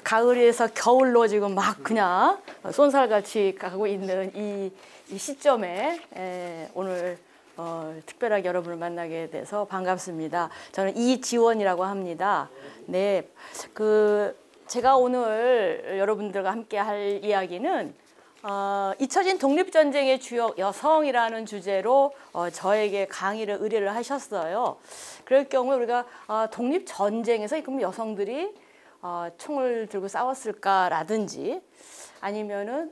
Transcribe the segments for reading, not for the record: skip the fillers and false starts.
가을에서 겨울로 지금 막 그냥 쏜살같이 가고 있는 이 시점에 오늘 특별하게 여러분을 만나게 돼서 반갑습니다. 저는 이지원이라고 합니다. 네, 제가 오늘 여러분들과 함께 할 이야기는 잊혀진 독립전쟁의 주역 여성이라는 주제로 저에게 강의를 의뢰를 하셨어요. 그럴 경우에 우리가 독립전쟁에서 그럼 여성들이 총을 들고 싸웠을까라든지 아니면은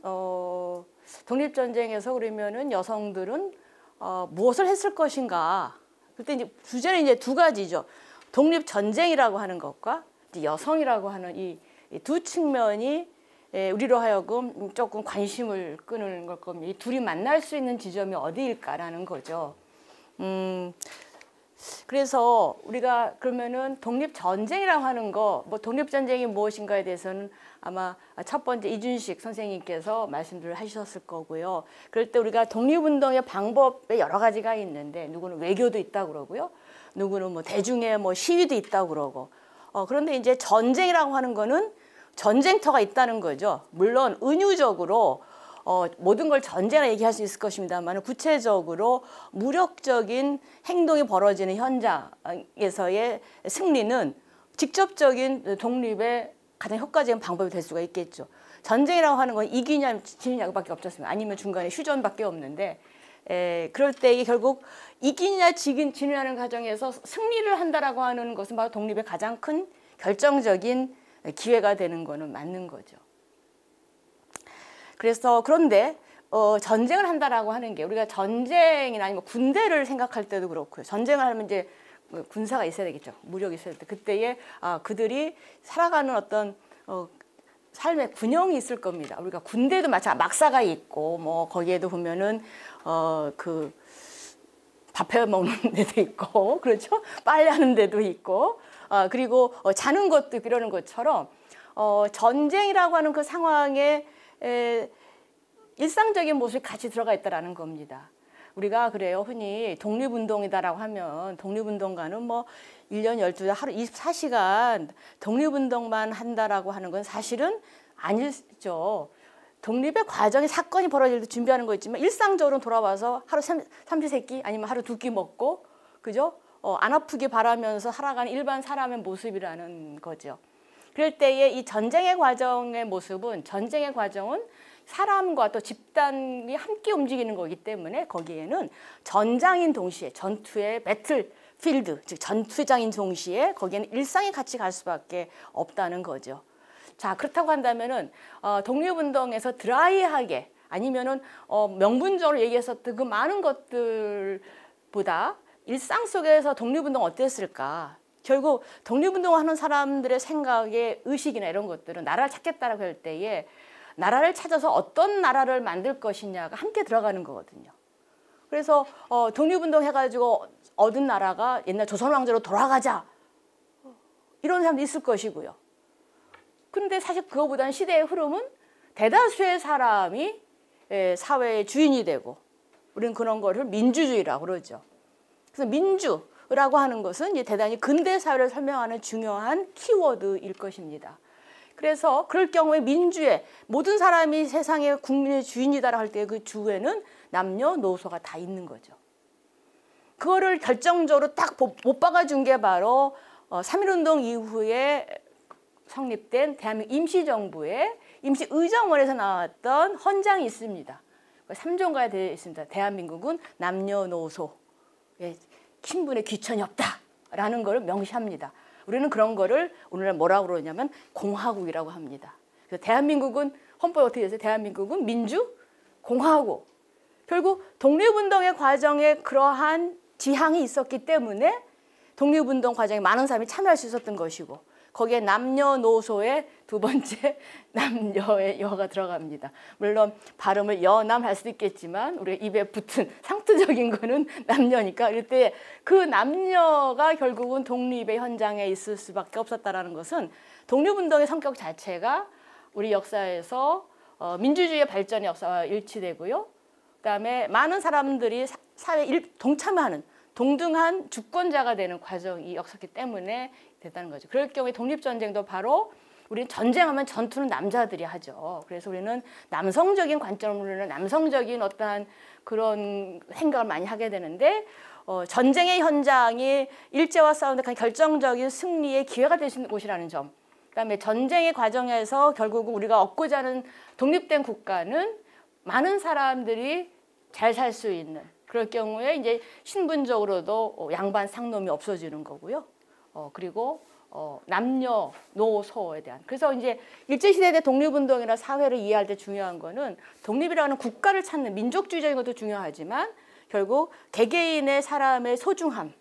독립전쟁에서 그러면은 여성들은 무엇을 했을 것인가. 그때 이제 주제는 이제 두 가지죠. 독립전쟁이라고 하는 것과 여성이라고 하는 이 두 측면이 우리로 하여금 조금 관심을 끄는 걸 겁니다. 이 둘이 만날 수 있는 지점이 어디일까라는 거죠. 그래서 우리가 그러면은 독립전쟁이라고 하는 거, 뭐 독립전쟁이 무엇인가에 대해서는 아마 첫 번째 이준식 선생님께서 말씀들을 하셨을 거고요. 그럴 때 우리가 독립운동의 방법에 여러 가지가 있는데 누구는 외교도 있다고 그러고요. 누구는 뭐 대중의 뭐 시위도 있다고 그러고. 그런데 이제 전쟁이라고 하는 거는 전쟁터가 있다는 거죠. 물론 은유적으로 모든 걸 전쟁이라 얘기할 수 있을 것입니다만 구체적으로 무력적인 행동이 벌어지는 현장에서의 승리는 직접적인 독립의 가장 효과적인 방법이 될 수가 있겠죠. 전쟁이라고 하는 건 이기냐 지느냐밖에 없지 않습니까? 아니면 중간에 휴전밖에 없는데 그럴 때 이게 결국 이기냐 지느냐는 과정에서 승리를 한다라고 하는 것은 바로 독립의 가장 큰 결정적인 기회가 되는 거는 맞는 거죠. 그래서 그런데 전쟁을 한다라고 하는 게 우리가 전쟁이나 아니면 군대를 생각할 때도 그렇고요. 전쟁을 하면 이제 군사가 있어야 되겠죠. 무력이 있어야 될 때 그때에 그들이 살아가는 어떤 삶의 균형이 있을 겁니다. 우리가 군대도 마찬가지 막사가 있고 뭐 거기에도 보면은 밥 해 먹는 데도 있고 그렇죠. 빨래하는 데도 있고 그리고 자는 것도 이러는 것처럼 전쟁이라고 하는 그 상황에 일상적인 모습이 같이 들어가 있다라는 겁니다. 우리가 그래요. 흔히 독립운동이다라고 하면 독립운동가는 뭐 1년 12달 하루 24시간 독립운동만 한다라고 하는 건 사실은 아니죠. 독립의 과정에 사건이 벌어질 때 준비하는 거 있지만 일상적으로 돌아와서 하루 삼시세끼 아니면 하루 두 끼 먹고 그죠? 안 아프게 바라면서 살아가는 일반 사람의 모습이라는 거죠. 그럴 때에 이 전쟁의 과정의 모습은 전쟁의 과정은 사람과 또 집단이 함께 움직이는 거기 때문에 거기에는 전장인 동시에 전투의 배틀필드 즉 전투장인 동시에 거기에는 일상이 같이 갈 수밖에 없다는 거죠. 자 그렇다고 한다면은 독립운동에서 드라이하게 아니면은 명분적으로 얘기했었던 그 많은 것들보다 일상 속에서 독립운동 어땠을까? 결국 독립운동을 하는 사람들의 생각의 의식이나 이런 것들은 나라를 찾겠다라고 할 때에 나라를 찾아서 어떤 나라를 만들 것이냐가 함께 들어가는 거거든요. 그래서 독립운동 해가지고 얻은 나라가 옛날 조선왕조로 돌아가자 이런 사람도 있을 것이고요. 근데 사실 그거보다는 시대의 흐름은 대다수의 사람이 사회의 주인이 되고 우리는 그런 거를 민주주의라고 그러죠. 그래서 민주라고 하는 것은 이제 대단히 근대 사회를 설명하는 중요한 키워드일 것입니다. 그래서 그럴 경우에 민주의 모든 사람이 세상의 국민의 주인이다라고 할 때 그 주에는 남녀노소가 다 있는 거죠. 그거를 결정적으로 딱 못 박아준 게 바로 3.1운동 이후에 성립된 대한민국 임시정부의 임시의정원에서 나왔던 헌장이 있습니다. 3조가 되어 있습니다. 대한민국은 남녀노소 친분의 귀천이 없다라는 걸 명시합니다. 우리는 그런 거를 오늘날 뭐라고 그러냐면 공화국이라고 합니다. 그래서 대한민국은 헌법이 어떻게 되세요? 대한민국은 민주 공화국. 결국 독립운동의 과정에 그러한 지향이 있었기 때문에 독립운동 과정에 많은 사람이 참여할 수 있었던 것이고 거기에 남녀노소의 두 번째 남녀의 여가 들어갑니다. 물론 발음을 여남 할 수도 있겠지만 우리 입에 붙은 상투적인 거는 남녀니까 이럴 때 그 남녀가 결국은 독립의 현장에 있을 수밖에 없었다라는 것은 독립운동의 성격 자체가 우리 역사에서 민주주의의 발전의 역사와 일치되고요. 그다음에 많은 사람들이 사회에 동참하는 동등한 주권자가 되는 과정이 없었기 때문에 됐다는 거죠. 그럴 경우에 독립전쟁도 바로 우리는 전쟁하면 전투는 남자들이 하죠. 그래서 우리는 남성적인 관점으로는 남성적인 어떠한 그런 생각을 많이 하게 되는데 전쟁의 현장이 일제와 싸우는 결정적인 승리의 기회가 될 수 있는 곳이라는 점. 그다음에 전쟁의 과정에서 결국 우리가 얻고자 하는 독립된 국가는 많은 사람들이 잘 살 수 있는 그럴 경우에 이제 신분적으로도 양반 상놈이 없어지는 거고요. 그리고 남녀노소에 대한 그래서 이제 일제시대 때 독립운동이나 사회를 이해할 때 중요한 거는 독립이라는 국가를 찾는 민족주의적인 것도 중요하지만 결국 개개인의 사람의 소중함이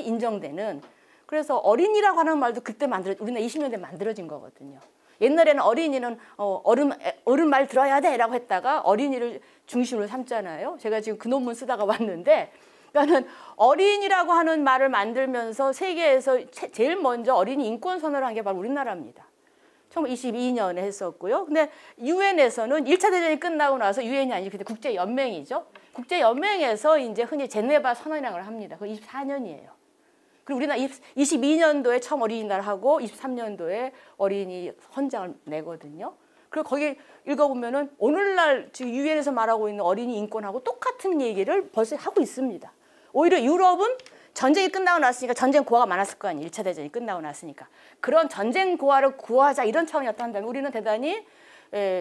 인정되는 그래서 어린이라고 하는 말도 그때 우리나라 20년대에 만들어진 거거든요. 옛날에는 어린이는 어른 말 들어야 돼라고 했다가 어린이를 중심으로 삼잖아요. 제가 지금 그 논문 쓰다가 왔는데 그러니까는 어린이라고 하는 말을 만들면서 세계에서 제일 먼저 어린이 인권 선언을 한 게 바로 우리나라입니다. 1922년에 했었고요. 근데 유엔에서는 1차 대전이 끝나고 나서 유엔이 아니죠. 그때 국제연맹이죠. 국제연맹에서 이제 흔히 제네바 선언이라는 걸 합니다. 그 24년이에요. 그리고 우리나라 22년도에 처음 어린이날 하고 23년도에 어린이 헌장을 내거든요. 그리고 거기 읽어보면은 오늘날 지금 유엔에서 말하고 있는 어린이 인권하고 똑같은 얘기를 벌써 하고 있습니다. 오히려 유럽은 전쟁이 끝나고 났으니까 전쟁 고아가 많았을 거 아니에요. 1차 대전이 끝나고 났으니까. 그런 전쟁 고아를 구하자 이런 차원이었다 한다면 우리는 대단히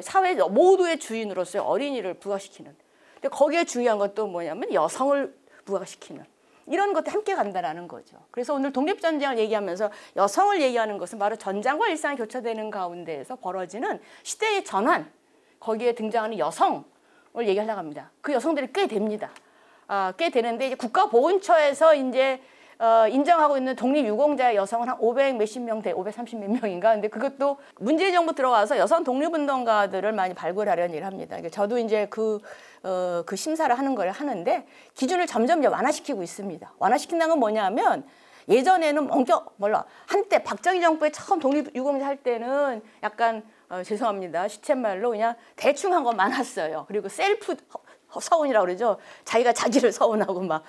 사회 모두의 주인으로서 어린이를 부각시키는. 근데 거기에 중요한 건 또 뭐냐면 여성을 부각시키는. 이런 것도 함께 간다라는 거죠. 그래서 오늘 독립전쟁을 얘기하면서 여성을 얘기하는 것은 바로 전장과 일상이 교차되는 가운데에서 벌어지는 시대의 전환, 거기에 등장하는 여성을 얘기하려고 합니다. 그 여성들이 꽤 됩니다. 꽤 되는데 이제 국가보훈처에서 이제 인정하고 있는 독립유공자의 여성은 한 500 몇십 명 돼, 530 몇 명인가. 근데 그것도 문재인 정부 들어가서 여성 독립운동가들을 많이 발굴하려는 일을 합니다. 그러니까 저도 이제 그 심사를 하는 걸 하는데 기준을 점점 이제 완화시키고 있습니다. 완화시킨다는 건 뭐냐면 예전에는 한때 박정희 정부에 처음 독립유공자 할 때는 약간 죄송합니다. 시쳇말로 그냥 대충 한 거 많았어요. 그리고 셀프 서운이라고 그러죠. 자기가 자기를 서운하고 막.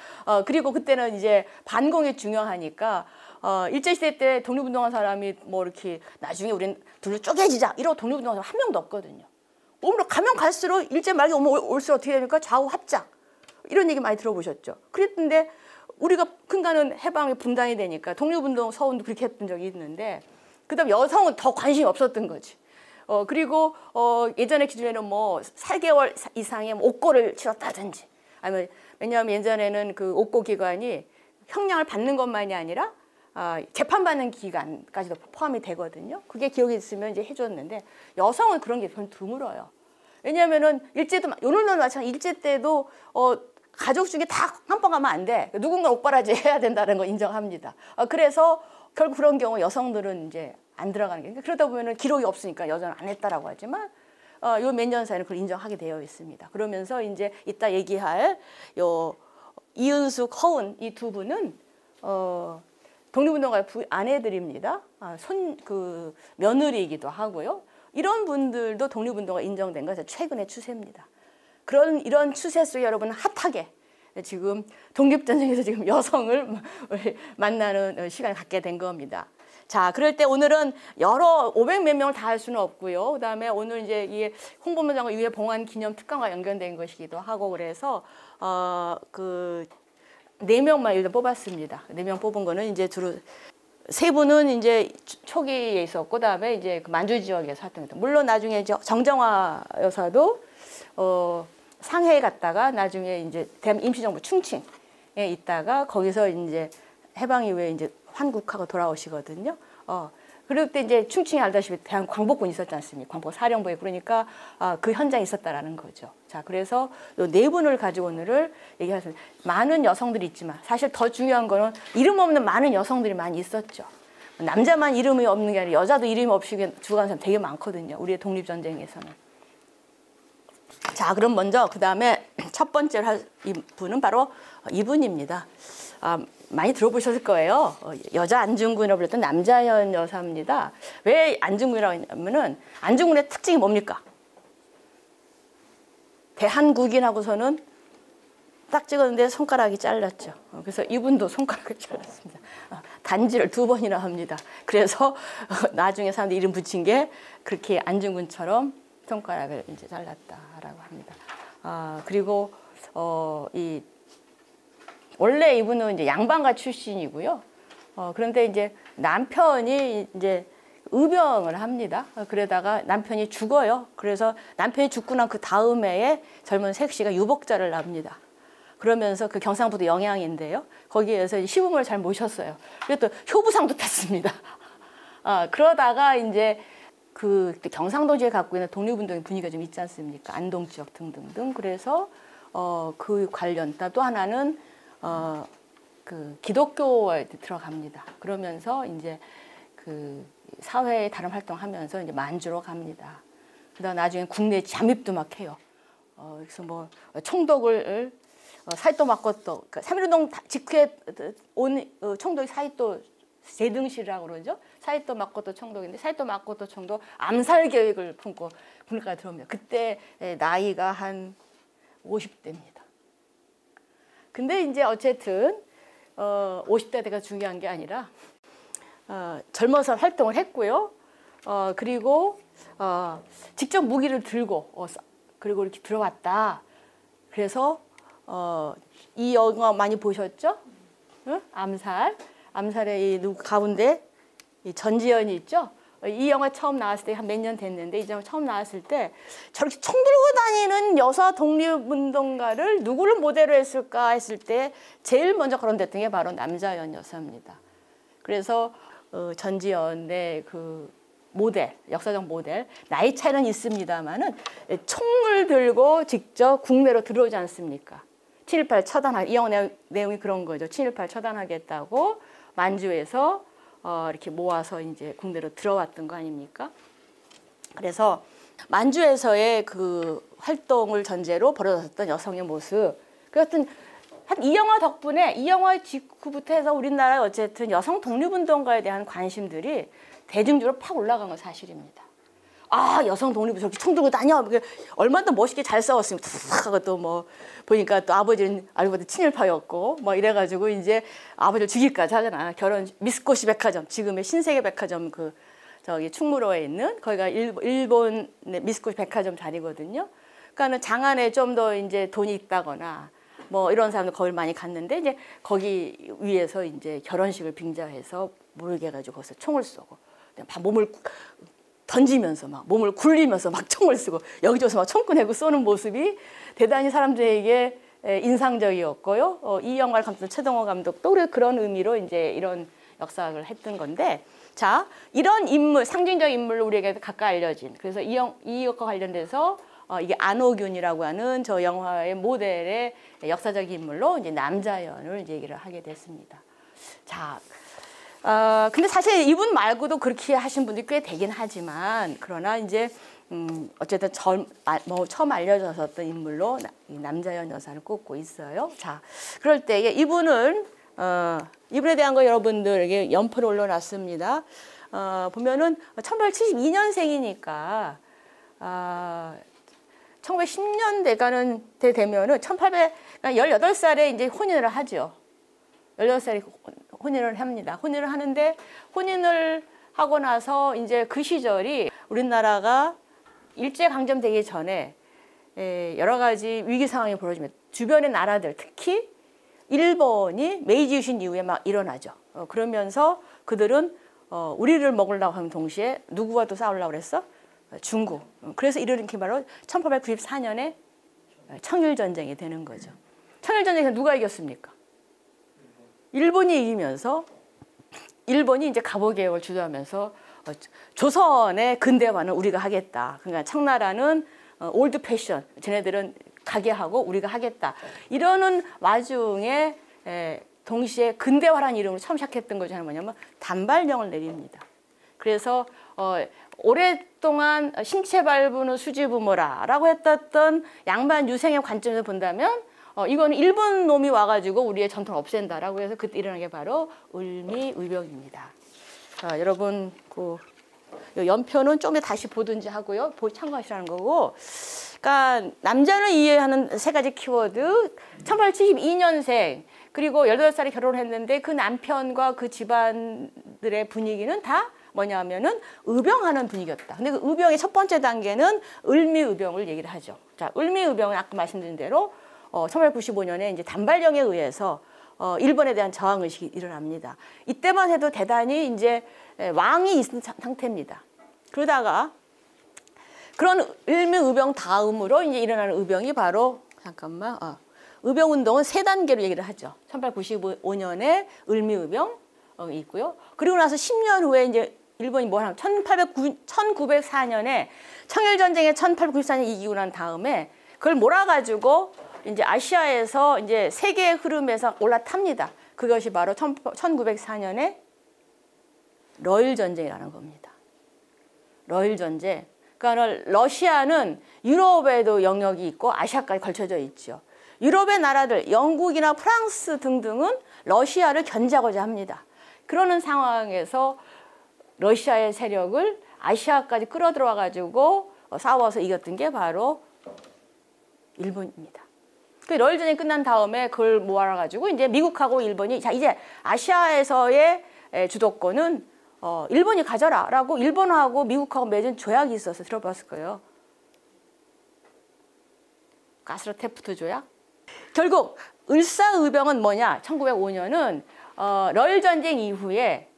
그리고 그때는 이제 반공이 중요하니까 일제시대 때 독립운동한 사람이 뭐 이렇게 나중에 우린 둘로 쪼개지자 이러고 독립운동한 사람 한 명도 없거든요. 오늘 가면 갈수록 일제 말기 오면 올수록 어떻게 됩니까? 좌우 합작. 이런 얘기 많이 들어보셨죠. 그랬는데 우리가 큰가는 해방이 분단이 되니까 독립운동 서운도 그렇게 했던 적이 있는데 그다음 여성은 더 관심이 없었던 거지. 그리고 예전의 기준에는 뭐 4개월 이상의 옥고를 치렀다든지 아니면 왜냐하면 예전에는 그 옥고 기간이 형량을 받는 것만이 아니라 재판받는 기간까지도 포함이 되거든요. 그게 기억이 있으면 이제 해줬는데 여성은 그런 게 좀 드물어요. 왜냐하면은 일제도 오늘도 마찬가지 일제 때도 가족 중에 다 한 번 가면 안 돼. 누군가 옥바라지 해야 된다는 거 인정합니다. 그래서 결국 그런 경우 여성들은 이제 안 들어가는 게 그러다 보면은 기록이 없으니까 여자는 안 했다라고 하지만 요 몇 년 사이는 그걸 인정하게 되어 있습니다. 그러면서 이제 이따 얘기할 요 이은숙, 허은 이 두 분은 독립운동가의 아내들입니다. 며느리이기도 하고요. 이런 분들도 독립운동가 인정된 것은 최근의 추세입니다. 이런 추세 속에 여러분 핫하게 지금 독립전쟁에서 지금 여성을 만나는 시간을 갖게 된 겁니다. 자, 그럴 때 오늘은 500 몇 명을 다 할 수는 없고요. 그다음에 오늘 이제 이 홍보문장과 유해 봉환 기념 특강과 연결된 것이기도 하고 그래서 그 4명만 일단 뽑았습니다. 4명 뽑은 거는 이제 주로 3분은 이제 초기에 있었고 그다음에 이제 그 만주 지역에서 활동했던. 물론 나중에 정정화 여사도 상해에 갔다가 나중에 이제 임시정부 충칭에 있다가 거기서 이제 해방 이후에 이제 한국하고 돌아오시거든요. 그럴 때 이제 충칭이 알다시피 대한 광복군이 있었지 않습니까? 광복 사령부에 그러니까 그 현장에 있었다라는 거죠. 자, 그래서 이 4분을 가지고 오늘을 얘기하겠습니다. 많은 여성들이 있지만 사실 더 중요한 거는 이름 없는 많은 여성들이 많이 있었죠. 남자만 이름이 없는 게 아니라 여자도 이름이 없이 죽어가는 사람 되게 많거든요. 우리의 독립전쟁에서는. 자, 그럼 먼저 그 다음에 첫 번째로 할 이분은 바로 이분입니다. 많이 들어보셨을 거예요. 여자 안중근이라고 불렸던 남자현 여사입니다. 왜 안중근이라고 했냐면은 안중근의 특징이 뭡니까? 대한국인하고서는 딱 찍었는데 손가락이 잘랐죠. 그래서 이분도 손가락을 잘랐습니다. 단지를 2번이나 합니다. 그래서 나중에 사람들이 이름 붙인 게 그렇게 안중근처럼 손가락을 이제 잘랐다라고 합니다. 그리고 원래 이분은 이제 양반가 출신이고요. 그런데 이제 남편이 이제 의병을 합니다. 그러다가 남편이 죽어요. 그래서 남편이 죽고 난 그 다음 해에 젊은 색시가 유복자를 납니다. 그러면서 그 경상북도 영양인데요. 거기에서 시부모를 잘 모셨어요. 그리고 또 효부상도 탔습니다. 그러다가 이제 그 경상도지에 갖고 있는 독립운동의 분위기가 좀 있지 않습니까? 안동 지역 등등등. 그래서 그 관련 또 하나는 그 기독교에 들어갑니다. 그러면서 이제 그 사회에 다른 활동하면서 이제 만주로 갑니다. 그다음 나중에 국내 잠입도 막 해요. 그래서 뭐 총독을 사이또 마코토, 그러니까 3.1운동 직후에 온 총독이 사이또 제등실이라고 그러죠. 사이또 마코토 총독인데 사이또 마코토 총독 암살 계획을 품고 군대까지 들어옵니다. 그때 나이가 한 50대입니다. 근데 이제 어쨌든 50대가 중요한 게 아니라 젊어서 활동을 했고요. 그리고 직접 무기를 들고 그리고 이렇게 들어왔다. 그래서 이 영화 많이 보셨죠? 응? 암살의 이 가운데 이 전지현이 있죠? 이 영화 처음 나왔을 때 한 몇 년 됐는데 이 영화 처음 나왔을 때 저렇게 총 들고 다니는 여사 독립운동가를 누구를 모델로 했을까 했을 때 제일 먼저 거론됐던 게 바로 남자연 여사입니다. 그래서 전지현의 그 모델, 역사적 모델, 나이 차이는 있습니다만은 총을 들고 직접 국내로 들어오지 않습니까? 7.18 처단하기, 이 영화 내용이 그런 거죠. 7.18 처단하겠다고 만주에서 이렇게 모아서 이제 국내로 들어왔던 거 아닙니까? 그래서 만주에서의 그 활동을 전제로 벌어졌던 여성의 모습, 그 어떤 이 영화 덕분에 이 영화 직후부터 해서 우리나라에 어쨌든 여성 독립운동가에 대한 관심들이 대중적으로 팍 올라간 건 사실입니다. 여성 독립을 저렇게 총 들고 다녀. 얼마나 더 멋있게 잘 싸웠으면 탁 하고 또 뭐 보니까 또 아버지는 알고보다 친일파였고 뭐 이래가지고 이제 아버지를 죽일까지 하잖아. 결혼 미쓰코시 백화점, 지금의 신세계 백화점 그 저기 충무로에 있는 거기가 일본 미쓰코시 백화점 자리거든요. 그러니까는 장안에 좀 더 이제 돈이 있다거나 뭐 이런 사람들 거길 많이 갔는데 이제 거기 위에서 이제 결혼식을 빙자해서 모르게 해가지고 거기서 총을 쏘고 몸을 던지면서 막 몸을 굴리면서 막 총을 쓰고 여기저기서 막 총 꺼내고 쏘는 모습이 대단히 사람들에게 인상적이었고요. 이 영화를 감독한 최동호 감독도 그런 의미로 이제 이런 역사학을 했던 건데, 자 이런 인물, 상징적 인물로 우리에게 가까이 알려진, 그래서 이것과 관련돼서 이게 안호균이라고 하는 저 영화의 모델의 역사적 인물로 이제 남자연을 이제 얘기를 하게 됐습니다. 자. 근데 사실 이분 말고도 그렇게 하신 분들이 꽤 되긴 하지만, 그러나 이제 어쨌든 처음 알려졌었던 인물로 남자연 여사를 꼽고 있어요. 자, 그럴 때에 이분에 대한 거 여러분들에게 연표를 올려놨습니다. 보면은 1872년생이니까 1910년대 되면은 1818살에 이제 혼인을 하죠. 18살에 혼인을 합니다. 혼인을 하는데, 혼인을 하고 나서 이제 그 시절이 우리나라가 일제강점되기 전에 여러 가지 위기 상황이 벌어집니다. 주변의 나라들, 특히 일본이 메이지 유신 이후에 막 일어나죠. 그러면서 그들은 우리를 먹으려고 하는 동시에 누구와 또 싸우려고 그랬어? 중국. 그래서 이르는 게 바로 1894년에 청일전쟁이 되는 거죠. 청일전쟁에서 누가 이겼습니까? 일본이 이기면서 일본이 이제 갑오개혁을 주도하면서 조선의 근대화는 우리가 하겠다. 그러니까 청나라는 올드 패션, 쟤네들은 가게 하고 우리가 하겠다. 이러는 와중에 동시에 근대화라는 이름으로 처음 시작했던 것이 뭐냐면 단발령을 내립니다. 그래서 오랫동안 신체 발부는 수지부모라라고 했던 양반 유생의 관점에서 본다면 이거는 일본 놈이 와가지고 우리의 전통을 없앤다라고 해서 그때 일어난 게 바로 을미의병입니다. 여러분 그 연표는 좀 더 다시 보든지 하고요. 참고하시라는 거고. 그러니까 남자를 이해하는 세 가지 키워드. 1872년생. 그리고 18살에 결혼했는데 그 남편과 그 집안들의 분위기는 다 뭐냐면은 의병하는 분위기였다. 근데 그 의병의 첫 번째 단계는 을미의병을 얘기를 하죠. 자, 을미의병은 아까 말씀드린 대로 1895년에 이제 단발령에 의해서 일본에 대한 저항 의식이 일어납니다. 이때만 해도 대단히 이제 왕이 있는 상태입니다. 그러다가 그런 을미의병 다음으로 이제 일어나는 의병이 바로 의병 운동은 세 단계로 얘기를 하죠. 1895년에 을미의병이 있고요. 그리고 나서 10년 후에 이제 일본이 뭘 하면 1904년에 청일전쟁에 1894년 이기고 난 다음에 그걸 몰아가지고 이제 아시아에서 이제 세계의 흐름에서 올라탑니다. 그것이 바로 1904년에 러일 전쟁이라는 겁니다. 러일 전쟁. 그러니까 러시아는 유럽에도 영역이 있고 아시아까지 걸쳐져 있죠. 유럽의 나라들, 영국이나 프랑스 등등은 러시아를 견제하고자 합니다. 그러는 상황에서 러시아의 세력을 아시아까지 끌어들여와 가지고 싸워서 이겼던 게 바로 일본입니다. 그 러일 전쟁이 끝난 다음에 그걸 모아라 가지고 이제 미국하고 일본이 자 이제 아시아에서의 주도권은 일본이 가져라라고 일본하고 미국하고 맺은 조약이 있어서 들어봤을 거예요. 가스로테프트 조약. 결국 을사의병은 뭐냐? 1905년은 러일 전쟁 이후에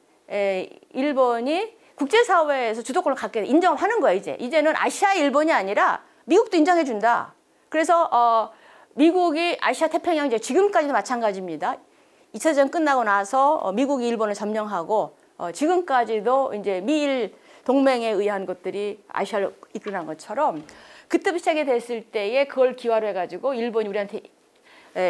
일본이 국제사회에서 주도권을 갖게 인정하는 거야. 이제는 아시아 일본이 아니라 미국도 인정해 준다. 그래서 미국이 아시아 태평양 지금까지도 마찬가지입니다. 2차 대전 끝나고 나서 미국이 일본을 점령하고 지금까지도 이제 미일 동맹에 의한 것들이 아시아를 이끌어간 것처럼 그때부터 시작이 됐을 때에 그걸 기화로 해가지고 일본이 우리한테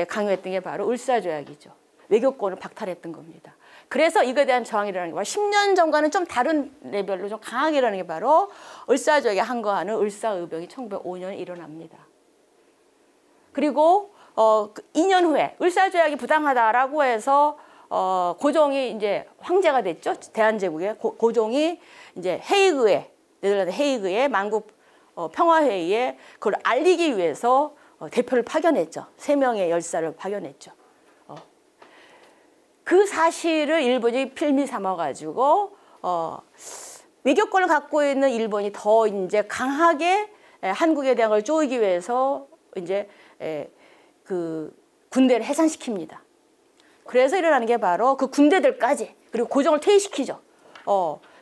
강요했던 게 바로 을사조약이죠. 외교권을 박탈했던 겁니다. 그래서 이거에 대한 저항이 일어나는 게 바로 10년 전과는 좀 다른 레벨로 좀 강하게 일어나는 게 바로 을사조약에 항거하는 을사의병이 1905년에 일어납니다. 그리고 2년 후에 을사조약이 부당하다라고 해서 고종이 이제 황제가 됐죠. 대한제국의 고종이 이제 헤이그에 네덜란드 헤이그의 만국 평화회의에 그걸 알리기 위해서 대표를 파견했죠. 3명의 열사를 파견했죠. 그 사실을 일본이 필미 삼아가지고 외교권을 갖고 있는 일본이 더 이제 강하게 한국에 대한 걸 쪼이기 위해서 이제 그 군대를 해산시킵니다. 그래서 일어나는 게 바로 그 군대들까지 그리고 고종을 퇴위시키죠.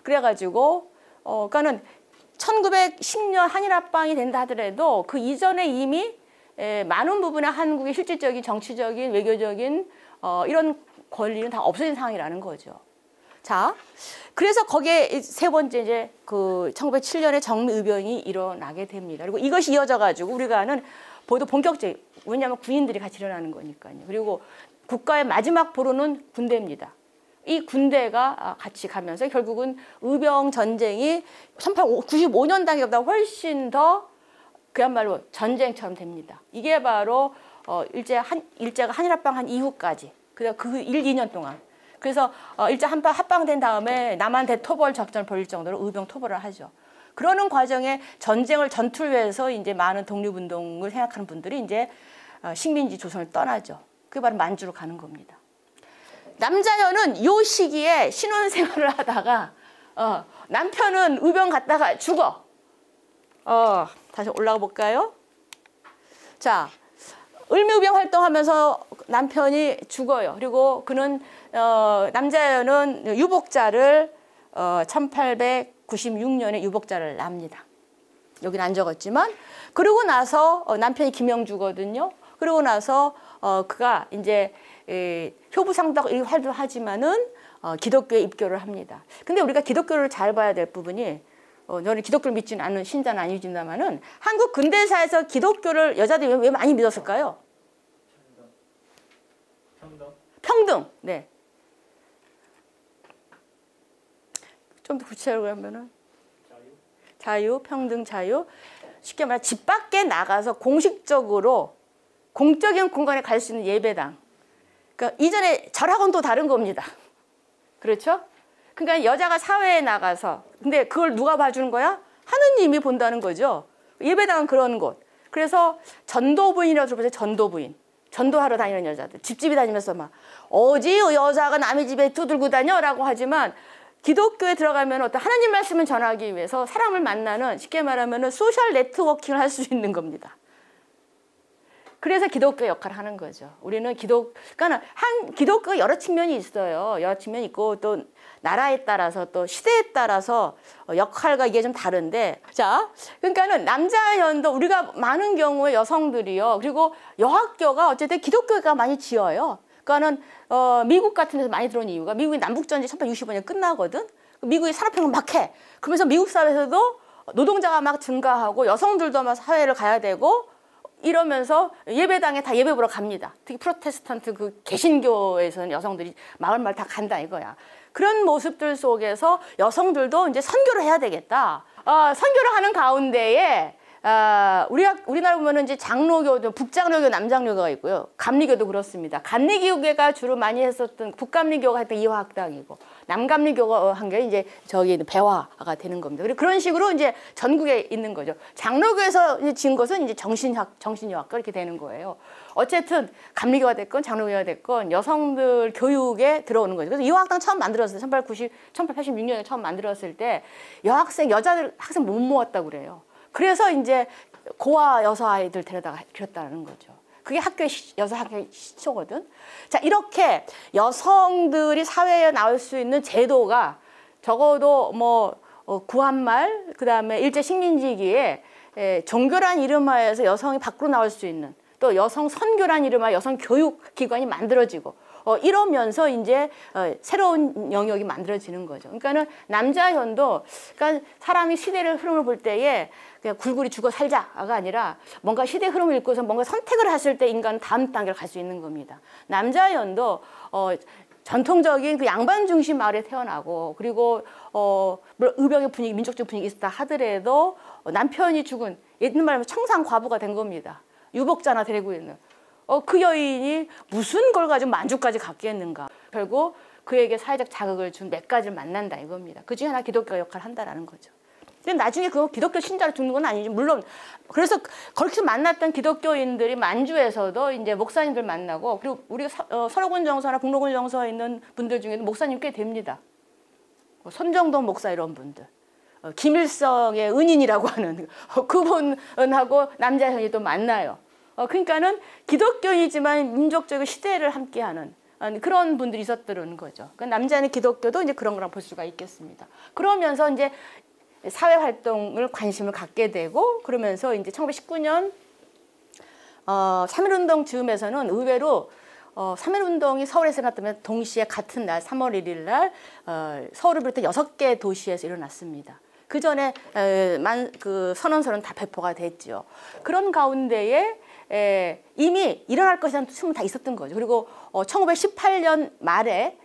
그래가지고 그러니까는 1910년 한일합방이 된다 하더라도 그 이전에 이미 많은 부분의 한국의 실질적인 정치적인 외교적인 이런 권리는 다 없어진 상황이라는 거죠. 자, 그래서 거기에 세 번째 이제 그 1907년에 정미의병이 일어나게 됩니다. 그리고 이것이 이어져 가지고 우리가 아는 보도 본격적인 왜냐하면 군인들이 같이 일어나는 거니까요. 그리고 국가의 마지막 보루는 군대입니다. 이 군대가 같이 가면서 결국은 의병 전쟁이 1895년 단계보다 훨씬 더 그야말로 전쟁처럼 됩니다. 이게 바로 일제가 한일합방한 이후까지 그래서 그 1, 2년 동안 그래서 일제 합방된 다음에 남한 대토벌 작전을 벌일 정도로 의병 토벌을 하죠. 그러는 과정에 전쟁을 전투를 위해서 이제 많은 독립운동을 생각하는 분들이 이제 식민지 조선을 떠나죠. 그게 바로 만주로 가는 겁니다. 남자여는 이 시기에 신혼생활을 하다가 남편은 의병 갔다가 죽어. 다시 올라가 볼까요? 자, 을미의병 활동하면서 남편이 죽어요. 그리고 그는 남자여는 유복자를 1896년에 유복자를 납니다. 여기는 안 적었지만 그러고 나서 남편이 김영주거든요. 그러고 나서 그가 이제 효부상도 활동하지만은 기독교에 입교를 합니다. 근데 우리가 기독교를 잘 봐야 될 부분이 저는 기독교를 믿지는 않는 신자는 아니지만은 한국 근대사에서 기독교를 여자들이 왜 많이 믿었을까요? 평등. 네. 좀 더 구체적으로 하면은 자유, 평등, 자유. 쉽게 말해 집 밖에 나가서 공식적으로 공적인 공간에 갈 수 있는 예배당. 그러니까 이전에 절하고는 또 다른 겁니다. 그렇죠? 그러니까 여자가 사회에 나가서 근데 그걸 누가 봐주는 거야? 하느님이 본다는 거죠. 예배당은 그런 곳. 그래서 전도부인이라고 들어보세요. 전도부인. 전도하러 다니는 여자들, 집집이 다니면서 막 어디 여자가 남의 집에 두들고 다녀라고 하지만 기독교에 들어가면 어떤 하나님 말씀을 전하기 위해서 사람을 만나는 쉽게 말하면 소셜 네트워킹을 할 수 있는 겁니다. 그래서 기독교 역할을 하는 거죠. 우리는 그러니까 기독교가 여러 측면이 있어요. 여러 측면이 있고 또 나라에 따라서 또 시대에 따라서 역할과 이게 좀 다른데 자, 그러니까는 남자연도 우리가 많은 경우에 여성들이요. 그리고 여학교가 어쨌든 기독교가 많이 지어요. 그러니까는 미국 같은 데서 많이 들어온 이유가 미국이 남북전쟁 1865년 끝나거든. 미국이 산업혁명 막 해. 그러면서 미국 사회에서도 노동자가 막 증가하고 여성들도 막 사회를 가야 되고 이러면서 예배당에 다 예배 보러 갑니다. 특히 프로테스탄트 그 개신교에서는 여성들이 마을마을 다 간다 이거야. 그런 모습들 속에서 여성들도 이제 선교를 해야 되겠다. 선교를 하는 가운데에 우리나라 보면은 이제 장로교, 북장로교, 남장로교가 있고요. 감리교도 그렇습니다. 감리교가 주로 많이 했었던 북감리교가 했던 이화학당이고 남감리교가 한 게 이제 저기 배화가 되는 겁니다. 그리고 그런 식으로 이제 전국에 있는 거죠. 장로교에서 지은 것은 이제 정신여학과 이렇게 되는 거예요. 어쨌든 감리교가 됐건 장로교가 됐건 여성들 교육에 들어오는 거죠. 그래서 이화학당 처음 만들었어요. 1886년에 처음 만들었을 때 여자들 학생 못 모았다고 그래요. 그래서 이제 고아 여서 아이들 데려다가 그렸다는 거죠. 그게 여성 학교의 시초거든. 자, 이렇게 여성들이 사회에 나올 수 있는 제도가 적어도 뭐 구한말, 그다음에 일제 식민지기에 종교란 이름하에서 여성이 밖으로 나올 수 있는 또 여성 선교란 이름하에 여성 교육 기관이 만들어지고 이러면서 이제 새로운 영역이 만들어지는 거죠. 그러니까는 남자현도 그러니까 사람이 시대를 흐름을 볼 때에 그냥 굴굴이 죽어 살자가 아니라 뭔가 시대 흐름을 읽고서 뭔가 선택을 했을 때 인간은 다음 단계를 갈 수 있는 겁니다. 남자현도 전통적인 그 양반 중심 마을에 태어나고 그리고 물론 의병의 분위기, 민족적 분위기 있었다 하더라도 남편이 죽은 옛날 말하면 청산 과부가 된 겁니다. 유복자나 데리고 있는. 그 여인이 무슨 걸 가지고 만족까지 갖겠는가. 결국 그에게 사회적 자극을 준 몇 가지를 만난다 이겁니다. 그 중에 하나 기독교가 역할을 한다는 거죠. 근데 나중에 그 기독교 신자를 죽는 건 아니지. 물론 그래서 거기서 만났던 기독교인들이 만주에서도 이제 목사님들 만나고 그리고 우리가 설화군 정서나 북로군 정서에 있는 분들 중에도 목사님 꽤 됩니다. 손정동 목사 이런 분들. 김일성의 은인이라고 하는 그분하고 남자현이 또 만나요. 그러니까는 기독교이지만 민족적인 시대를 함께하는 그런 분들이 있었다는 거죠. 그러니까 남자는 기독교도 이제 그런 거랑 볼 수가 있겠습니다. 그러면서 이제 사회 활동을 관심을 갖게 되고 그러면서 이제 1919년 3.1운동 즈음에서는 의외로 3.1운동이 서울에서 일어났다면 동시에 같은 날 3월 1일 날 서울을 비롯해 6개 도시에서 일어났습니다. 그 전에 그 선언서는 다 배포가 됐죠. 그런 가운데에 이미 일어날 것이라는 소문이 다 있었던 거죠. 그리고 1918년 말에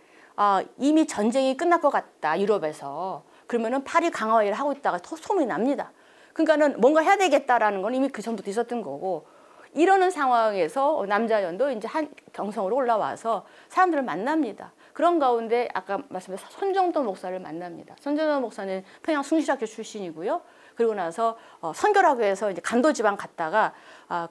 이미 전쟁이 끝날 것 같다 유럽에서. 그러면은 파리 강화회의를 하고 있다가 소문이 납니다. 그러니까는 뭔가 해야 되겠다라는 건 이미 그 전부터 있었던 거고 이러는 상황에서 남자연도 이제 경성으로 올라와서 사람들을 만납니다. 그런 가운데 아까 말씀드린 손정돈 목사를 만납니다. 손정돈 목사는 평양 숭실학교 출신이고요. 그리고 나서 선교라고 해서 이제 간도 지방 갔다가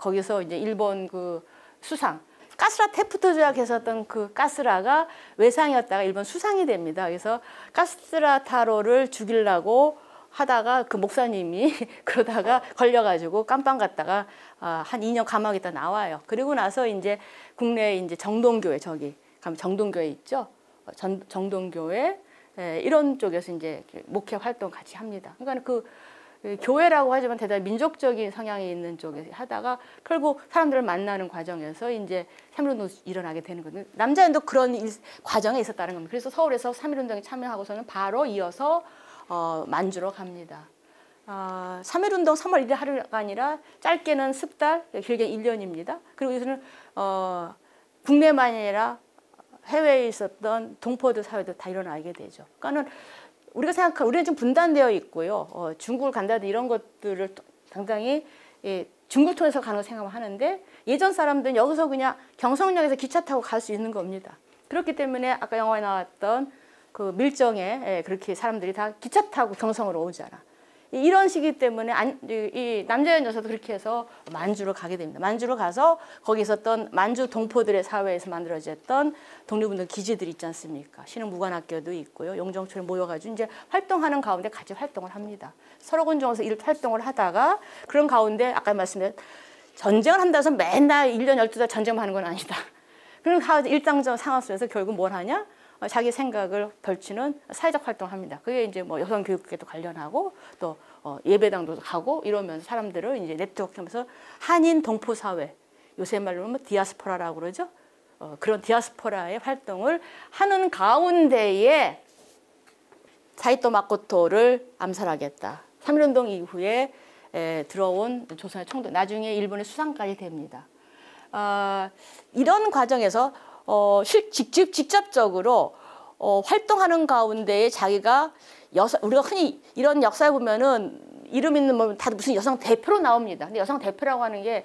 거기서 이제 일본 그 수상 가스라 테프트 조약에서 했던 그 가스라가 외상이었다가 일본 수상이 됩니다. 그래서 가스라 타로를 죽이려고 하다가 그 목사님이 그러다가 걸려가지고 깜빵 갔다가 한 2년 감옥에 있다 나와요. 그리고 나서 이제 국내에 이제 정동교회 저기 가면 정동교회 있죠. 정동교회 이런 쪽에서 이제 목회 활동 같이 합니다. 그러니까 그 교회라고 하지만 대단히 민족적인 성향이 있는 쪽에 하다가 결국 사람들을 만나는 과정에서 이제 3.1운동이 일어나게 되는 거거든요. 남자연도 그런 과정에 있었다는 겁니다. 그래서 서울에서 3.1운동에 참여하고서는 바로 이어서 만주로 갑니다. 3.1운동 3월 1일 하루가 아니라 짧게는 습달, 길게 1년입니다. 그리고 여기서는 국내만이 아니라 해외에 있었던 동포들 사회도 다 일어나게 되죠. 그러니까는 우리는 지금 분단되어 있고요. 중국을 간다든지 이런 것들을 상당히 중국을 통해서 가는 걸 생각하는데 예전 사람들은 여기서 그냥 경성역에서 기차 타고 갈 수 있는 겁니다. 그렇기 때문에 아까 영화에 나왔던 그 밀정에 그렇게 사람들이 다 기차 타고 경성으로 오잖아. 이런 시기 때문에 이 남자연 여사도 그렇게 해서 만주를 가게 됩니다. 만주를 가서 거기 있었던 만주 동포들의 사회에서 만들어졌던 독립운동 기지들이 있지 않습니까? 신흥무관학교도 있고요. 용정초에 모여가지고 이제 활동하는 가운데 같이 활동을 합니다. 설화군정에서 활동을 하다가 그런 가운데 아까 말씀드린 전쟁을 한다 해서 맨날 1년 12달 전쟁만 하는 건 아니다. 그런 일당적 상황 속에서 결국 뭘 하냐? 자기 생각을 펼치는 사회적 활동을 합니다. 그게 이제 뭐 여성 교육계도 관련하고 또 예배당도 가고 이러면서 사람들을 이제 네트워크하면서 한인 동포 사회, 요새 말로 하면 디아스포라라고 그러죠. 그런 디아스포라의 활동을 하는 가운데에 사이토 마코토를 암살하겠다. 3.1운동 이후에 들어온 조선의 총독, 나중에 일본의 수상까지 됩니다. 이런 과정에서 직접적으로 활동하는 가운데에 자기가 우리가 흔히 이런 역사에 보면은 이름 있는 뭐 다들 무슨 여성 대표로 나옵니다. 근데 여성 대표라고 하는 게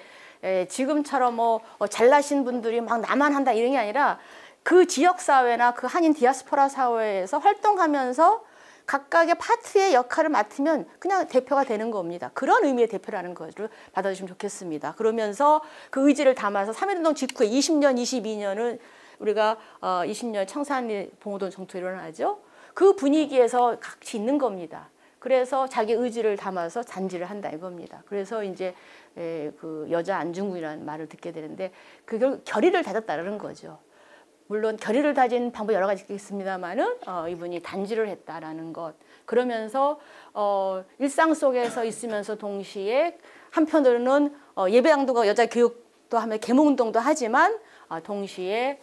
지금처럼 뭐 잘나신 분들이 막 나만 한다 이런 게 아니라 그 지역 사회나 그 한인 디아스포라 사회에서 활동하면서 각각의 파트의 역할을 맡으면 그냥 대표가 되는 겁니다. 그런 의미의 대표라는 것을 받아주시면 좋겠습니다. 그러면서 그 의지를 담아서 3.1운동 직후에 20년, 22년은 우리가 20년 청산리 봉오동 정토 일어나죠. 그 분위기에서 같이 있는 겁니다. 그래서 자기 의지를 담아서 잔지를 한다 이겁니다. 그래서 이제 그 여자 안중근이라는 말을 듣게 되는데 그 결의를 다졌다는 거죠. 물론 결의를 다진 방법 여러 가지 있겠습니다만은 이분이 단지를 했다라는 것. 그러면서 일상 속에서 있으면서 동시에 한편으로는 예배당도 여자 교육도 하면 계몽운동도 하지만 동시에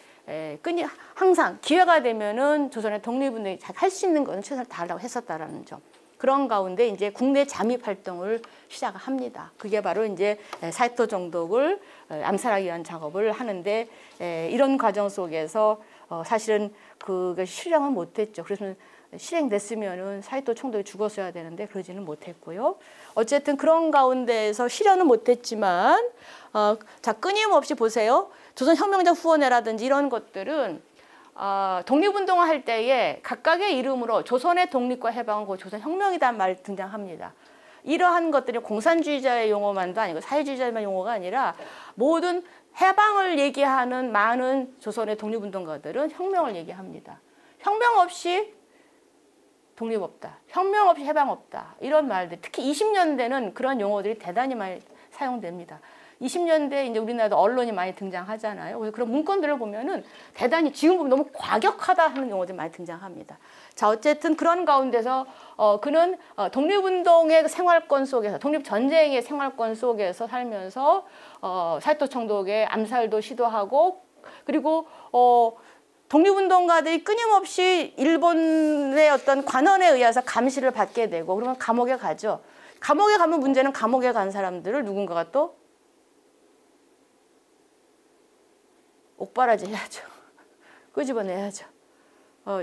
항상 기회가 되면은 조선의 독립운동이 할 수 있는 것은 최선을 다하려고 했었다라는 점. 그런 가운데 이제 국내 잠입 활동을 시작합니다. 그게 바로 이제 사이토 총독을 암살하기 위한 작업을 하는데 이런 과정 속에서 사실은 그게 실행을 못했죠. 그래서 실행됐으면은 사이토 총독이 죽었어야 되는데 그러지는 못했고요. 어쨌든 그런 가운데에서 실현은 못했지만 자 끊임없이 보세요. 조선혁명자 후원회라든지 이런 것들은 독립운동을 할 때에 각각의 이름으로 조선의 독립과 해방은 조선혁명이라는 말이 등장합니다. 이러한 것들이 공산주의자의 용어만도 아니고 사회주의자의 용어가 아니라 모든 해방을 얘기하는 많은 조선의 독립운동가들은 혁명을 얘기합니다. 혁명 없이 독립 없다. 혁명 없이 해방 없다. 이런 말들. 특히 20년대는 그런 용어들이 대단히 많이 사용됩니다. 20년대 이제 우리나라도 언론이 많이 등장하잖아요. 그래서 그런 문건들을 보면은 대단히 지금 보면 너무 과격하다 하는 용어들이 많이 등장합니다. 자, 어쨌든 그런 가운데서 그는 독립운동의 생활권 속에서, 독립전쟁의 생활권 속에서 살면서 사이토 총독의 암살도 시도하고 그리고 독립운동가들이 끊임없이 일본의 어떤 관원에 의해서 감시를 받게 되고 그러면 감옥에 가죠. 감옥에 가면 문제는 감옥에 간 사람들을 누군가가 또 옥바라지 해야죠. 끄집어내야죠.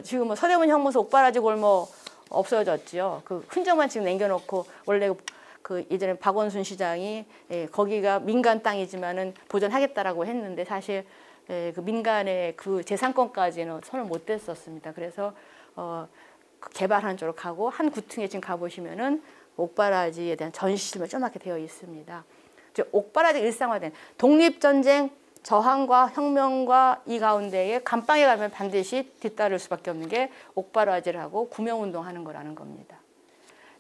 지금 뭐 서대문 형무소 옥바라지 골목 없어졌죠. 그 흔적만 지금 남겨놓고 원래 그 예전에 박원순 시장이 거기가 민간 땅이지만은 보존하겠다라고 했는데 사실 그 민간의 그 재산권까지는 손을 못 댔었습니다. 그래서 개발하는 쪽으로 가고 한 구층에 지금 가보시면은 옥바라지에 대한 전시실만 조그맣게 되어 있습니다. 옥바라지 일상화된 독립전쟁 저항과 혁명과 이 가운데에 감방에 가면 반드시 뒤따를 수밖에 없는 게 옥바라지라고 구명운동하는 거라는 겁니다.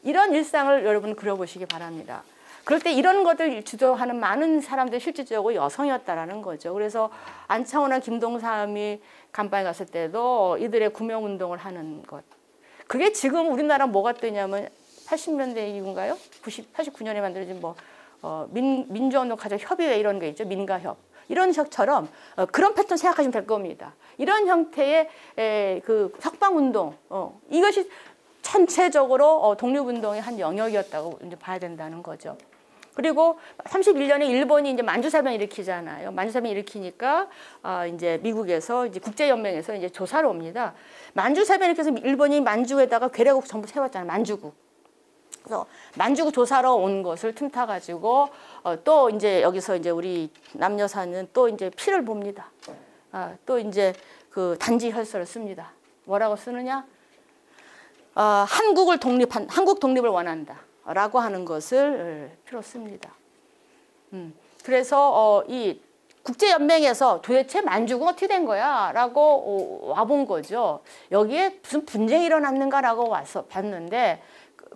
이런 일상을 여러분 그려보시기 바랍니다. 그럴 때 이런 것들 주도하는 많은 사람들이 실질적으로 여성이었다라는 거죠. 그래서 안창호나 김동삼이 감방에 갔을 때도 이들의 구명운동을 하는 것. 그게 지금 우리나라 뭐가 뜨냐면 80년대 이후인가요? 89년에 만들어진 민주운동 가족 협의회 이런 게 있죠. 민가협. 이런 식처럼 그런 패턴 생각하시면 될 겁니다. 이런 형태의 그 석방운동 이것이 전체적으로 독립운동의 한 영역이었다고 이제 봐야 된다는 거죠. 그리고 31년에 일본이 이제 만주사변 일으키잖아요. 만주사변 일으키니까 이제 미국에서 이제 국제연맹에서 이제 조사를 옵니다. 만주사변 일으켜서 일본이 만주에다가 괴뢰국 전부 세웠잖아요. 만주국. 그래서 만주국 조사로 온 것을 틈타가지고 또 이제 여기서 이제 우리 남여사는 또 이제 피를 봅니다. 또 이제 그 단지 혈서를 씁니다. 뭐라고 쓰느냐? 한국 독립을 원한다. 라고 하는 것을 필요 씁니다. 그래서 이 국제연맹에서 도대체 만주가 어떻게 된 거야? 라고 와본 거죠. 여기에 무슨 분쟁이 일어났는가라고 와서 봤는데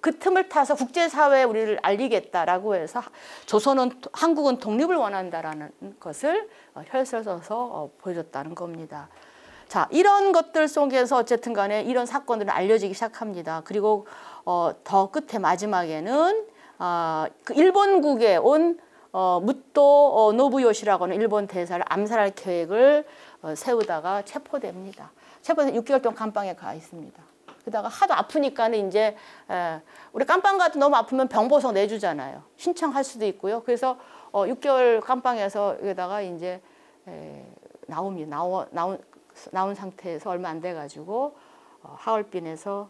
그 틈을 타서 국제사회에 우리를 알리겠다라고 해서 한국은 독립을 원한다라는 것을 혈서를 써서 보여줬다는 겁니다. 자, 이런 것들 속에서 어쨌든 간에 이런 사건들은 알려지기 시작합니다. 그리고 더 끝에 마지막에는 그 일본국에 온 무토 노부요시라고 하는 일본 대사를 암살할 계획을 세우다가 체포됩니다. 체포돼서 6개월 동안 감방에 가 있습니다. 그러다가 하도 아프니까는 이제 우리 감방 가도 너무 아프면 병보석 내주잖아요. 신청할 수도 있고요. 그래서 6개월 감방에서 여기다가 이제 나옵니다. 나온 상태에서 얼마 안 돼가지고 하얼빈에서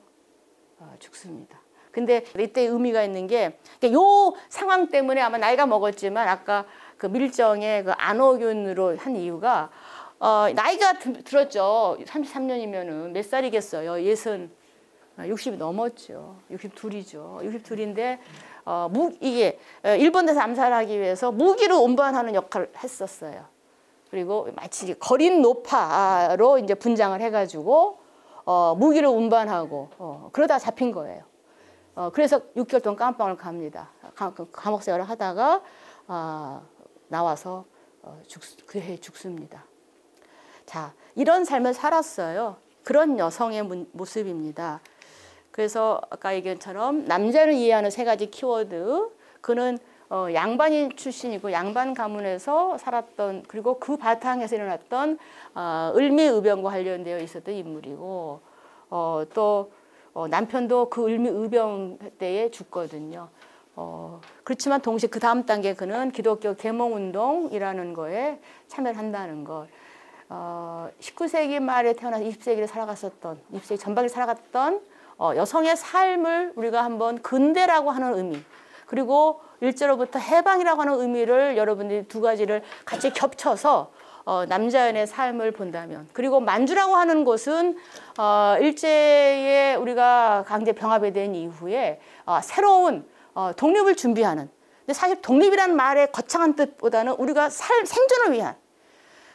죽습니다. 근데 이때 의미가 있는 게 요 상황 때문에 아마 나이가 먹었지만 아까 그 밀정의 그 안호균으로 한 이유가 나이가 들었죠. 33년이면은 몇 살이겠어요? 60이 넘었죠. 62이죠. 62인데 이게 일본에서 암살하기 위해서 무기로 운반하는 역할을 했었어요. 그리고 마치 거린 노파로 이제 분장을 해가지고 무기를 운반하고 그러다 잡힌 거예요. 그래서 6개월 동안 감방을 갑니다. 감옥 생활을 하다가 나와서 그 해에 죽습니다. 자, 이런 삶을 살았어요. 그런 여성의 모습입니다. 그래서 아까 얘기한 것처럼 남자를 이해하는 3가지 키워드. 그는 양반인 출신이고 양반 가문에서 살았던, 그리고 그 바탕에서 일어났던 을미의병과 관련되어 있었던 인물이고, 또 남편도 그 을미의병 때에 죽거든요. 그렇지만 동시에 그 다음 단계 그는 기독교 계몽운동이라는 거에 참여를 한다는 것. 19세기 말에 태어나서 20세기를 살아갔었던, 20세기 전반기를 살아갔던 여성의 삶을 우리가 한번 근대라고 하는 의미, 그리고 일제로부터 해방이라고 하는 의미를 여러분들이 2가지를 같이 겹쳐서 남자연의 삶을 본다면, 그리고 만주라고 하는 곳은 일제에 우리가 강제 병합이 된 이후에 새로운 독립을 준비하는, 근데 사실 독립이라는 말의 거창한 뜻보다는 우리가 생존을 위한,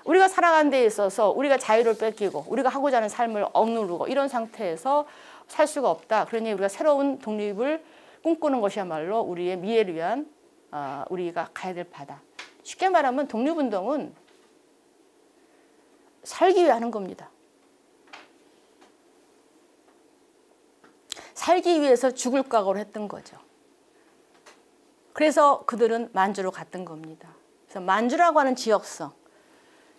우리가 살아가는 데 있어서 우리가 자유를 뺏기고 우리가 하고자 하는 삶을 억누르고 이런 상태에서 살 수가 없다. 그러니 우리가 새로운 독립을 꿈꾸는 것이야말로 우리의 미래를 위한 우리가 가야 될 바다. 쉽게 말하면 독립운동은 살기 위해 하는 겁니다. 살기 위해서 죽을 각오를 했던 거죠. 그래서 그들은 만주로 갔던 겁니다. 그래서 만주라고 하는 지역성,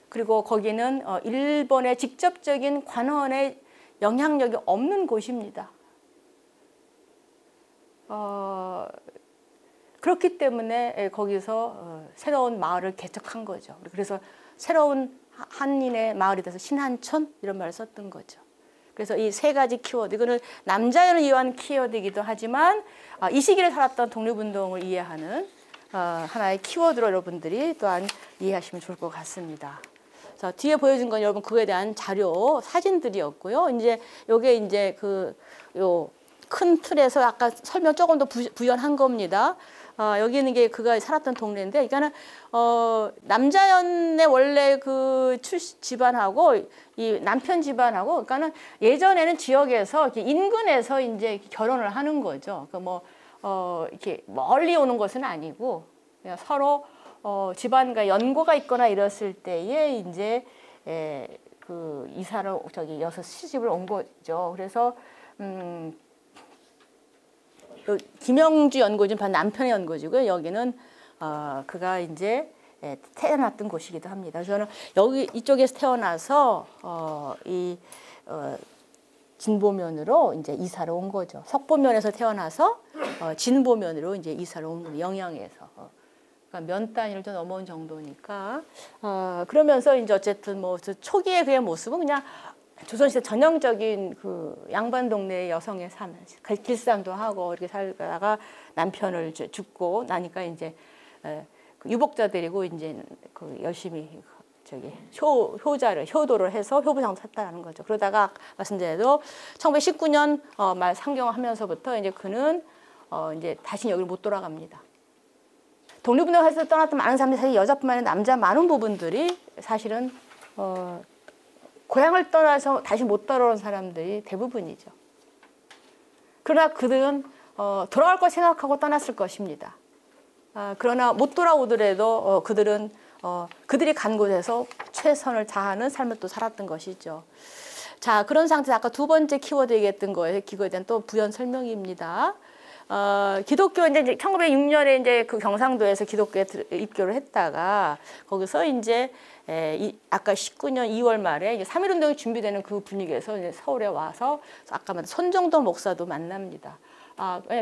그리고 거기는 일본의 직접적인 관원의 영향력이 없는 곳입니다. 그렇기 때문에 거기서 새로운 마을을 개척한 거죠. 그래서 새로운 한인의 마을이 돼서 신한촌 이런 말을 썼던 거죠. 그래서 이 3가지 키워드, 이거는 남자연을 이해한 키워드이기도 하지만 이 시기를 살았던 독립운동을 이해하는 하나의 키워드로 여러분들이 또한 이해하시면 좋을 것 같습니다. 자, 뒤에 보여준 건 여러분 그거에 대한 자료, 사진들이었고요. 이제 요게 이제 요 큰 틀에서 아까 설명 조금 더 부연한 겁니다. 여기 있는 게 그가 살았던 동네인데, 이거는 남자연의 원래 그 집안하고 이 남편 집안하고, 그러니까는 예전에는 지역에서 이렇게 인근에서 이제 결혼을 하는 거죠. 그러니까 이렇게 멀리 오는 것은 아니고 그냥 서로 집안과 연고가 있거나 이랬을 때에 이제 그 이사를 여기서 시집을 온 거죠. 그래서 김영주 연고지는 바로 남편의 연고지고요. 여기는 그가 이제 태어났던 곳이기도 합니다. 저는 여기 이쪽에서 태어나서 진보면으로 이제 이사를 온 거죠. 석보면에서 태어나서 진보면으로 이제 이사를 온 거예요. 영양에서. 그러니까 면 단위를 좀 넘어온 정도니까. 그러면서 이제 어쨌든 뭐 초기의 그의 모습은 그냥 조선시대 전형적인 그 양반 동네의 여성의 삶, 길상도 하고 이렇게 살다가 남편을 죽고 나니까 이제 유복자들이고 이제 그 열심히 효도를 해서 효부상 탔다는 거죠. 그러다가 말씀드린 대로 1919년 말 상경하면서부터 이제 그는 이제 다시 여기를 못 돌아갑니다. 독립운동에서 떠났던 많은 사람들이 사실 여자뿐만 아니라 남자 많은 부분들이 사실은 고향을 떠나서 다시 못 돌아온 사람들이 대부분이죠. 그러나 그들은 돌아갈 걸 생각하고 떠났을 것입니다. 그러나 못 돌아오더라도 그들은 그들이 간 곳에서 최선을 다하는 삶을 또 살았던 것이죠. 자, 그런 상태에서 아까 두 번째 키워드 얘기했던 거에 기거에 대한 또 부연 설명입니다. 기독교 이제 1906년에 이제 그 경상도에서 기독교에 입교를 했다가 거기서 이제 아까 19년 2월 말에 이제 3.1운동이 준비되는 그 분위기에서 이제 서울에 와서 아까 말한 손정도 목사도 만납니다.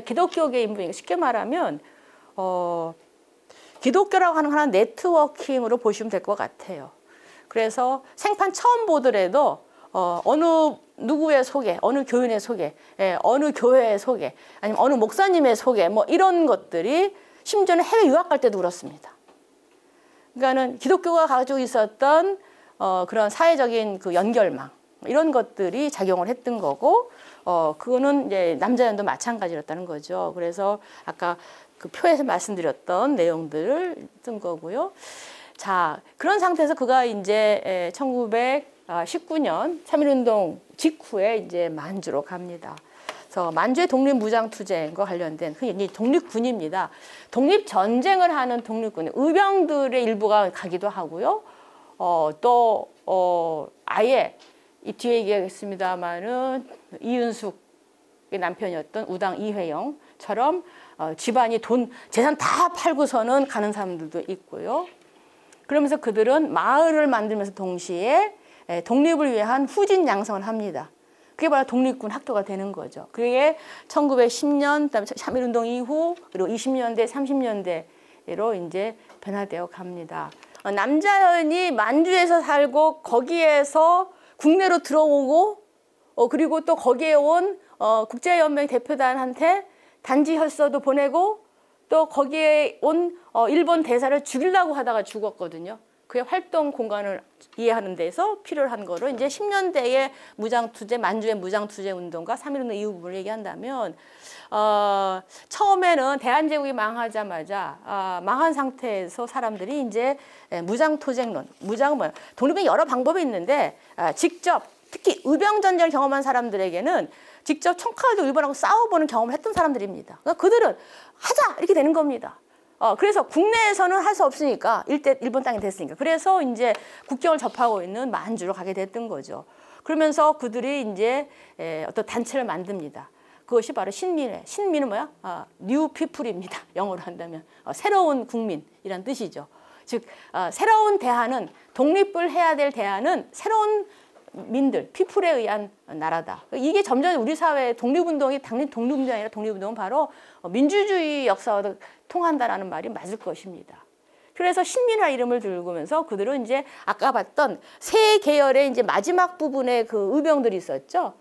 기독교계 인물이니까 쉽게 말하면 기독교라고 하는 하나 네트워킹으로 보시면 될 것 같아요. 그래서 생판 처음 보더라도 어느 누구의 소개, 어느 교인의 소개, 어느 교회의 소개, 아니면 어느 목사님의 소개, 뭐 이런 것들이 심지어는 해외 유학 갈 때도 그렇습니다. 그러니까는 기독교가 가지고 있었던 그런 사회적인 그 연결망 이런 것들이 작용을 했던 거고, 그거는 이제 남자연도 마찬가지였다는 거죠. 그래서 아까 그 표에서 말씀드렸던 내용들을 쓴 거고요. 자, 그런 상태에서 그가 이제 1919년 3.1운동 직후에 이제 만주로 갑니다. 그래서 만주의 독립무장투쟁과 관련된 그게 독립군입니다. 독립전쟁을 하는 독립군, 의병들의 일부가 가기도 하고요. 아예 이 뒤에 얘기하겠습니다만은 이윤숙의 남편이었던 우당 이회영처럼 집안이 재산 다 팔고서는 가는 사람들도 있고요. 그러면서 그들은 마을을 만들면서 동시에 독립을 위한 후진 양성을 합니다. 그게 바로 독립군 학교가 되는 거죠. 그게 1910년, 그다음에 3.1운동 이후, 그리고 20년대, 30년대로 이제 변화되어 갑니다. 남자연이 만주에서 살고 거기에서 국내로 들어오고, 그리고 또 거기에 온 국제연맹 대표단한테 단지 혈서도 보내고, 또 거기에 온 일본 대사를 죽이려고 하다가 죽었거든요. 그의 활동 공간을 이해하는 데서 필요한 거로 이제 10년대의 무장투쟁, 만주의 무장투쟁 운동과 3.1운동 이후 부분을 얘기한다면, 처음에는 대한제국이 망하자마자 망한 상태에서 사람들이 이제 무장투쟁론, 무장은 뭐야? 독립의 여러 방법이 있는데 직접 특히 의병전쟁을 경험한 사람들에게는 직접 총칼을 들고 일본하고 싸워보는 경험을 했던 사람들입니다. 그러니까 그들은 하자! 이렇게 되는 겁니다. 그래서 국내에서는 할 수 없으니까 일본 땅이 됐으니까. 그래서 이제 국경을 접하고 있는 만주로 가게 됐던 거죠. 그러면서 그들이 이제 어떤 단체를 만듭니다. 그것이 바로 신민회. 신민은 뭐야? 뉴 피플입니다. 영어로 한다면. 새로운 국민이란 뜻이죠. 즉, 새로운 대한은, 독립을 해야 될 대한은 새로운 민들, 피플에 의한 나라다. 이게 점점 우리 사회의 독립운동이 당연히 독립운동이 아니라 독립운동은 바로 민주주의 역사와 통한다라는 말이 맞을 것입니다. 그래서 신민화 이름을 들고면서 그들은 이제 아까 봤던 세 계열의 이제 마지막 부분에 그 의병들이 있었죠.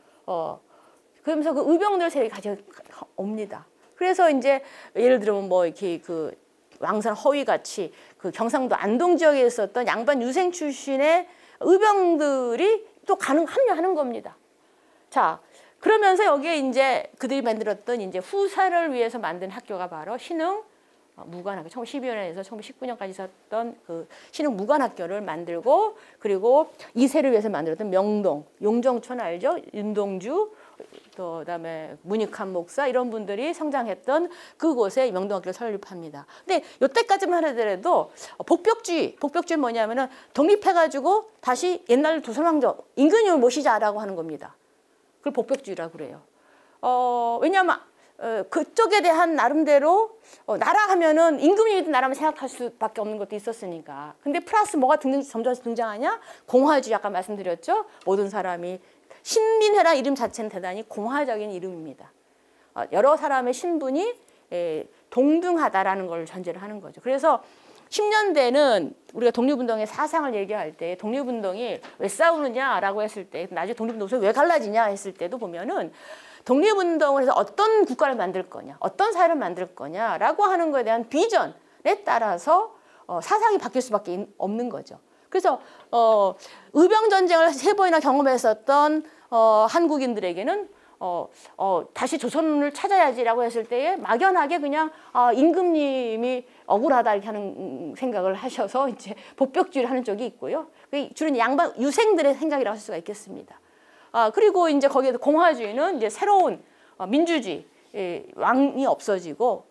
그러면서 그 의병들 세력이 가져옵니다. 그래서 이제 예를 들면 뭐 이렇게 그 왕산 허위같이 그 경상도 안동 지역에 있었던 양반 유생 출신의 의병들이 또 합류하는 겁니다. 자, 그러면서 여기에 이제 그들이 만들었던 이제 후사를 위해서 만든 학교가 바로 신흥 무관학교, 1912년에서 1919년까지 있었던 그 신흥 무관학교를 만들고, 그리고 이세를 위해서 만들었던 명동, 용정촌 알죠? 윤동주, 또 그다음에 문익환 목사 이런 분들이 성장했던 그곳에 명동학교를 설립합니다. 근데 이때까지만 하더라도 복벽주의 뭐냐면은 독립해가지고 다시 옛날 조선왕조 임금님을 모시자라고 하는 겁니다. 그걸 복벽주의라고 그래요. 왜냐하면 그쪽에 대한 나름대로 나라 하면은 임금님이 나라만 생각할 수밖에 없는 것도 있었으니까. 근데 플러스 뭐가 점점 등장하냐? 공화주의 아까 말씀드렸죠. 모든 사람이 신민회라는 이름 자체는 대단히 공화적인 이름입니다. 여러 사람의 신분이 동등하다라는 걸 전제를 하는 거죠. 그래서 10년대는 우리가 독립운동의 사상을 얘기할 때 독립운동이 왜 싸우느냐라고 했을 때, 나중에 독립운동이 왜 갈라지냐 했을 때도 보면은 독립운동을 해서 어떤 국가를 만들 거냐, 어떤 사회를 만들 거냐라고 하는 것에 대한 비전에 따라서 사상이 바뀔 수밖에 없는 거죠. 그래서 의병전쟁을 3번이나 경험했었던 한국인들에게는 다시 조선을 찾아야지라고 했을 때에 막연하게 그냥 임금님이 억울하다 이렇게 하는 생각을 하셔서 이제 복벽주의를 하는 쪽이 있고요. 주로 양반 유생들의 생각이라고 할 수가 있겠습니다. 그리고 이제 거기에 공화주의는 이제 새로운 민주주의 왕이 없어지고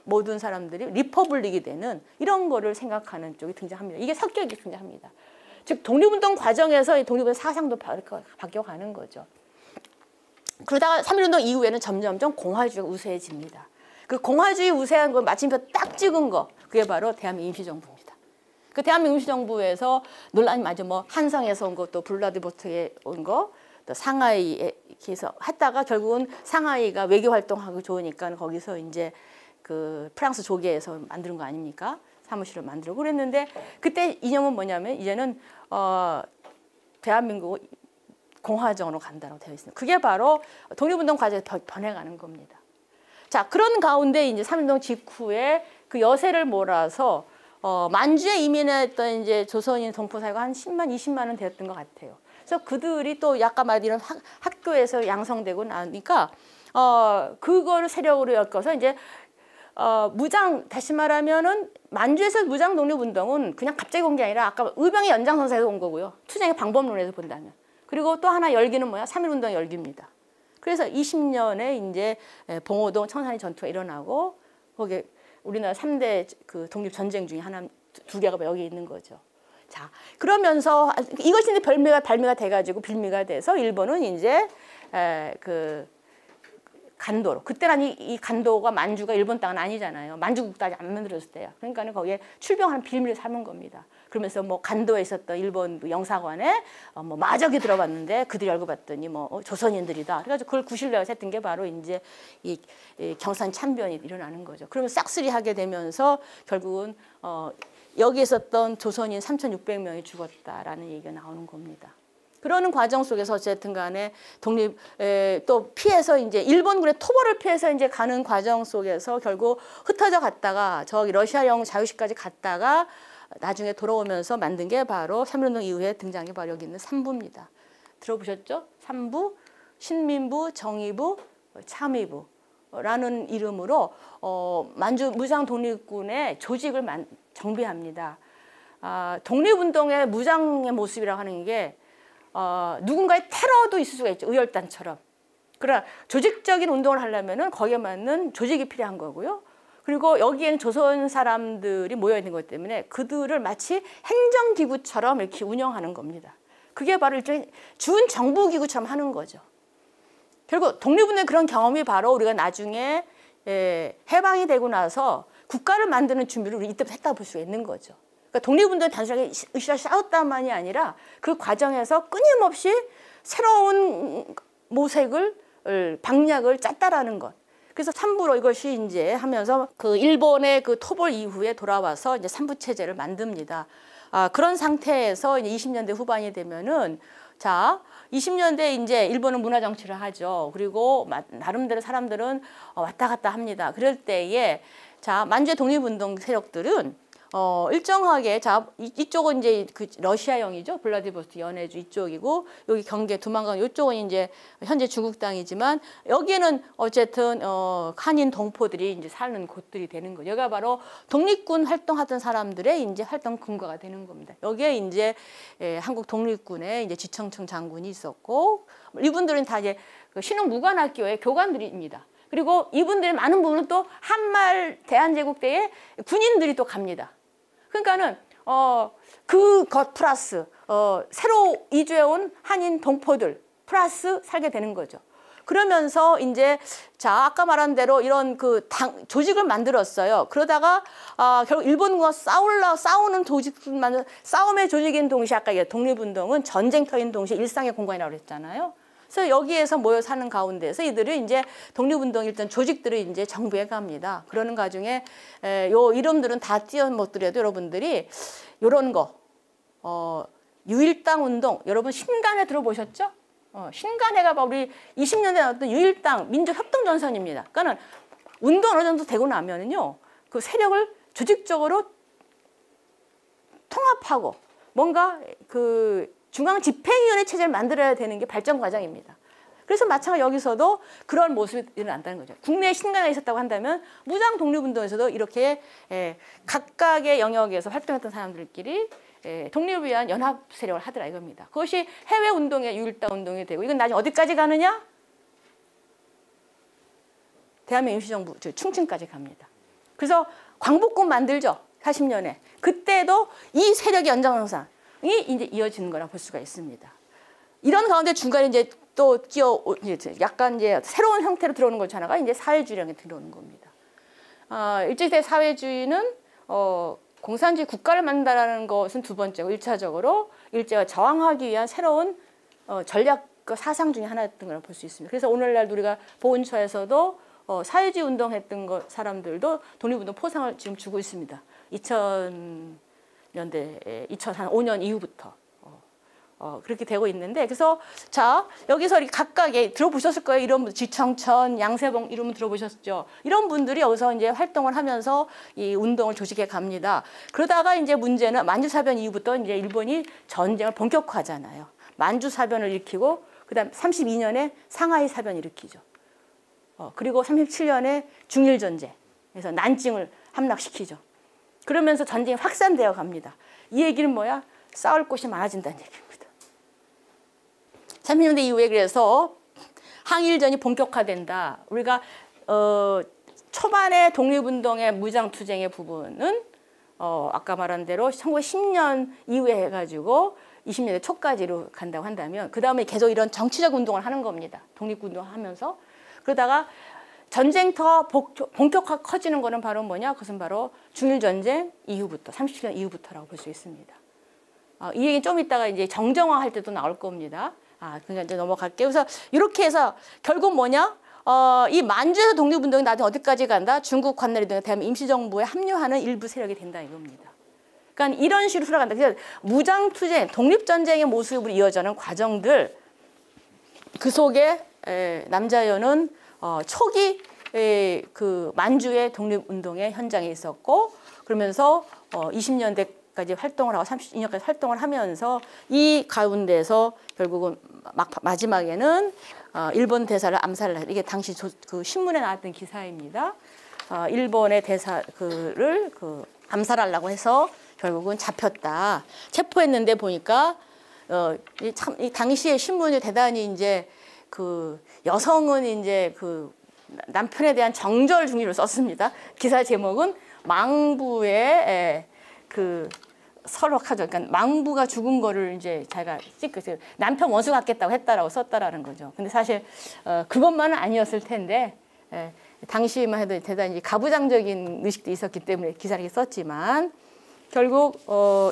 모든 사람들이 리퍼블릭이 되는 이런 거를 생각하는 쪽이 등장합니다. 이게 성격이 등장합니다. 즉 독립운동 과정에서 독립운동 사상도 바뀌어가는 거죠. 그러다가 3.1운동 이후에는 점점점 공화주의가 우세해집니다. 그 공화주의 우세한 걸 마침표 딱 찍은 거 그게 바로 대한민국 임시정부입니다. 그 대한민국 임시정부에서 논란이 많죠. 뭐 한성에서 온 거, 또 블라디보스토크에 온 거, 또 상하이에서 했다가 결국은 상하이가 외교 활동하기 좋으니까 거기서 이제 그 프랑스 조계에서 만드는 거 아닙니까? 사무실을 만들고 그랬는데 그때 이념은 뭐냐면 이제는 대한민국 공화정으로 간다고 되어 있습니다. 그게 바로 독립운동 과정에서 변해가는 겁니다. 자, 그런 가운데 이제 3.1운동 직후에 그 여세를 몰아서 만주에 이민했던 이제 조선인 동포사회가 한 10만, 20만 원 되었던 것 같아요. 그래서 그들이 또 약간 말한 이런 학교에서 양성되고 나니까 그거를 세력으로 엮어서 이제 무장, 다시 말하면은 만주에서 무장 독립운동은 그냥 갑자기 온 게 아니라 아까 의병의 연장선상에서 온 거고요. 투쟁의 방법론에서 본다면. 그리고 또 하나 열기는 뭐야? 3.1운동 열기입니다. 그래서 20년에 이제 봉오동 청산리 전투가 일어나고 거기에 우리나라 3대 그 독립전쟁 중에 하나, 두 개가 여기 있는 거죠. 자, 그러면서 이것이 이제 발매가 돼가지고 빌미가 돼서 일본은 이제 그 간도로. 그때는 이 간도가 만주가 일본 땅은 아니잖아요. 만주국도 아직 안 만들어졌을 때야. 그러니까 거기에 출병하는 빌미를 삼은 겁니다. 그러면서 뭐 간도에 있었던 일본 영사관에 뭐 마적이 들어갔는데 그들이 알고 봤더니 뭐 조선인들이다. 그래가지고 그걸 구실내가 했던 게 바로 이제 이 경산 참변이 일어나는 거죠. 그러면 싹쓸이하게 되면서 결국은 여기 있었던 조선인 3,600명이 죽었다라는 얘기가 나오는 겁니다. 그러는 과정 속에서 어쨌든 간에 독립 또 피해서 이제 일본군의 토벌을 피해서 이제 가는 과정 속에서 결국 흩어져 갔다가 저기 러시아형 자유시까지 갔다가 나중에 돌아오면서 만든 게 바로 3.1운동 이후에 등장한 게 바로 여기 있는 3부입니다. 들어보셨죠? 3부, 신민부, 정의부, 참의부라는 이름으로 만주 무장 독립군의 조직을 정비합니다. 독립운동의 무장의 모습이라고 하는 게 누군가의 테러도 있을 수가 있죠. 의열단처럼. 그러나 조직적인 운동을 하려면은 거기에 맞는 조직이 필요한 거고요. 그리고 여기에는 조선 사람들이 모여 있는 것 때문에 그들을 마치 행정기구처럼 이렇게 운영하는 겁니다. 그게 바로 일종의 준정부기구처럼 하는 거죠. 결국 독립운동의 그런 경험이 바로 우리가 나중에 해방이 되고 나서 국가를 만드는 준비를 우리 이때부터 했다고 볼 수가 있는 거죠. 그러니까 독립운동이 단순하게 으쌰 싸웠다만이 아니라 그 과정에서 끊임없이 새로운 모색을 방략을 짰다라는 것. 그래서 3부로 이것이 이제 하면서 그 일본의 그 토벌 이후에 돌아와서 이제 3부 체제를 만듭니다. 그런 상태에서 이제 20년대 후반이 되면은 자 20년대 이제 일본은 문화 정치를 하죠. 그리고 나름대로 사람들은 왔다 갔다 합니다. 그럴 때에 자 만주의 독립운동 세력들은 일정하게 자 이쪽은 이제 그 러시아형이죠. 블라디보스토크 연해주 이쪽이고 여기 경계 두만강 이쪽은 이제 현재 중국 땅이지만 여기에는 어쨌든 한인 동포들이 이제 사는 곳들이 되는 거죠. 여기가 바로 독립군 활동하던 사람들의 이제 활동 근거가 되는 겁니다. 여기에 이제 한국 독립군의 이제 지청청 장군이 있었고 이분들은 다 이제 그 신흥무관학교의 교관들입니다. 그리고 이분들의 많은 부분은 또 한말 대한제국 때에 군인들이 또 갑니다. 그러니까는 그것 플러스 새로 이주해온 한인 동포들 플러스 살게 되는 거죠. 그러면서 이제 자 아까 말한 대로 이런 그 조직을 만들었어요. 그러다가 결국 일본과 싸우는 조직을 만들 싸움의 조직인 동시에 아까 독립운동은 전쟁터인 동시에 일상의 공간이라고 그랬잖아요. 그래서 여기에서 모여 사는 가운데서 이들을 이제 독립운동 일단 조직들을 이제 정비해 갑니다. 그러는 과정에 요 이름들은 다 띄어 못 드려도 여러분들이 요런 거 유일당 운동 여러분 신간에 들어보셨죠? 신간회가 바로 우리 20년대 나왔던 유일당 민족협동전선입니다. 그러니까는 운동 어느 정도 되고 나면은요 그 세력을 조직적으로 통합하고 뭔가 그 중앙집행위원회 체제를 만들어야 되는 게 발전 과정입니다. 그래서 마찬가지 여기서도 그런 모습이 일어난다는 거죠. 국내에 신간에 있었다고 한다면 무장 독립운동에서도 이렇게 각각의 영역에서 활동했던 사람들끼리 독립을 위한 연합 세력을 하더라 이겁니다. 그것이 해외 운동의 유일다 운동이 되고 이건 나중에 어디까지 가느냐? 대한민국 임시정부 충칭까지 갑니다. 그래서 광복군 만들죠. 40년에. 그때도 이 세력의 연장선상이 이제 이어지는 거라 볼 수가 있습니다. 이런 가운데 중간에 이제 또 약간 이제 새로운 형태로 들어오는 것 중 하나가 이제 사회주의라는 게 들어오는 겁니다. 일제시대 사회주의는 공산주의 국가를 만든다는 것은 두 번째고 1차적으로 일제가 저항하기 위한 새로운 전략과 사상 중에 하나였던 걸 볼 수 있습니다. 그래서 오늘날 우리가 보훈처에서도 사회주의 운동했던 사람들도 독립운동 포상을 지금 주고 있습니다. 2000년대, 2005년 이후부터. 그렇게 되고 있는데, 그래서 자 여기서 각각의 들어보셨을 거예요. 이런 분, 지청천, 양세봉 이런 분 들어보셨죠. 이런 분들이 여기서 이제 활동을 하면서 이 운동을 조직해 갑니다. 그러다가 이제 문제는 만주사변 이후부터 이제 일본이 전쟁을 본격화하잖아요. 만주사변을 일으키고 그다음 32년에 상하이 사변을 일으키죠. 그리고 37년에 중일전쟁에서 난징을 함락시키죠. 그러면서 전쟁이 확산되어 갑니다. 이 얘기는 뭐야? 싸울 곳이 많아진다는 얘기입니다. 30년대 이후에 그래서 항일전이 본격화된다. 우리가 초반에 독립운동의 무장투쟁의 부분은 아까 말한 대로 1910년 이후에 해가지고 20년대 초까지로 간다고 한다면 그 다음에 계속 이런 정치적 운동을 하는 겁니다. 독립운동을 하면서. 그러다가 전쟁터 본격화 커지는 거는 바로 뭐냐? 그것은 바로 중일전쟁 이후부터, 37년 이후부터라고 볼 수 있습니다. 이 얘기는 좀 이따가 이제 정정화 할 때도 나올 겁니다. 그러니까 이제 넘어갈게요. 그래서 이렇게 해서 결국 뭐냐? 이 만주에서 독립운동이 나중에 어디까지 간다? 중국 관나리 등 대한민국 임시정부에 합류하는 일부 세력이 된다 이겁니다. 그러니까 이런 식으로 흘러간다. 그래서 무장투쟁, 독립전쟁의 모습으로 이어지는 과정들 그 속에 남자연은 초기 그 만주의 독립운동의 현장에 있었고 그러면서 20년대까지 활동을 하고 32년까지 활동을 하면서 이 가운데서 결국은 마지막에는 일본 대사를 암살을 이게 당시 그 신문에 나왔던 기사입니다. 일본의 대사를 암살하려고 해서 결국은 잡혔다. 체포했는데 보니까 참 이 당시의 신문이 대단히 이제 그 여성은 이제 그 남편에 대한 정절 중의를 썼습니다. 기사 제목은 망부의 그 설혹하죠. 그러니까 망부가 죽은 거를 이제 자기가 찍고 남편 원수 같겠다고 했다라고 썼다라는 거죠. 근데 사실 그것만은 아니었을 텐데 당시만 해도 대단히 가부장적인 의식도 있었기 때문에 기사를 이렇게 썼지만 결국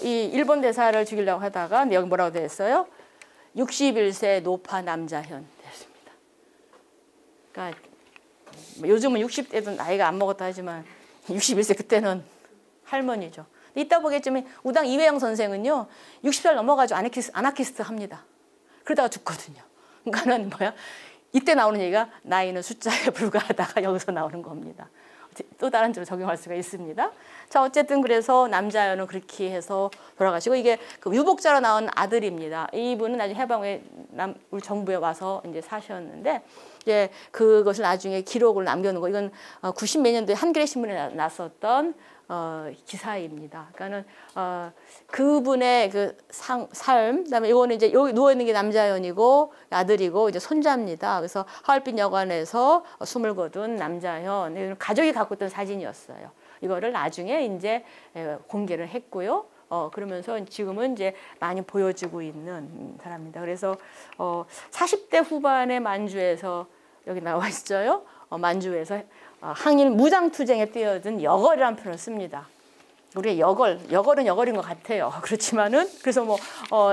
이 일본 대사를 죽이려고 하다가 여기 뭐라고 되어 있어요? 61세 노파 남자현 됐습니다. 그러니까 요즘은 60대도 나이가 안 먹었다 하지만 61세 그때는 할머니죠. 이따 보겠지만 우당 이회영 선생은요 60살 넘어가지고 아나키스트 합니다. 그러다가 죽거든요. 그러니까는 뭐야? 이때 나오는 얘기가 나이는 숫자에 불과하다가 여기서 나오는 겁니다. 또 다른 점을 적용할 수가 있습니다. 자 어쨌든 그래서 남자연은 그렇게 해서 돌아가시고 이게 그 유복자로 나온 아들입니다. 이분은 나중에 해방 후에 우리 정부에 와서 이제 사셨는데 이제 그것을 나중에 기록을 남겨놓은 거 이건 90 몇 년도에 한겨레 신문에 났었던 기사입니다. 그러니까는 그분의 그 삶, 그다음에 이거는 이제 여기 누워 있는 게 남자현이고 아들이고 이제 손자입니다. 그래서 하얼빈 여관에서 숨을 거둔 남자현, 가족이 갖고 있던 사진이었어요. 이거를 나중에 이제 공개를 했고요. 그러면서 지금은 이제 많이 보여지고 있는 사람입니다. 그래서 40대 후반의 만주에서 여기 나와 있어요. 만주에서 항일 무장투쟁에 뛰어든 여걸이라는 표현을 씁니다. 우리의 여걸은 여걸인 것 같아요. 그렇지만은 그래서 뭐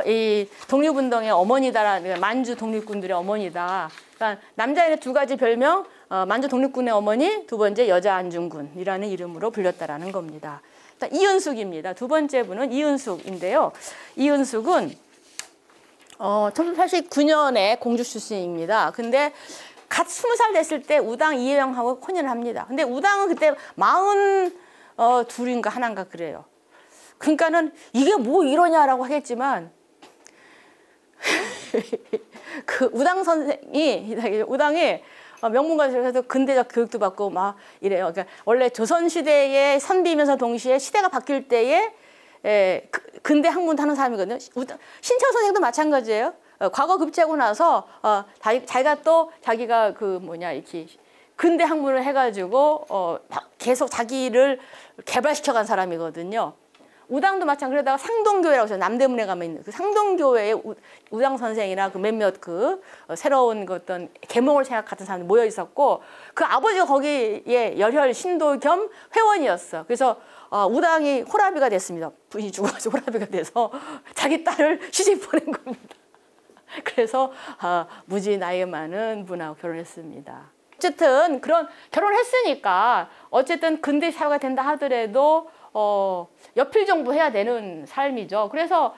이 독립운동의 어머니다라는 만주 독립군들의 어머니다. 그러니까 남자인의 두 가지 별명 만주 독립군의 어머니, 두 번째 여자 안중근이라는 이름으로 불렸다라는 겁니다. 일단 이은숙입니다. 두 번째 분은 이은숙인데요. 이은숙은 1989년에 공주 출신입니다. 근데 갓 20살 됐을 때 우당 이혜영하고 혼인을 합니다. 근데 우당은 그때 42인가 하나인가 그래요. 그러니까는 이게 뭐 이러냐라고 하겠지만 그 우당이 명문고등학교에서 근대적 교육도 받고 막 이래요. 그러니까 원래 조선 시대의 선비면서 동시에 시대가 바뀔 때에 근대 학문도 하는 사람이거든요. 신채호 선생도 마찬가지예요. 과거 급제하고 나서 자기가 그 뭐냐 이렇게 근대 학문을 해가지고 계속 자기를 개발시켜간 사람이거든요. 우당도 마찬가지로 그러다가 상동교회라고 해서 남대문에 가면 있는 그 상동교회에 우당 선생이나 그 몇몇 그 새로운 그 어떤 계몽을 생각하던 사람들 모여 있었고 그 아버지가 거기에 열혈 신도 겸 회원이었어. 그래서 우당이 호라비가 됐습니다. 부인이 죽어가지고 호라비가 돼서 자기 딸을 시집 보낸 겁니다. 그래서 무지 나이 많은 분하고 결혼했습니다. 어쨌든 그런 결혼했으니까 어쨌든 근대 사회가 된다 하더라도 여필 정도 해야 되는 삶이죠. 그래서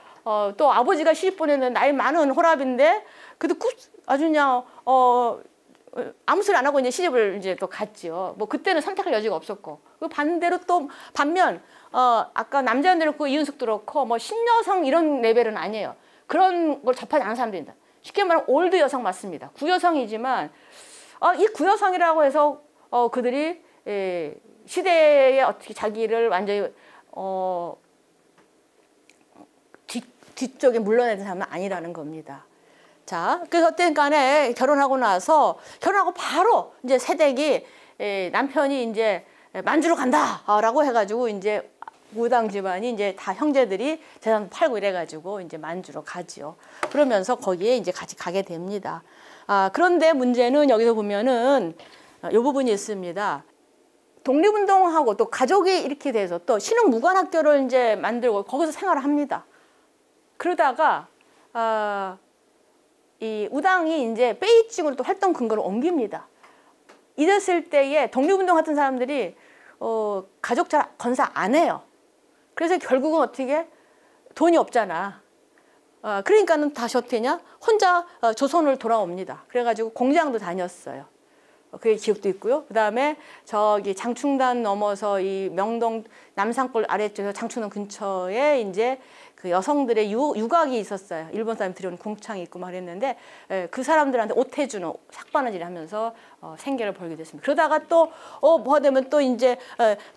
또 아버지가 시집 보내는 나이 많은 호랍인데 그래도 아주 그냥 아무 소리 안 하고 이제 시집을 이제 또 갔지요. 뭐 그때는 선택할 여지가 없었고 그 반대로 또 반면 아까 남자분들 그렇고 이윤숙도 그렇고 뭐 신여성 이런 레벨은 아니에요. 그런 걸 접하지 않은 사람들입니다. 쉽게 말하면 올드 여성 맞습니다. 구여성이지만 이 구여성이라고 해서 그들이 시대에 어떻게 자기를 완전히 뒤쪽에 물러내는 사람은 아니라는 겁니다. 자, 그래서 어쨌든 간에 결혼하고 바로 이제 새댁이 남편이 이제 만주로 간다라고 해가지고 이제 우당 집안이 이제 다 형제들이 재산 팔고 이래가지고 이제 만주로 가지요. 그러면서 거기에 이제 같이 가게 됩니다. 그런데 문제는 여기서 보면은 이 부분이 있습니다. 독립운동하고 또 가족이 이렇게 돼서 또 신흥무관학교를 이제 만들고 거기서 생활을 합니다. 그러다가 이 우당이 이제 베이징으로 또 활동 근거를 옮깁니다. 이랬을 때에 독립운동 같은 사람들이 가족 잘 건사 안 해요. 그래서 결국은 어떻게 돈이 없잖아. 그러니까는 다시 어떻게 했냐? 혼자 조선을 돌아옵니다. 그래가지고 공장도 다녔어요. 그게 기억도 있고요. 그 다음에 저기 장충단 넘어서 이 명동 남산골 아래쪽에서 장충단 근처에 이제 그 여성들의 유곽이 있었어요. 일본 사람이 들여온 궁창이 있고 막 그랬는데 그 사람들한테 옷 해주는 삭바느질 하면서 생계를 벌게 됐습니다. 그러다가 또 뭐가 되면 또 이제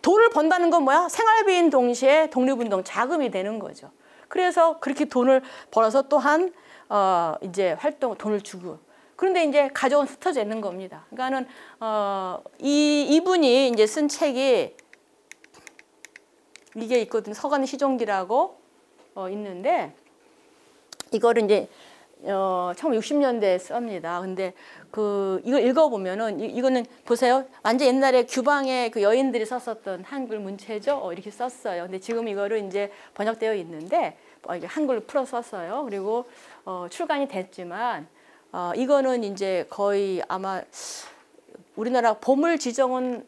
돈을 번다는 건 뭐야? 생활비인 동시에 독립운동 자금이 되는 거죠. 그래서 그렇게 돈을 벌어서 또한 이제 돈을 주고 그런데 이제 가족은 흩어져 있는 겁니다. 그러니까는 이분이 이제 쓴 책이 이게 있거든요. 서간 시종기라고 있는데 이거를 이제 1960년대에 씁니다. 근데 이거 읽어보면은 이거는 보세요. 완전 옛날에 규방에 그 여인들이 썼었던 한글 문체죠. 이렇게 썼어요. 근데 지금 이거를 이제 번역되어 있는데 한글로 풀어 썼어요. 그리고 출간이 됐지만 이거는 이제 거의 아마 우리나라 보물 지정은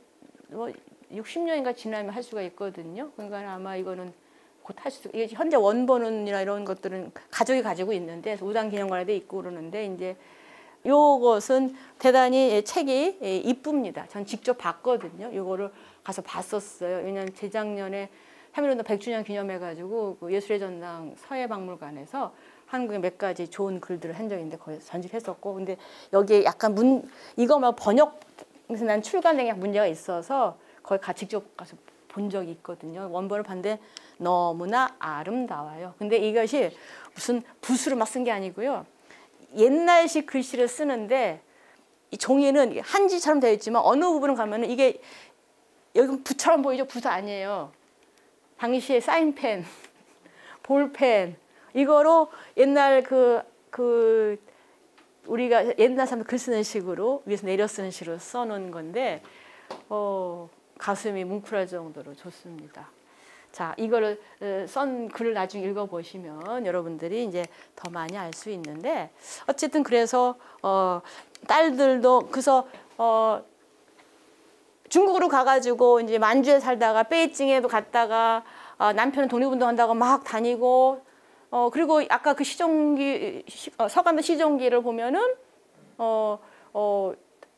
뭐 60년인가 지나면 할 수가 있거든요. 그러니까 아마 이거는 곧 할 수, 이게 현재 원본이나 이런 것들은 가족이 가지고 있는데 우당기념관에도 있고 그러는데 이제 요것은 대단히 책이 이쁩니다. 전 직접 봤거든요. 요거를 가서 봤었어요. 왜냐하면 재작년에 3.1운동 100주년 기념해가지고 그 예술의 전당 서해박물관에서 한국의 몇 가지 좋은 글들을 한 적이 있는데 거기서 전시했었고 근데 여기에 약간 이거만 번역에서 난 출간에 문제가 있어서 거기 직접 가서 본 적이 있거든요. 원본을 봤는데 너무나 아름다워요. 근데 이것이 무슨 붓으로 막 쓴 게 아니고요. 옛날식 글씨를 쓰는데 이 종이는 한지처럼 되어 있지만 어느 부분을 가면은 이게 여기 붓처럼 보이죠? 붓 아니에요. 당시에 사인펜, 볼펜 이거로 옛날 우리가 옛날 사람들 글 쓰는 식으로 위에서 내려 쓰는 식으로 써놓은 건데 가슴이 뭉클할 정도로 좋습니다. 자, 이거를 쓴 글을 나중에 읽어보시면 여러분들이 이제 더 많이 알 수 있는데 어쨌든 그래서 딸들도 그래서 중국으로 가가지고 이제 만주에 살다가 베이징에도 갔다가 남편은 독립운동한다고 막 다니고 그리고 아까 그 서간도 시종기를 보면은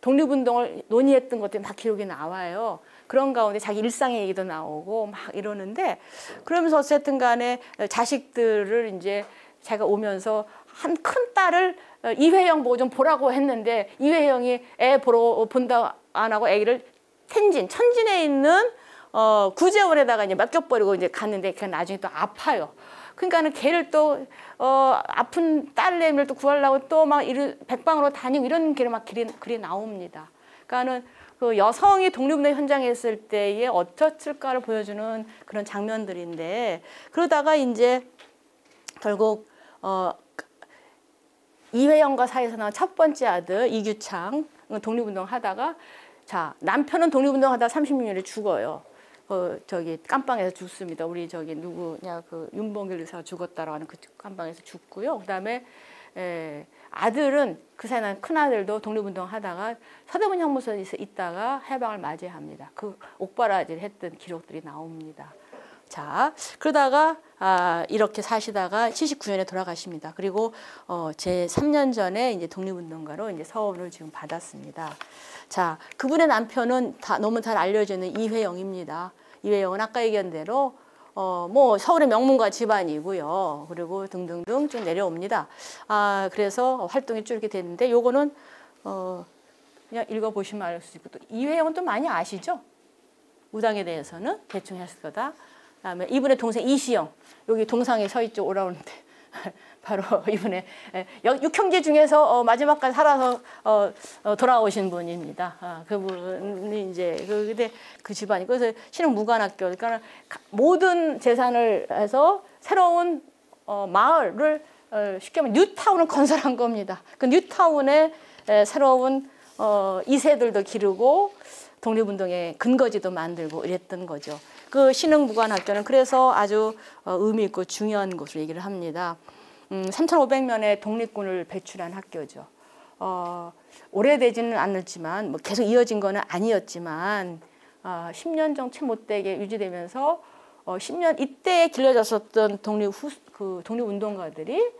독립운동을 논의했던 것들이 막 기록이 나와요. 그런 가운데 자기 일상의 얘기도 나오고 막 이러는데 그러면서 어쨌든 간에 자식들을 이제 자기가 오면서 한 큰 딸을 이회영 보고 좀 보라고 했는데 이회영이 애 보러 본다 안 하고 애를 천진에 있는 구제원에다가 이제 맡겨버리고 이제 갔는데 그 나중에 또 아파요. 그러니까는 걔를 또 아픈 딸내미를 또 구하려고 또 막 백방으로 다니고 이런 글이 나옵니다. 그러니까는 그 여성이 독립운동 현장에 있을 때에 어떻을까를 보여주는 그런 장면들인데 그러다가 이제 결국 이회영과 사이에서 나온 첫 번째 아들 이규창 독립운동 하다가 자 남편은 독립운동 하다가 36년에 죽어요. 저기 깜빵에서 죽습니다. 우리 저기 누구냐 그 윤봉길 의사가 죽었다라고 하는 그 깜빵에서 죽고요. 그다음에 아들은 그 사이 난 큰 아들도 독립운동 하다가 서대문 형무소에 있다가 해방을 맞이합니다. 그 옥바라지를 했던 기록들이 나옵니다. 자 그러다가 이렇게 사시다가 79년에 돌아가십니다. 그리고 제 3년 전에 이제 독립운동가로 이제 서원을 지금 받았습니다. 자 그분의 남편은 너무 잘 알려져 있는 이회영입니다. 이회영은 아까 얘기한 대로 뭐 서울의 명문가 집안이고요. 그리고 등등등 좀 내려옵니다. 그래서 활동이 쭉 이렇게 됐는데 요거는 그냥 읽어보시면 알 수 있고 또 이회영은 또 많이 아시죠? 무당에 대해서는 대충 했을 거다. 그다음에 이분의 동생 이시영 여기 동상에 서 있죠. 올라오는데 바로 이분의 육형제 중에서 마지막까지 살아서 돌아오신 분입니다. 그분이 이제 근데 그 집안이 그래서 신흥무관학교 그러니까 모든 재산을 해서 새로운 마을을 쉽게 말하면 뉴타운을 건설한 겁니다. 그 뉴타운에 새로운 2세들도 기르고 독립운동의 근거지도 만들고 이랬던 거죠. 그 신흥무관학교는 그래서 아주 의미 있고 중요한 곳으로 얘기를 합니다. 3,500명의 독립군을 배출한 학교죠. 오래되지는 않았지만 뭐 계속 이어진 거는 아니었지만 10년 정도 채 못되게 유지되면서 10년 이때에 길러졌었던 독립운동가들이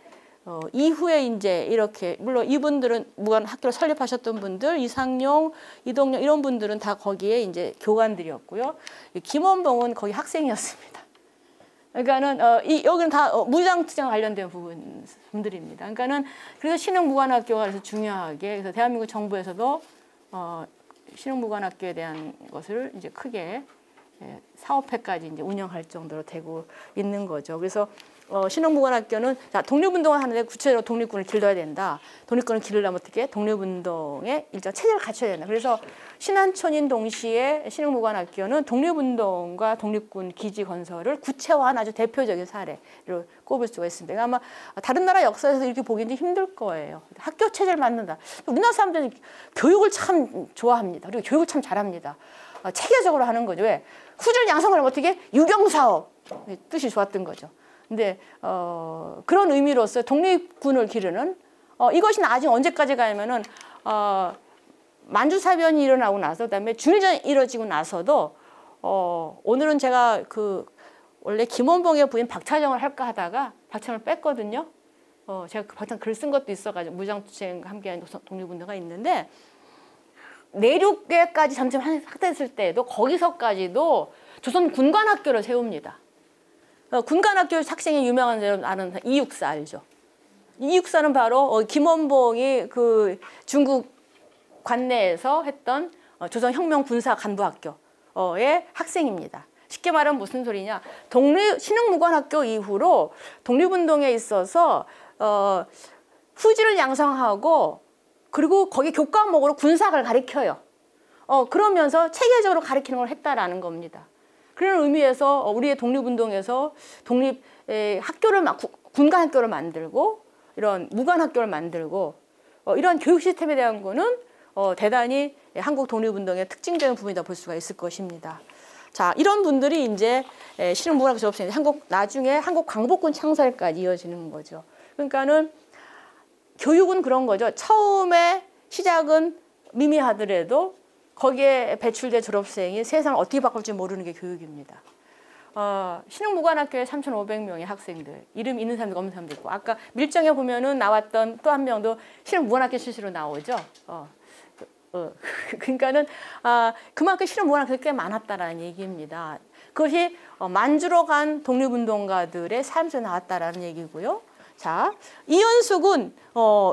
이후에 이제 이렇게 물론 이분들은 무관 학교를 설립하셨던 분들 이상용, 이동영 이런 분들은 다 거기에 이제 교관들이었고요. 김원봉은 거기 학생이었습니다. 그러니까는 여기는 다 무장투쟁 관련된 분들입니다. 그러니까는 그래서 신흥무관학교가 그래서 중요하게 그래서 대한민국 정부에서도 신흥무관학교에 대한 것을 이제 크게 사업회까지 이제 운영할 정도로 되고 있는 거죠. 그래서 신흥무관학교는 자, 독립운동을 하는데 구체적으로 독립군을 길러야 된다. 독립군을 기르려면 어떻게? 독립운동에 일정 체제를 갖춰야 된다. 그래서 신한촌인 동시에 신흥무관학교는 독립운동과 독립군 기지 건설을 구체화한 아주 대표적인 사례로 꼽을 수가 있습니다. 아마 다른 나라 역사에서 이렇게 보기 힘들 거예요. 학교 체제를 만든다. 우리나라 사람들은 교육을 참 좋아합니다. 그리고 교육을 참 잘합니다. 체계적으로 하는 거죠. 왜? 후절 양성을 하면 어떻게? 유경사업. 뜻이 좋았던 거죠. 근데 그런 의미로서 독립군을 기르는 이것이 아직 언제까지 가냐면은 만주사변이 일어나고 나서 그다음에 중일전이 이루어지고 나서도 오늘은 제가 원래 김원봉의 부인 박차정을 할까 하다가 박차정을 뺐거든요. 제가 그 박차정 글 쓴 것도 있어가지고 무장투쟁과 함께한 독립운동가 있는데 내륙에까지 점점 확대했을 때에도 거기서까지도 조선 군관학교를 세웁니다. 군관학교 학생이 유명한 사람 아는 이육사 알죠? 이육사는 바로 김원봉이 그 중국 관내에서 했던 조선혁명 군사 간부학교의 학생입니다. 쉽게 말하면 무슨 소리냐? 신흥무관학교 이후로 독립운동에 있어서 후지를 양성하고 그리고 거기 교과목으로 군사학을 가르쳐요. 그러면서 체계적으로 가르치는 걸 했다라는 겁니다. 그런 의미에서 우리의 독립운동에서 학교를 군관학교를 만들고 이런 무관학교를 만들고 이런 교육 시스템에 대한 거는 대단히 한국 독립운동의 특징적인 부분이다 볼 수가 있을 것입니다. 자, 이런 분들이 이제 신흥무관학교 졸업생이 나중에 한국 광복군 창설까지 이어지는 거죠. 그러니까는 교육은 그런 거죠. 처음에 시작은 미미하더라도 거기에 배출된 졸업생이 세상을 어떻게 바꿀지 모르는 게 교육입니다. 신흥무관학교에 3,500명의 학생들, 이름 있는 사람도 없는 사람도 있고 아까 밀정에 보면은 나왔던 또 한 명도 신흥무관학교 출신으로 나오죠. 그러니까는 그만큼 신흥무관학교가 꽤 많았다라는 얘기입니다. 그것이 만주로 간 독립운동가들의 삶에서 나왔다라는 얘기고요. 자, 이윤숙은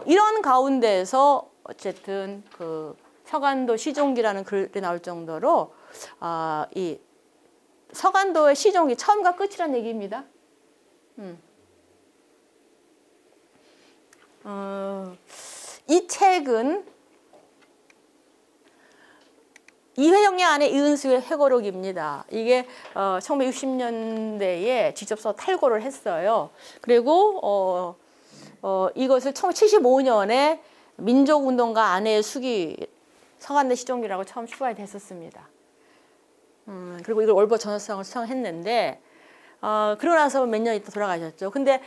이런 가운데에서 어쨌든 그 서간도 시종기라는 글이 나올 정도로 이 서간도의 시종기 처음과 끝이란 얘기입니다. 이 책은 이회영의 아내 이은숙의 회고록입니다. 이게 1960년대에 직접 써 탈고를 했어요. 그리고 이것을 1975년에 민족운동가 아내의 숙이 서간도 시종기라고 처음 출간이 됐었습니다. 그리고 이걸 월보 전월성을 수상했는데 그러고 나서 몇 년 있다 돌아가셨죠. 근데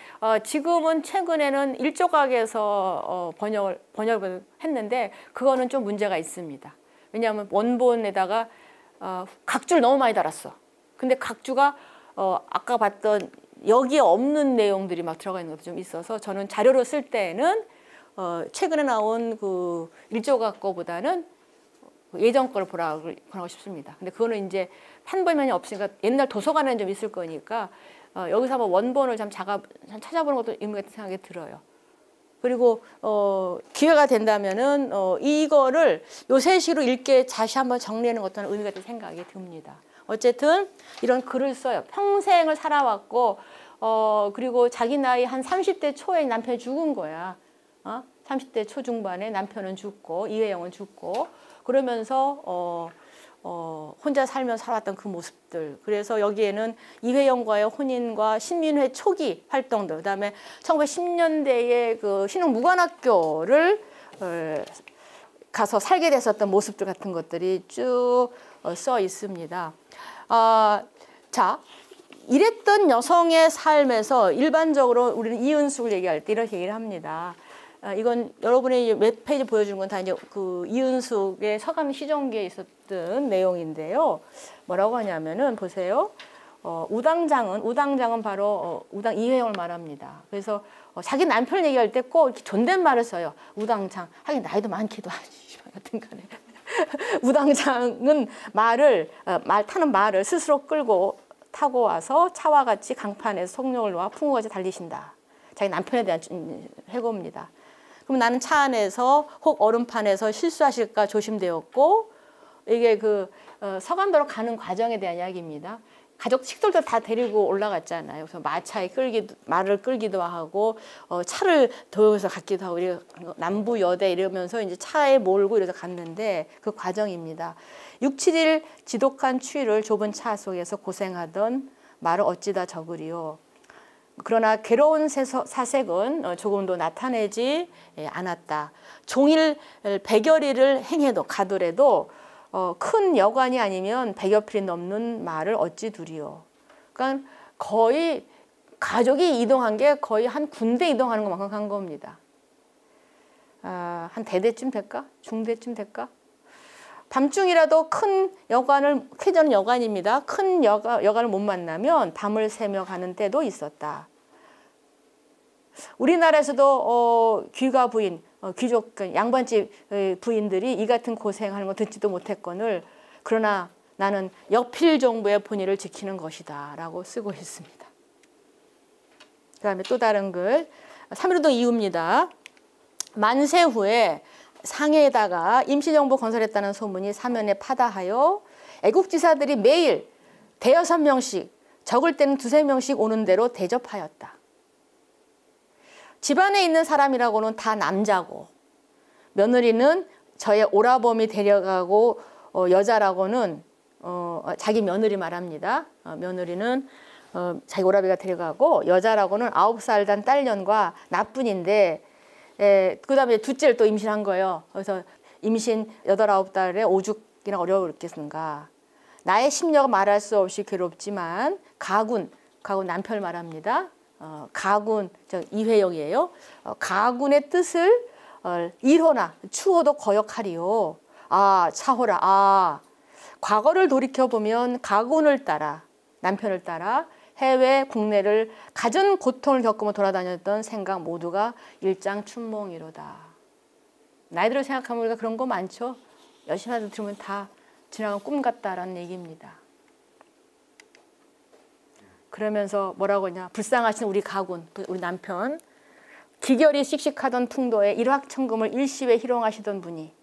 지금은 최근에는 일조각에서 번역을 했는데 그거는 좀 문제가 있습니다. 왜냐하면 원본에다가 각주를 너무 많이 달았어. 근데 각주가 아까 봤던 여기에 없는 내용들이 막 들어가 있는 것도 좀 있어서 저는 자료로 쓸 때는 최근에 나온 그 일조각 거보다는 예전 거를 보라고 싶습니다. 근데 그거는 이제 판본면이 없으니까 옛날 도서관에는 좀 있을 거니까 여기서 한번 원본을 좀 찾아보는 것도 의미가 있다는 생각이 들어요. 그리고 기회가 된다면은 이거를 요새시로 읽게 다시 한번 정리하는 것도 의미가 있다는 생각이 듭니다. 어쨌든 이런 글을 써요. 평생을 살아왔고 그리고 자기 나이 한 30대 초에 남편이 죽은 거야. 30대 초중반에 남편은 죽고 이회영은 죽고 그러면서 혼자 살면서 살아왔던 그 모습들. 그래서 여기에는 이회영과의 혼인과 신민회 초기 활동들, 그다음에 1910년대에 그 신흥무관학교를 가서 살게 됐었던 모습들 같은 것들이 쭉 써 있습니다. 자, 이랬던 여성의 삶에서 일반적으로 우리는 이은숙을 얘기할 때 이렇게 얘기를 합니다. 이건 여러분의 웹페이지 보여주는 건 다 이제 그 이은숙의 서간 시종기에 있었던 내용인데요. 뭐라고 하냐면은 보세요. 우당장은 바로 우당 이회영을 말합니다. 그래서 자기 남편을 얘기할 때 꼭 이렇게 존댓말을 써요. 우당장. 하긴 나이도 많기도 하지. 같은 간에. 우당장은 말 타는 말을 스스로 끌고 타고 와서 차와 같이 강판에서 속력을 놓아 풍우같이 달리신다. 자기 남편에 대한 회고입니다. 그럼 나는 차 안에서 혹 얼음판에서 실수하실까 조심되었고 이게 그 서간도로 가는 과정에 대한 이야기입니다. 가족 식솔들 다 데리고 올라갔잖아요. 그래서 말을 끌기도 하고 차를 도용해서 갔기도 하고 남부 여대 이러면서 이제 차에 몰고 이래서 갔는데 그 과정입니다. 6, 7일 지독한 추위를 좁은 차 속에서 고생하던 말을 어찌다 적으리요. 그러나 괴로운 사색은 조금도 나타내지 않았다. 종일 100여리를 행해도 가더라도 큰 여관이 아니면 100여 필이 넘는 말을 어찌 두리요. 그러니까 거의 가족이 이동한 게 거의 한 군대 이동하는 것만큼 간 겁니다. 한 대대쯤 될까? 중대쯤 될까? 밤중이라도 큰 여관을, 쾌전 여관입니다. 큰 여관을 못 만나면 밤을 새며 가는 때도 있었다. 우리나라에서도 귀가 부인, 귀족, 양반집 부인들이 이 같은 고생하는 거 듣지도 못했거늘 그러나 나는 여필 정부의 본의를 지키는 것이다 라고 쓰고 있습니다. 그 다음에 또 다른 글, 3.15 이후입니다. 만세 후에 상해에다가 임시정부 건설했다는 소문이 사면에 파다하여 애국지사들이 매일 대여섯 명씩 적을 때는 두세 명씩 오는 대로 대접하였다. 집안에 있는 사람이라고는 다 남자고 며느리는 저의 오라범이 데려가고 여자라고는 자기 며느리 말합니다. 며느리는 자기 오라비가 데려가고 여자라고는 9살 단 딸년과 나뿐인데 그 다음에 둘째를 또 임신한 거예요. 그래서 임신 8, 9달에 오죽이나 어려웠겠는가. 나의 심려가 말할 수 없이 괴롭지만 가군 남편을 말합니다. 가군, 이회영이에요. 가군의 뜻을 일호나 추호도 거역하리요. 차호라. 과거를 돌이켜보면 가군을 따라 남편을 따라 해외 국내를 갖은 고통을 겪으며 돌아다녔던 생각 모두가 일장춘몽이로다. 나이 들어 생각하면 우리가 그런 거 많죠. 열심히 하다 들으면 다 지나간 꿈 같다라는 얘기입니다. 그러면서 뭐라고 하냐. 불쌍하신 우리 가군, 우리 남편. 기결이 씩씩하던 풍도에 일확천금을 일시에 희롱하시던 분이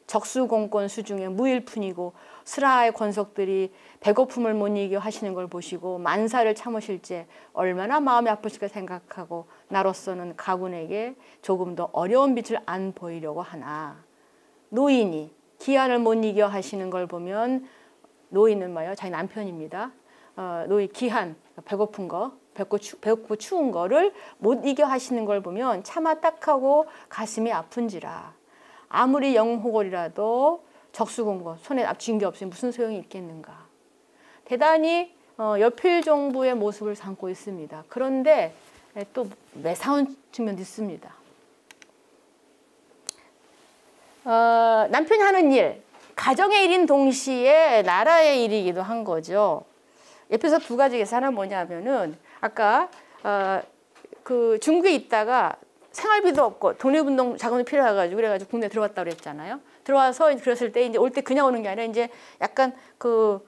적수공권 수중에 무일푼이고 스라의 권속들이 배고픔을 못 이겨 하시는 걸 보시고 만사를 참으실지 얼마나 마음이 아프실까 생각하고 나로서는 가군에게 조금 더 어려운 빛을 안 보이려고 하나 노인이 기한을 못 이겨 하시는 걸 보면 노인은 뭐예요? 자기 남편입니다. 노인 기한 배고픈 거 배고프고 추운 거를 못 이겨 하시는 걸 보면 차마 딱하고 가슴이 아픈지라 아무리 영호골이라도 적수공고 손에 쥐인 게 없으니 무슨 소용이 있겠는가. 대단히 여필정부의 모습을 담고 있습니다. 그런데 또 매사운 측면도 있습니다. 남편이 하는 일, 가정의 일인 동시에 나라의 일이기도 한 거죠. 옆에서 두 가지 계산은 뭐냐면은 아까 그 중국에 있다가 생활비도 없고 독립운동 자금이 필요해가지고 그래가지고 국내에 들어왔다고 그랬잖아요. 들어와서 그랬을 때 이제 올 때 그냥 오는 게 아니라 이제 약간 그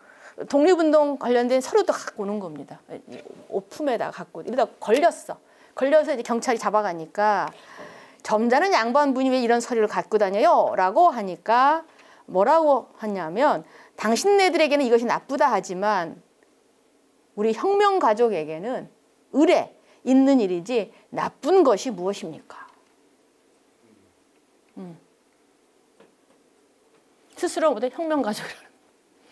독립운동 관련된 서류도 갖고 오는 겁니다. 오품에다 갖고 이러다 걸려서 이제 경찰이 잡아가니까 점잖은 양반분이 왜 이런 서류를 갖고 다녀요? 라고 하니까 뭐라고 하냐면 당신네들에게는 이것이 나쁘다 하지만 우리 혁명 가족에게는 의례 있는 일이지 나쁜 것이 무엇입니까? 스스로 모두 혁명 가족이라는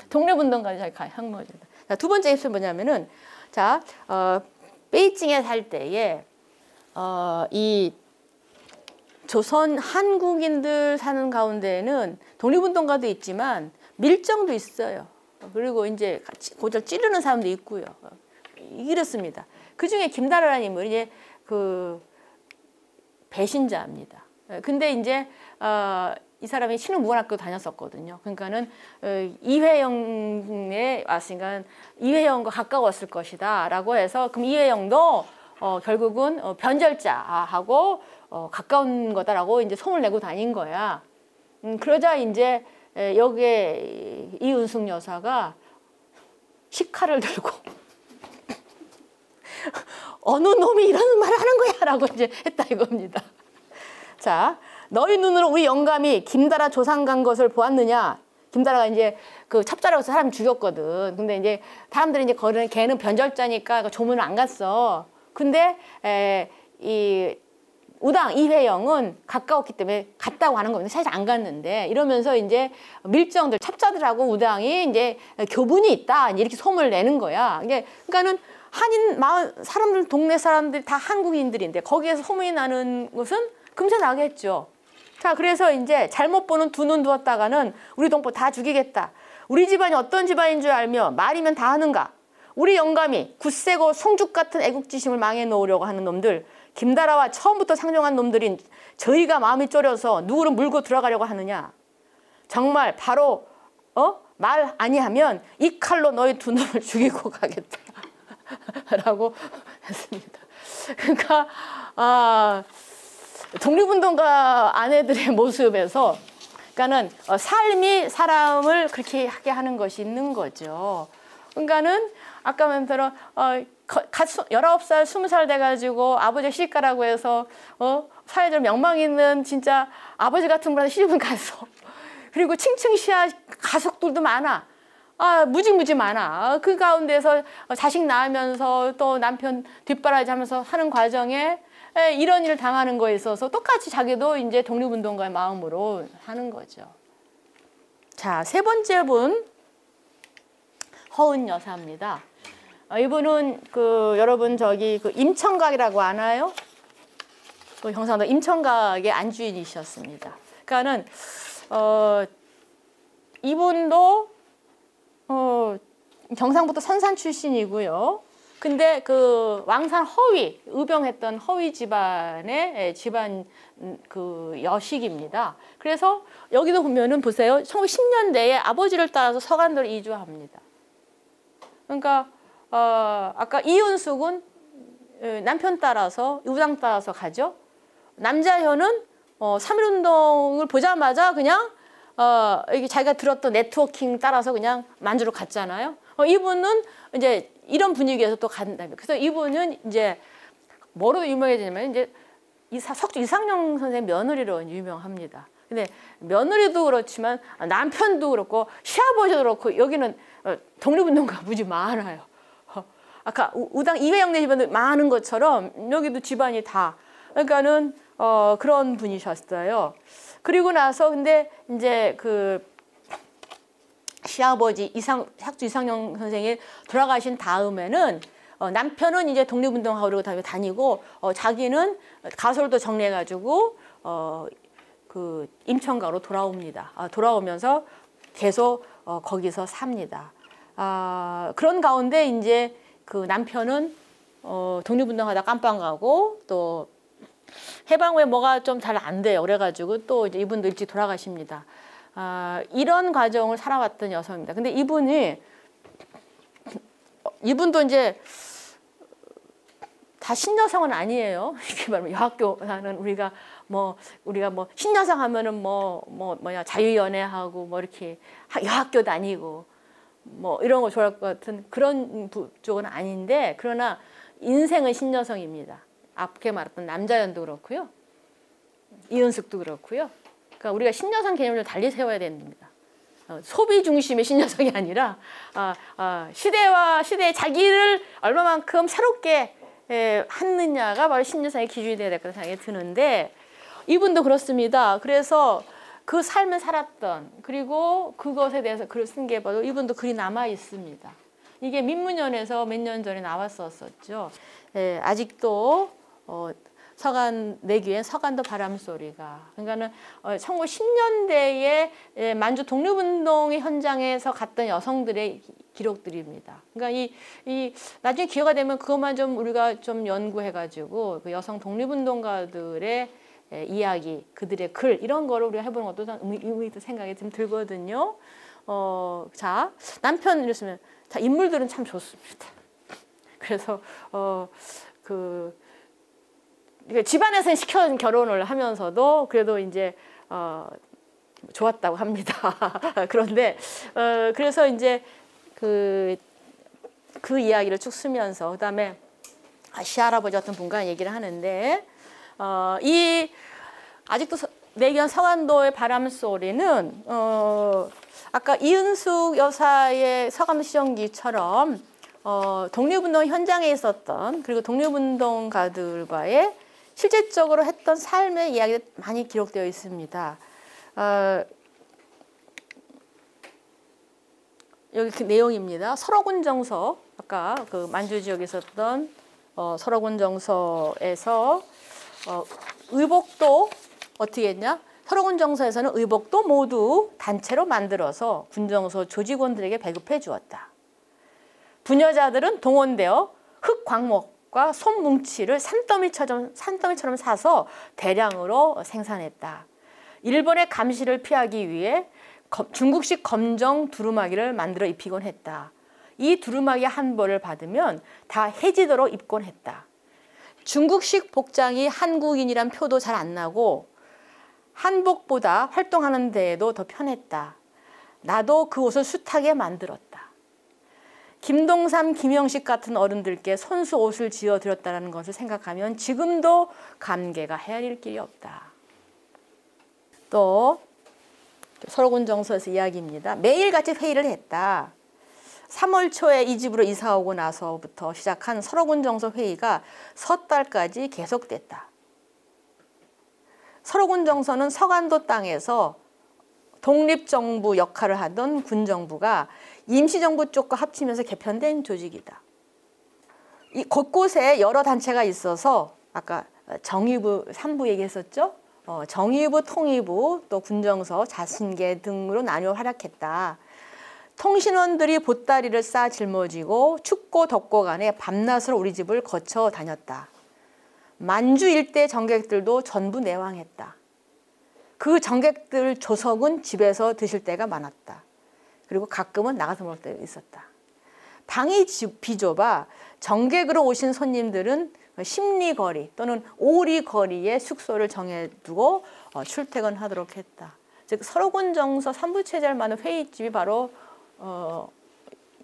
독립운동 가족 혁명이다. 자, 두 번째 입술은 뭐냐면은 자 베이징에 살 때에 이 조선 한국인들 사는 가운데에는 독립운동가도 있지만 밀정도 있어요. 그리고 이제 고작 찌르는 사람도 있고요. 이렇습니다. 그 중에 김다라라는 인물이 이제 그 배신자입니다. 근데 이제 이 사람이 신흥무관학교 다녔었거든요. 그러니까는 이회영에 왔으니까 이회영과 가까웠을 것이다라고 해서 그럼 이회영도 결국은 변절자하고 가까운 거다라고 이제 소문을 내고 다닌 거야. 그러자 이제 여기에 이은숙 여사가 식칼을 들고 어느 놈이 이런 말을 하는 거야 라고 이제 했다 이겁니다. 자, 너희 눈으로 우리 영감이 김다라 조상 간 것을 보았느냐? 김다라가 이제 그 첩자라고 해서 사람 죽였거든. 근데 이제 사람들이 이제 거는 걔는 변절자니까 조문을 안 갔어. 근데 이 우당 이회영은 가까웠기 때문에 갔다고 하는 겁니다. 사실 안 갔는데 이러면서 이제 밀정들 첩자들하고 우당이 이제 교분이 있다 이렇게 소문을 내는 거야. 이게 그러니까는 한인 마을 사람들 동네 사람들이 다 한국인들인데 거기에서 소문이 나는 것은 금세 나겠죠. 자, 그래서 이제 잘못 보는 두 눈 두었다가는 우리 동포 다 죽이겠다. 우리 집안이 어떤 집안인 줄 알며 말이면 다 하는가. 우리 영감이 굳세고 송죽 같은 애국지심을 망해 놓으려고 하는 놈들, 김다라와 처음부터 상종한 놈들인 저희가 마음이 쫄여서 누구를 물고 들어가려고 하느냐. 정말 바로 말 아니하면 이 칼로 너희 두 놈을 죽이고 가겠다. 라고 했습니다. 그러니까 독립운동가 아내들의 모습에서 그러니까는 삶이 사람을 그렇게 하게 하는 것이 있는 거죠. 그러니까는 아까 말처럼 19살, 20살 돼가지고 아버지 시집가라고 해서 사회적 명망 있는 진짜 아버지 같은 분한테 시집을 가서 그리고 층층시야 가족들도 많아. 무지무지 많아. 그 가운데서 자식 낳으면서 또 남편 뒷바라지 하면서 하는 과정에 이런 일을 당하는 거에 있어서 똑같이 자기도 이제 독립운동가의 마음으로 하는 거죠. 자, 세 번째 분 허은 여사입니다. 이분은 여러분 저기 임청각이라고 아나요? 그 경상도 임청각의 안주인이셨습니다. 그러니까는 이분도 경상북도 선산 출신이고요. 근데 그 왕산 허위, 의병했던 허위 집안의 집안 여식입니다. 그래서 여기도 보면은 보세요. 1910년대에 아버지를 따라서 서간도로 이주합니다. 그러니까 아까 이은숙은 남편 따라서 우당 따라서 가죠. 남자현은 3.1운동을 보자마자 그냥 이게 자기가 들었던 네트워킹 따라서 그냥 만주로 갔잖아요. 이분은 이제 이런 분위기에서 또 간다. 그래서 이분은 이제 뭐로 유명해지냐면 이제 석주 이상용 선생 며느리로 유명합니다. 근데 며느리도 그렇지만 남편도 그렇고 시아버지도 그렇고 여기는 독립운동가 무지 많아요. 아까 우당 이회영네 집안도 많은 것처럼 여기도 집안이 다 그러니까는 그런 분이셨어요. 그리고 나서 근데 이제 그 시아버지 석주 이상용 선생이 돌아가신 다음에는 남편은 이제 독립운동하러 다니고 자기는 가설도 정리해가지고 그 임천가로 돌아옵니다. 돌아오면서 계속 거기서 삽니다. 그런 가운데 이제 그 남편은 독립운동하다 깜빵 가고 또 해방 후에 뭐가 좀 잘 안 돼요. 그래가지고 또 이제 이분도 일찍 돌아가십니다. 이런 과정을 살아왔던 여성입니다. 근데 이분도 이제 다 신여성은 아니에요. 이렇게 말하면 여학교 사는 우리가 뭐 신여성 하면은 뭐야 자유연애하고 뭐 이렇게 여학교도 아니고 뭐 이런 거 좋아할 것 같은 그런 쪽은 아닌데 그러나 인생은 신여성입니다. 앞에 말했던 남자연도 그렇고요. 이은숙도 그렇고요. 그러니까 우리가 신여성 개념을 달리 세워야 됩니다. 소비 중심의 신여성이 아니라 시대에 자기를 얼마만큼 새롭게 하느냐가 바로 신여성의 기준이 되어야 될 거라고 생각이 드는데 이분도 그렇습니다. 그래서 그 삶을 살았던 그리고 그것에 대해서 글을 쓴 게 바로 이분도 글이 남아 있습니다. 이게 민문연에서 몇 년 전에 나왔었죠. 아직도 서간 내귀엔 서간도 바람소리가 그러니까는 1910년대에 만주 독립운동의 현장에서 갔던 여성들의 기록들입니다. 그러니까 이 나중에 기회가 되면 그것만 좀 우리가 좀 연구해가지고 그 여성 독립운동가들의 이야기, 그들의 글 이런 거를 우리가 해보는 것도 의미 있는 생각이 좀 들거든요. 자 남편 이랬으면 자 인물들은 참 좋습니다. 그래서 집안에서는 시켜준 결혼을 하면서도 그래도 이제 좋았다고 합니다. 그런데 그래서 이제 그 이야기를 쭉 쓰면서 그다음에 시할아버지 같은 분과 얘기를 하는데 이 아직도 내견 서간도의 바람소리는 아까 이은숙 여사의 서간도 시정기처럼 독립운동 현장에 있었던 그리고 독립운동가들과의 실제적으로 했던 삶의 이야기가 많이 기록되어 있습니다. 여기 그 내용입니다. 설어군 정서 아까 그 만주 지역에 있었던 설어군 정서에서 의복도 어떻게 했냐? 설어군 정서에서는 의복도 모두 단체로 만들어서 군정서 조직원들에게 배급해 주었다. 부녀자들은 동원되어 흙 광목과 솜뭉치를 산더미처럼 사서 대량으로 생산했다. 일본의 감시를 피하기 위해 중국식 검정 두루마기를 만들어 입히곤 했다. 이 두루마기 한 벌을 받으면 다 해지도록 입곤 했다. 중국식 복장이 한국인이란 표도 잘 안 나고 한복보다 활동하는 데에도 더 편했다. 나도 그 옷을 숱하게 만들었다. 김동삼, 김영식 같은 어른들께 손수 옷을 지어드렸다는 것을 생각하면 지금도 감개가 헤아릴 길이 없다. 또 설어군 정서에서 이야기입니다. 매일같이 회의를 했다. 3월 초에 이 집으로 이사 오고 나서부터 시작한 설어군 정서 회의가 석 달까지 계속됐다. 설어군 정서는 서간도 땅에서 독립정부 역할을 하던 군정부가 임시정부 쪽과 합치면서 개편된 조직이다. 이 곳곳에 여러 단체가 있어서 아까 정의부 3부 얘기했었죠. 정의부, 통의부, 또 군정서, 자신계 등으로 나뉘어 활약했다. 통신원들이 보따리를 싸 짊어지고 춥고 덥고 간에 밤낮으로 우리 집을 거쳐 다녔다. 만주 일대 정객들도 전부 내왕했다. 그 정객들 조석은 집에서 드실 때가 많았다. 그리고 가끔은 나가서 먹을 때가 있었다. 방이 비좁아 정객으로 오신 손님들은 십리거리 또는 오리거리에 숙소를 정해두고 출퇴근하도록 했다. 즉 설어군 정서 3부 체제를 만든 회의집이 바로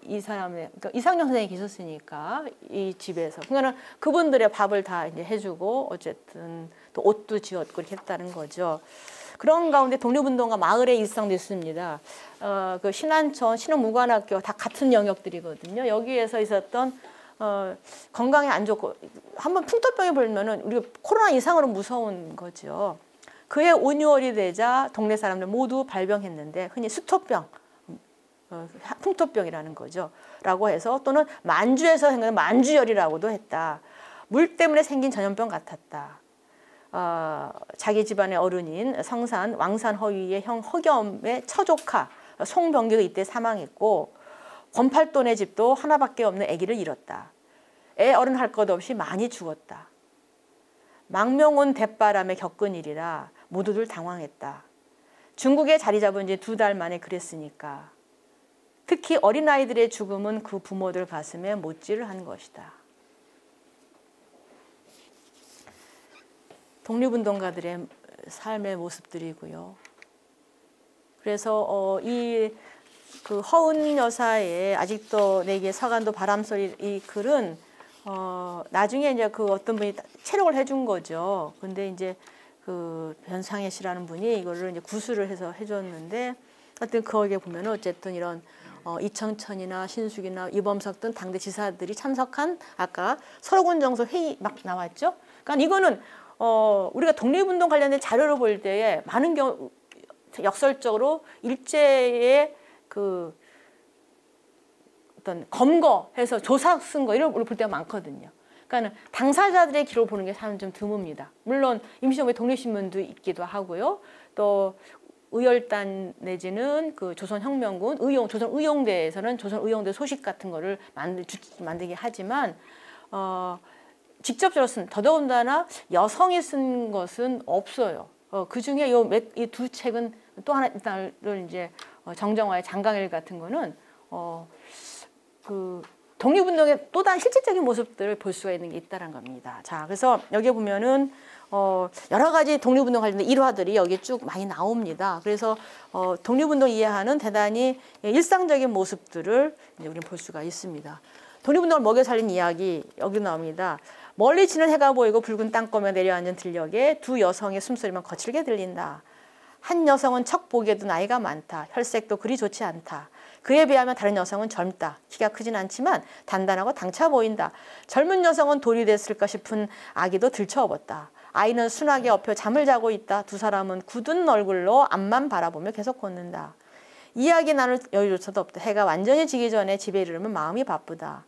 이 사람의 그러니까 이상용 선생님이 계셨으니까 이 집에서 그러니까 그분들의 밥을 다 이제 해주고 어쨌든 또 옷도 지었고 이렇게 했다는 거죠. 그런 가운데 독립운동가 마을의 일상도 있습니다. 그 신안천, 신흥무관학교 다 같은 영역들이거든요. 여기에서 있었던 건강에 안 좋고 한번 풍토병이 불면은 우리가 코로나 이상으로 무서운 거죠. 그해 5, 6월이 되자 동네 사람들 모두 발병했는데 흔히 수토병, 풍토병이라는 거죠. 라고 해서 또는 만주에서 생긴 만주열이라고도 했다. 물 때문에 생긴 전염병 같았다. 자기 집안의 어른인 성산 왕산 허위의 형 허겸의 처조카 송병기가 이때 사망했고 권팔돈의 집도 하나밖에 없는 아기를 잃었다. 애 어른 할 것 없이 많이 죽었다. 망명온 대바람에 겪은 일이라 모두들 당황했다. 중국에 자리 잡은 지 2달 만에 그랬으니까. 특히 어린아이들의 죽음은 그 부모들 가슴에 못질을 한 것이다. 독립운동가들의 삶의 모습들이고요. 그래서 이 그 허은 여사의 아직도 내게 서간도 바람소리 이 글은 나중에 이제 그 어떤 분이 체록을 해준 거죠. 근데 이제 그 변상혜 씨라는 분이 이거를 이제 구술을 해서 해줬는데 하여튼 거기에 보면 어쨌든 이런 이청천이나 신숙이나 이범석 등 당대 지사들이 참석한 아까 설국원 정서 회의 막 나왔죠. 그러니까 이거는 우리가 독립운동 관련된 자료를 볼 때에 많은 경우 역설적으로 일제의 그 어떤 검거해서 조사 쓴 거 이런 걸 볼 때가 많거든요. 그러니까 당사자들의 기록을 보는 게 사실 좀 드뭅니다. 물론 임시정부의 독립신문도 있기도 하고요. 또 의열단 내지는 그 조선혁명군 조선의용대에서는 조선의용대 소식 같은 거를 만들게 하지만 직접적으로 쓴 더더군다나 여성이 쓴 것은 없어요. 그 중에 이 두 책은 또 하나 일단은 이제 정정화의 장강일 같은 거는 그 독립운동의 또 다른 실질적인 모습들을 볼 수가 있는 게 있다는 겁니다. 자, 그래서 여기 보면은 여러 가지 독립운동 관련된 일화들이 여기 쭉 많이 나옵니다. 그래서 독립운동 이해하는 대단히 일상적인 모습들을 이제 우리는 볼 수가 있습니다. 독립운동을 먹여 살린 이야기 여기 나옵니다. 멀리 지는 해가 보이고 붉은 땅거미가 내려앉은 들녘에 두 여성의 숨소리만 거칠게 들린다. 한 여성은 척 보기에도 나이가 많다. 혈색도 그리 좋지 않다. 그에 비하면 다른 여성은 젊다. 키가 크진 않지만 단단하고 당차 보인다. 젊은 여성은 돌이 됐을까 싶은 아기도 들쳐업었다. 아이는 순하게 엎여 잠을 자고 있다. 두 사람은 굳은 얼굴로 앞만 바라보며 계속 걷는다. 이야기 나눌 여유조차도 없다. 해가 완전히 지기 전에 집에 이르면 마음이 바쁘다.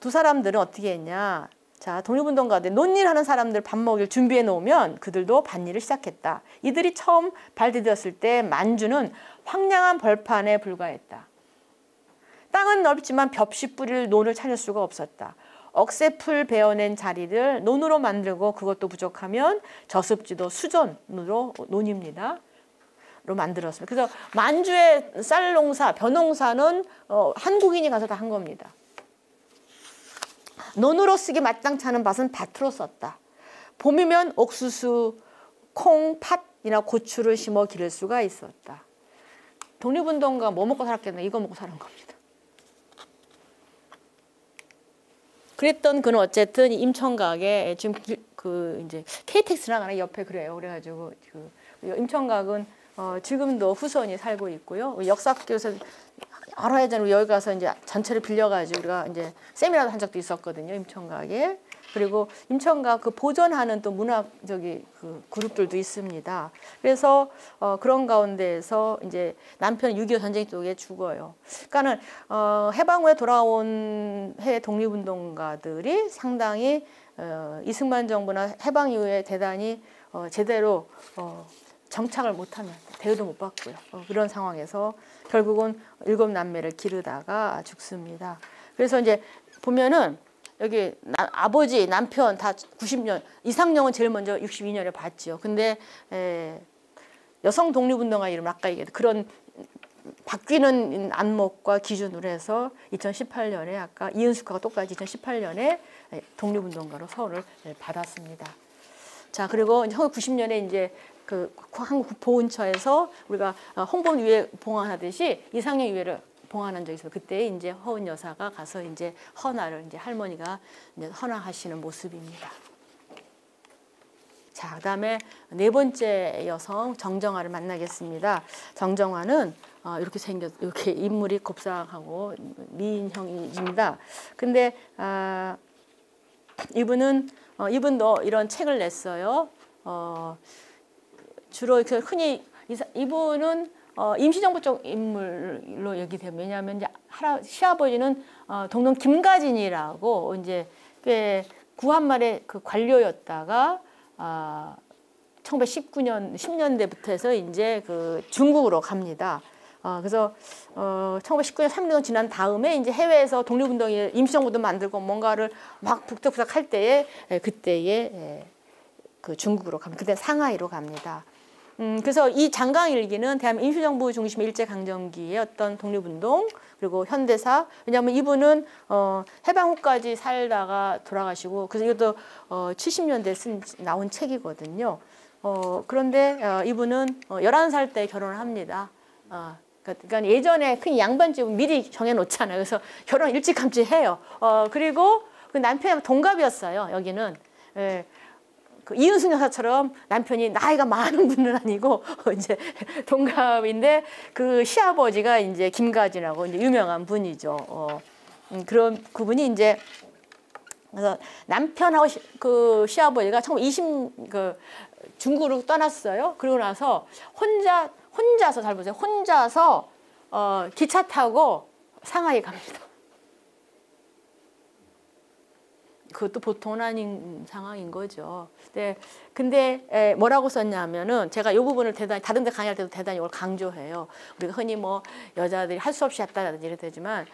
두 사람들은 어떻게 했냐. 자, 독립운동가들 논일하는 사람들 밥 먹일 준비해 놓으면 그들도 밭일을 시작했다. 이들이 처음 발 디뎠을 때 만주는 황량한 벌판에 불과했다. 땅은 넓지만 벽시 뿌릴 논을 찾을 수가 없었다. 억새풀 베어낸 자리를 논으로 만들고 그것도 부족하면 저습지도 수전으로 논입니다. 로 만들었습니다. 그래서 만주의 쌀 농사, 벼농사는 한국인이 가서 다 한 겁니다. 논으로 쓰기 마땅치 않은 밭은 밭으로 썼다. 봄이면 옥수수, 콩, 팥이나 고추를 심어 기를 수가 있었다. 독립운동가 뭐 먹고 살았겠나? 이거 먹고 사는 겁니다. 그랬던 그는 어쨌든 임청각에 지금 그 이제 KTX나 가는 옆에 그래요. 그래가지고 그 임청각은 지금도 후손이 살고 있고요. 역사학교에서 여러 해 전에 여기 가서 이제 전체를 빌려가지고 우리가 이제 세미나도 한 적도 있었거든요. 임청각에. 그리고 임청각 그 보존하는 또 문학 그 그룹들도 있습니다. 그래서 그런 가운데에서 이제 남편 6.25 전쟁 쪽에 죽어요. 그러니까는 해방 후에 돌아온 해 독립운동가들이 상당히 이승만 정부나 해방 이후에 대단히 제대로 정착을 못하면 대우도 못 받고요. 그런 상황에서 결국은 7남매를 기르다가 죽습니다. 그래서 이제 보면은 여기 아버지, 남편 다 90년, 이상령은 제일 먼저 62년에 봤죠. 근데 여성 독립운동가 이름 아까 얘기했던 그런 바뀌는 안목과 기준으로 해서 2018년에 아까 이은숙하고 똑같이 2018년에 독립운동가로 서울을 받았습니다. 자, 그리고 1990년에 이제 그 한국보훈처에서 우리가 홍범 유해 봉안하듯이 이상형 유해를 봉안한 적이 있어요. 그때 이제 허은 여사가 가서 이제 헌화를 이제 할머니가 이제 헌화하시는 모습입니다. 자, 그다음에 네 번째 여성 정정화를 만나겠습니다. 정정화는 이렇게 인물이 곱상하고 미인형입니다. 근데 이분도 이런 책을 냈어요. 주로 흔히 이분은 임시정부 쪽 인물로 얘기돼요. 왜냐하면 이제 시아버지는 동동 김가진이라고 이제 꽤 구한말의 그 관료였다가 1919년 10년대부터 해서 이제 그 중국으로 갑니다. 그래서 1919년 3년 지난 다음에 이제 해외에서 독립운동이 임시정부도 만들고 뭔가를 막 북적북적 할 때에 그때에 그 중국으로 갑니다. 그때 상하이로 갑니다. 그래서 이 장강일기는 대한민국 임시정부 중심의 일제강점기의 어떤 독립운동 그리고 현대사 왜냐하면 이분은 해방 후까지 살다가 돌아가시고 그래서 이것도 70년대 나온 책이거든요. 그런데 이분은 11살 때 결혼을 합니다. 그러니까 예전에 큰 양반집은 미리 정해놓잖아요. 그래서 결혼 일찌감치 해요. 그리고 그 남편이 동갑이었어요. 여기는. 예. 그 이은숙 여사처럼 남편이 나이가 많은 분은 아니고 이제 동갑인데 그 시아버지가 이제 김가진하고 이제 유명한 분이죠. 그런 그분이 이제 그래서 남편하고 그 시아버지가 1920 그 중국으로 떠났어요. 그러고 나서 혼자서 잘 보세요. 혼자서 기차 타고 상하이 갑니다. 그것도 보통은 아닌 상황인 거죠. 네, 근데 뭐라고 썼냐면은 제가 이 부분을 대단히 다른 데 강의할 때도 대단히 이걸 강조해요. 우리가 흔히 뭐 여자들이 할 수 없이 했다라든지 이랬지만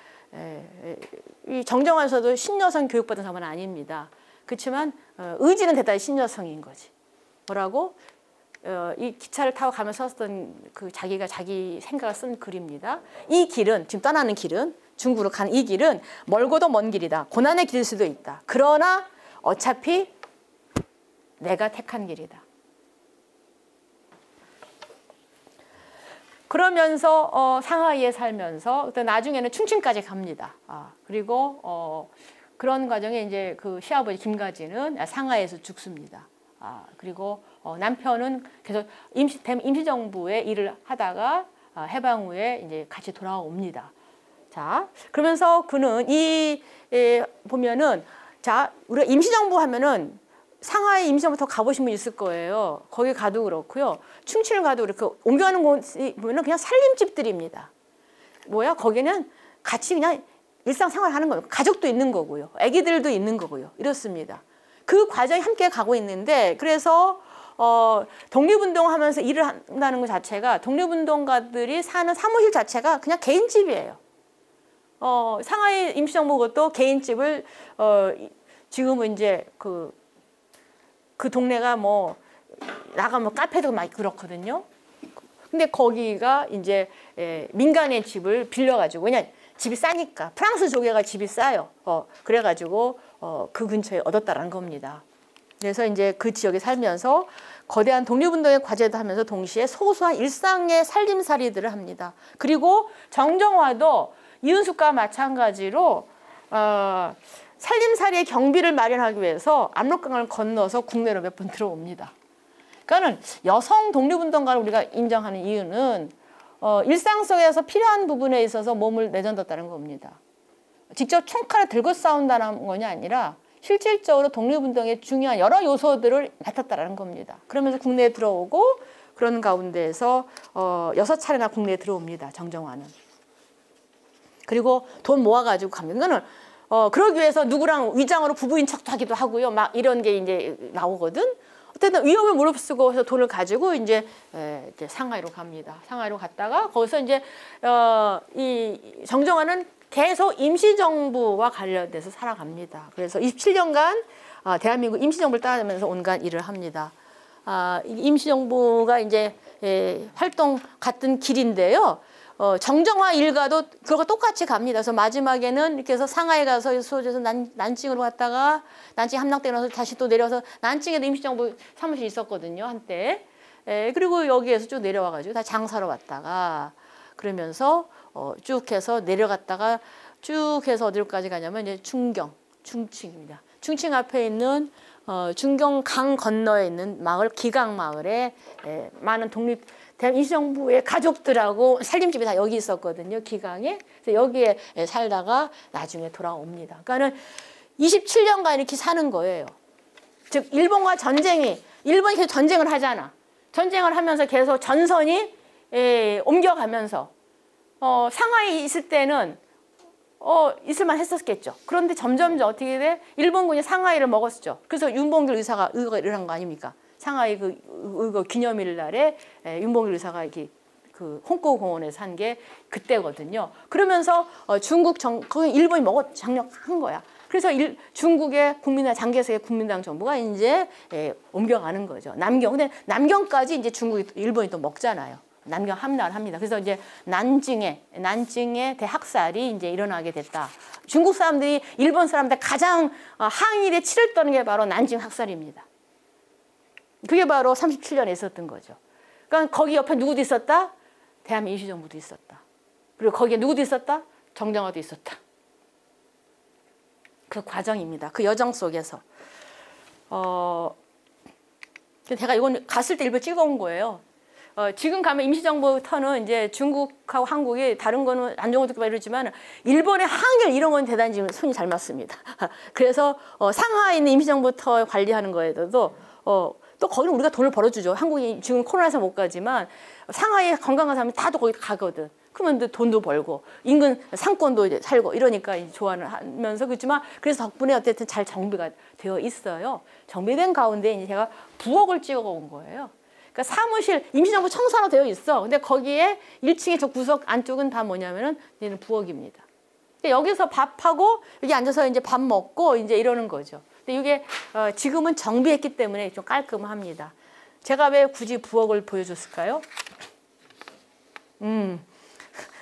이 정정환서도 신여성 교육받은 사람은 아닙니다. 그렇지만 의지는 대단히 신여성인 거지. 뭐라고? 이 기차를 타고 가면서 썼던 그 자기가 자기 생각을 쓴 글입니다. 이 길은 지금 떠나는 길은 중국으로 가는 이 길은 멀고도 먼 길이다. 고난의 길일 수도 있다. 그러나 어차피 내가 택한 길이다. 그러면서 상하이에 살면서 나중에는 충칭까지 갑니다. 그리고 그런 과정에 이제 그 시아버지 김가진은 상하이에서 죽습니다. 그리고 남편은 계속 임시정부의 일을 하다가 해방 후에 이제 같이 돌아옵니다. 자, 그러면서 그는 보면은 자, 우리가 임시정부 하면은 상하이 임시정부터 가보신 분 있을 거예요. 거기 가도 그렇고요. 충칭을 가도 이렇게 옮겨가는 곳이 보면은 그냥 살림집들입니다. 뭐야? 거기는 같이 그냥 일상생활 하는 거예요. 가족도 있는 거고요. 아기들도 있는 거고요. 이렇습니다. 그 과정이 함께 가고 있는데 그래서 독립운동하면서 일을 한다는 것 자체가 독립운동가들이 사는 사무실 자체가 그냥 개인집이에요. 상하이 임시정부 것도 개인집을 지금은 이제 그 동네가 뭐 나가면 카페도 많이 그렇거든요. 근데 거기가 이제 민간의 집을 빌려가지고 그냥 집이 싸니까 프랑스 조개가 집이 싸요. 그래가지고 그 근처에 얻었다라는 겁니다. 그래서 이제 그 지역에 살면서 거대한 독립운동의 과제도 하면서 동시에 소소한 일상의 살림살이들을 합니다. 그리고 정정화도 이은숙과 마찬가지로 살림살이의 경비를 마련하기 위해서 압록강을 건너서 국내로 몇 번 들어옵니다. 그러니까는 여성 독립운동가를 우리가 인정하는 이유는 일상 속에서 필요한 부분에 있어서 몸을 내던졌다는 겁니다. 직접 총칼을 들고 싸운다는 것이 아니라 실질적으로 독립운동의 중요한 여러 요소들을 맡았다는 겁니다. 그러면서 국내에 들어오고 그런 가운데에서 6차례나 국내에 들어옵니다. 정정화는. 그리고 돈 모아가지고 갑니다. 이거는 그러기 위해서 누구랑 위장으로 부부인 척도 하기도 하고요. 막 이런 게 이제 나오거든. 어쨌든 위험을 무릅쓰고 해서 돈을 가지고 이제 상하이로 갑니다. 상하이로 갔다가 거기서 이제 이 정정화는 계속 임시정부와 관련돼서 살아갑니다. 그래서 27년간 대한민국 임시정부를 따르면서 온갖 일을 합니다. 임시정부가 이제 활동 갔던 길인데요. 정정화 일가도 그거 똑같이 갑니다. 그래서 마지막에는 이렇게 해서 상하이 가서 소재에서 난징으로 갔다가 난징 함락되고 나서 다시 또 내려서 난징에도 임시정부 사무실 있었거든요. 한때. 그리고 여기에서 쭉 내려와가지고 다 장사로 왔다가 그러면서 쭉 해서 내려갔다가 쭉 해서 어디로까지 가냐면 이제 충칭입니다. 충칭 앞에 있는 중경 강 건너에 있는 마을 기강마을에 많은 대한 임시정부의 가족들하고 살림집이 다 여기 있었거든요. 기강에. 그래서 여기에 살다가 나중에 돌아옵니다. 그러니까는 27년간 이렇게 사는 거예요. 즉 일본과 일본이 계속 전쟁을 하잖아. 전쟁을 하면서 계속 전선이 옮겨가면서 상하이에 있을 때는 있을만 했었겠죠. 그런데 점점 어떻게 돼? 일본군이 상하이를 먹었죠. 그래서 윤봉길 의사가 이런 거 아닙니까? 상하이 그 기념일 날에 윤봉길 의사가 이렇게 그 홍콩 공원에서 한 게 그때거든요. 그러면서 거기 일본이 장려한 거야. 그래서 중국의 장개석의 국민당 정부가 이제 옮겨가는 거죠. 근데 남경까지 이제 일본이 또 먹잖아요. 남경 함락을 합니다. 그래서 이제 난징의 대학살이 이제 일어나게 됐다. 중국 사람들이 일본 사람들 가장 항일에 치를 떠는 게 바로 난징 학살입니다. 그게 바로 37년에 있었던 거죠. 그러니까 거기 옆에 누구도 있었다? 대한민국 임시정부도 있었다. 그리고 거기에 누구도 있었다? 정정화도 있었다. 그 과정입니다. 그 여정 속에서. 제가 이건 갔을 때 일부 찍어온 거예요. 지금 가면 임시정부 터는 이제 중국하고 한국이 다른 거는 안 좋은 것도 이러지만 일본의 항일 이런 건 대단히 지금 손이 잘 맞습니다. 그래서 상하이에 있는 임시정부 터 관리하는 거에도 또 거기는 우리가 돈을 벌어주죠. 한국이 지금 코로나에서 못 가지만 상하이에 건강한 사람이 다 또 거기 가거든. 그러면 돈도 벌고 인근 상권도 이제 살고 이러니까 좋아는 하면서 그렇지만 그래서 덕분에 어쨌든 잘 정비가 되어 있어요. 정비된 가운데 이제 제가 부엌을 찍어 온 거예요. 그러니까 사무실 임시정부 청사로 되어 있어. 근데 거기에 1층의 저 구석 안쪽은 다 뭐냐면은 얘는 부엌입니다. 여기서 밥하고 여기 앉아서 이제 밥 먹고 이제 이러는 거죠. 근데 이게 지금은 정비했기 때문에 좀 깔끔합니다. 제가 왜 굳이 부엌을 보여줬을까요?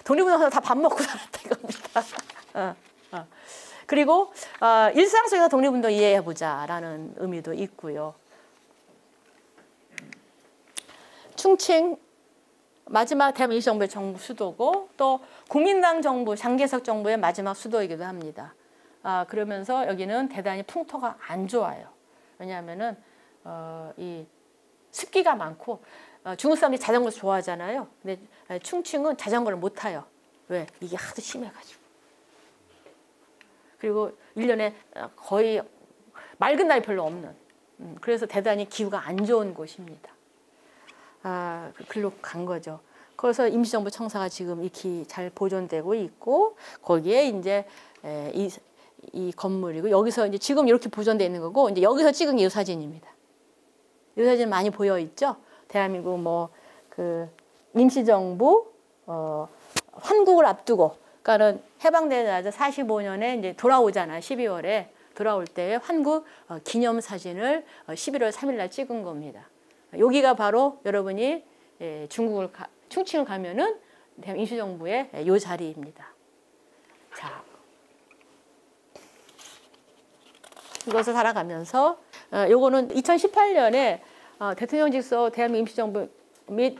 독립운동에서 다 밥 먹고 살았다 이겁니다. 그리고 일상 속에서 독립운동 이해해보자라는 의미도 있고요. 충칭 마지막 대한민국 임시정부의 정부 수도고 또 국민당 정부 장개석 정부의 마지막 수도이기도 합니다. 그러면서 여기는 대단히 풍토가 안 좋아요. 왜냐하면은 이 습기가 많고 중국 사람들이 자전거를 좋아하잖아요. 근데 충칭은 자전거를 못 타요. 왜? 이게 하도 심해가지고. 그리고 1년에 거의 맑은 날이 별로 없는. 그래서 대단히 기후가 안 좋은 곳입니다. 글로 간 거죠. 그래서 임시정부 청사가 지금 이렇게 잘 보존되고 있고 거기에 이제 이 건물이고 여기서 이제 지금 이렇게 보존되어 있는 거고 이제 여기서 찍은 게 이 사진입니다. 이 사진 많이 보여 있죠? 대한민국 그 임시정부 환국을 앞두고 그러니까는 해방되자마자 45년에 이제 돌아오잖아요. 12월에 돌아올 때 환국 기념 사진을 11월 3일 날 찍은 겁니다. 여기가 바로 여러분이 충칭을 가면은 임시정부의 요 자리입니다. 자, 이것을 살아가면서 요거는 2018년에 대통령 직속 대한민국 임시정부 및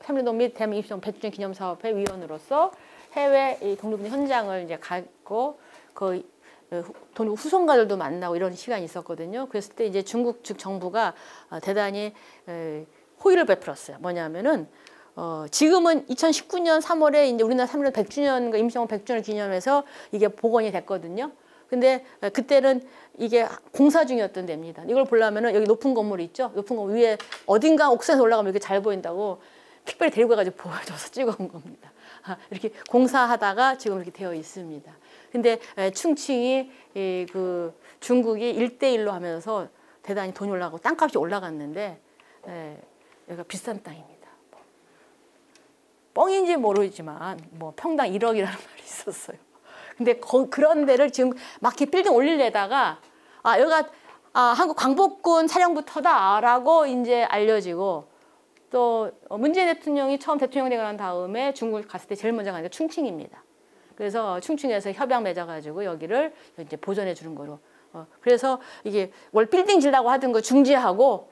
삼일동 및 대한민국 임시정부 100주년 기념사업회 위원으로서 해외 독립운동 현장을 이제 갔고 그 독립 후손가들도 만나고 이런 시간이 있었거든요. 그랬을 때 이제 중국 측 정부가 대단히 호의를 베풀었어요. 뭐냐면은 지금은 2019년 3월에 이제 우리나라 3.1 100주년 임시정부 100주년을 기념해서 이게 복원이 됐거든요. 근데 그때는 이게 공사 중이었던 데입니다. 이걸 보려면은 여기 높은 건물 있죠? 높은 건물 위에 어딘가 옥상에서 올라가면 이렇게 잘 보인다고 특별히 데리고 가가지고 보여줘서 찍어온 겁니다. 이렇게 공사하다가 지금 이렇게 되어 있습니다. 근데 충칭이 그 중국이 1대1로 하면서 대단히 돈이 올라가고 땅값이 올라갔는데 여기가 비싼 땅입니다. 뻥인지 모르지만 뭐 평당 1억이라는 말이 있었어요. 근데 그런 데를 지금 막 이렇게 빌딩 올리려다가 여기가 한국 광복군 사령부터다라고 이제 알려지고 또 문재인 대통령이 처음 대통령 되고 난 다음에 중국을 갔을 때 제일 먼저 간 게 충칭입니다. 그래서 충칭에서 협약 맺어가지고 여기를 이제 보존해 주는 거로. 그래서 이게 월 빌딩 질라고 하던 거 중지하고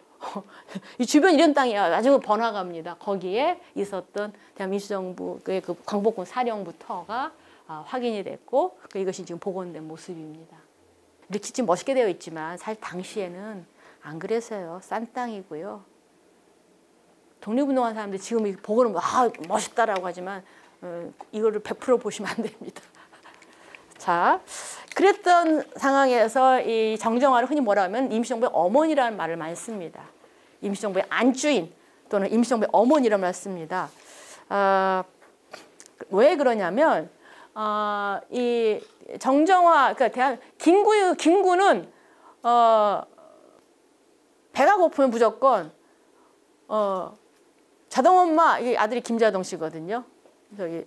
이 주변 이런 땅이 아주 번화가입니다. 거기에 있었던 대한민주정부의 그 광복군 사령부터가 확인이 됐고 이것이 지금 복원된 모습입니다. 이렇게 지금 멋있게 되어 있지만 사실 당시에는 안 그랬어요. 싼 땅이고요. 독립운동한 사람들이 지금 보고는 멋있다라고 하지만 이거를 100% 보시면 안 됩니다. 자, 그랬던 상황에서 이 정정화를 흔히 뭐라 하면 임시정부의 어머니라는 말을 많이 씁니다. 임시정부의 안주인 또는 임시정부의 어머니라는 말을 씁니다. 왜 그러냐면 이 정정화, 그러니까 김구는 배가 고프면 무조건 자동 엄마, 이 아들이 김자동 씨거든요. 저기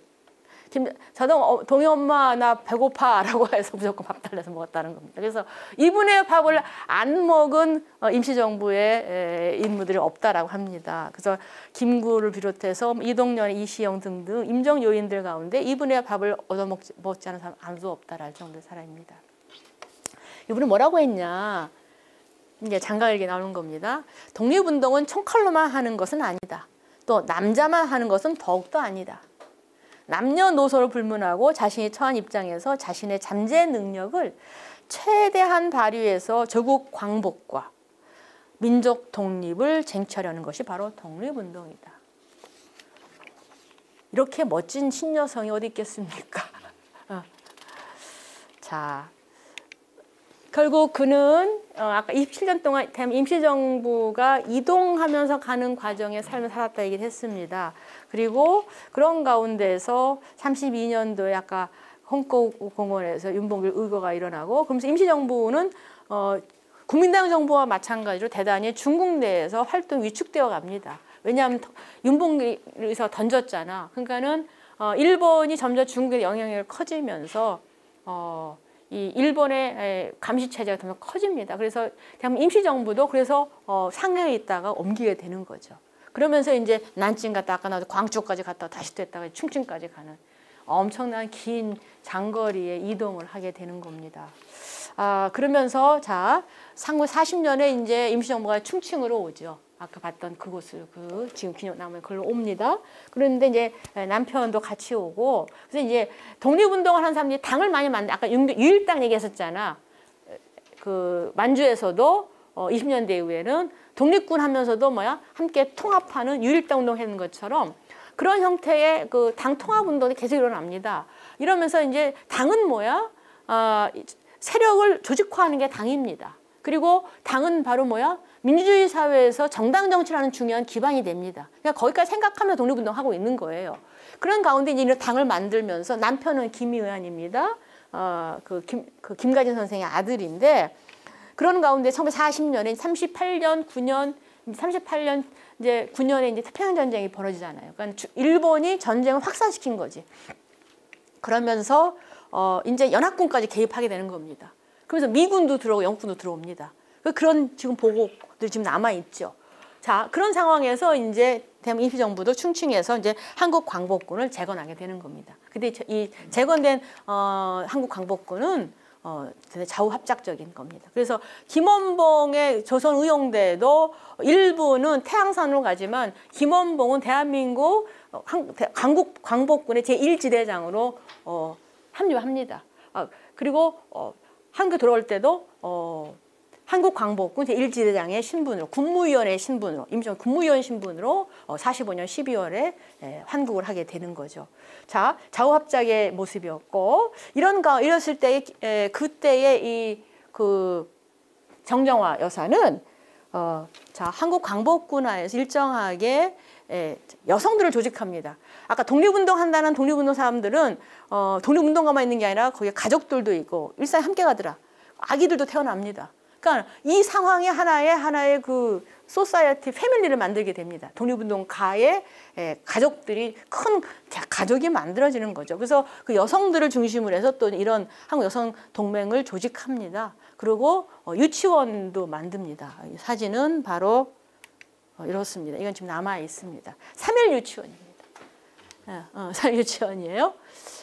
동희 엄마 나 배고파라고 해서 무조건 밥 달래서 먹었다는 겁니다. 그래서 이분의 밥을 안 먹은 임시정부의 인물들이 없다라고 합니다. 그래서 김구를 비롯해서 이동연, 이시영 등등 임정 요인들 가운데 이분의 밥을 얻어먹지 않은 사람 아무도 없다랄 정도의 사람입니다. 이분은 뭐라고 했냐? 이제 장가일기 나오는 겁니다. 독립운동은 총칼로만 하는 것은 아니다. 또 남자만 하는 것은 더욱더 아니다. 남녀노소를 불문하고 자신이 처한 입장에서 자신의 잠재 능력을 최대한 발휘해서 조국 광복과 민족 독립을 쟁취하려는 것이 바로 독립운동이다. 이렇게 멋진 신여성이 어디 있겠습니까? 자, 결국 그는 아까 27년 동안 임시정부가 이동하면서 가는 과정의 삶을 살았다 얘기를 했습니다. 그리고 그런 가운데서 32년도에 아까 홍콩공원에서 윤봉길 의거가 일어나고 그러면서 임시정부는 국민당 정부와 마찬가지로 대단히 중국 내에서 활동 위축되어 갑니다. 왜냐하면 윤봉길에서 던졌잖아. 그러니까는 일본이 점점 중국의 영향력이 커지면서 이 일본의 감시 체제가 더 커집니다. 그래서 임시정부도 그래서 상해에 있다가 옮기게 되는 거죠. 그러면서 이제 난징 갔다 아까 나도 광주까지 갔다 다시 또 했다가 충칭까지 가는 엄청난 긴 장거리의 이동을 하게 되는 겁니다. 그러면서 자, 상무 40년에 이제 임시정부가 충칭으로 오죠. 아까 봤던 그곳을 지금 기념남을 걸로 옵니다. 그런데 이제 남편도 같이 오고 그래서 이제 독립운동을 하는 사람들이 당을 많이 만들. 아까 유일당 얘기했었잖아. 그 만주에서도 20년대 이후에는 독립군 하면서도 함께 통합하는 유일당 운동하는 것처럼 그런 형태의 그 당 통합 운동이 계속 일어납니다. 이러면서 이제 당은 세력을 조직화하는 게 당입니다. 그리고 당은 바로 민주주의 사회에서 정당 정치라는 중요한 기반이 됩니다. 그러니까 거기까지 생각하면서 독립운동 하고 있는 거예요. 그런 가운데 이제 이런 당을 만들면서 남편은 김의안입니다. 김가진 선생의 아들인데 그런 가운데 1940년에 38년 이제 9년에 이제 태평양 전쟁이 벌어지잖아요. 그러니까 일본이 전쟁을 확산시킨 거지. 그러면서 이제 연합군까지 개입하게 되는 겁니다. 그러면서 미군도 들어오고 영국군도 들어옵니다. 그런 지금 보고들이 지금 남아 있죠. 자, 그런 상황에서 이제 대한민국 임시정부도 충칭해서 이제 한국 광복군을 재건하게 되는 겁니다. 근데 이 재건된 한국 광복군은 좌우합작적인 겁니다. 그래서 김원봉의 조선의용대도 일부는 태양산으로 가지만 김원봉은 대한민국 광복군의 제1지대장으로 합류합니다. 그리고 한국 돌아올 때도 한국광복군 제1지대장의 신분으로 국무위원의 신분으로 임시정부 국무위원 신분으로 45년 12월에 환국을 하게 되는 거죠. 자, 좌우합작의 모습이었고 이랬을 때 그때의 그 정정화 여사는 자, 한국광복군하에서 일정하게 여성들을 조직합니다. 아까 독립운동 한다는 독립운동 사람들은 독립운동가만 있는 게 아니라 거기에 가족들도 있고 일상에 함께 가더라. 아기들도 태어납니다. 그러니까 이 상황이 하나의 그 소사이어티 패밀리를 만들게 됩니다. 독립운동가의 가족들이 큰 가족이 만들어지는 거죠. 그래서 그 여성들을 중심으로 해서 또 이런 한국 여성 동맹을 조직합니다. 그리고 유치원도 만듭니다. 이 사진은 바로 이렇습니다. 이건 지금 남아 있습니다. 3일 유치원입니다. 3일 유치원이에요.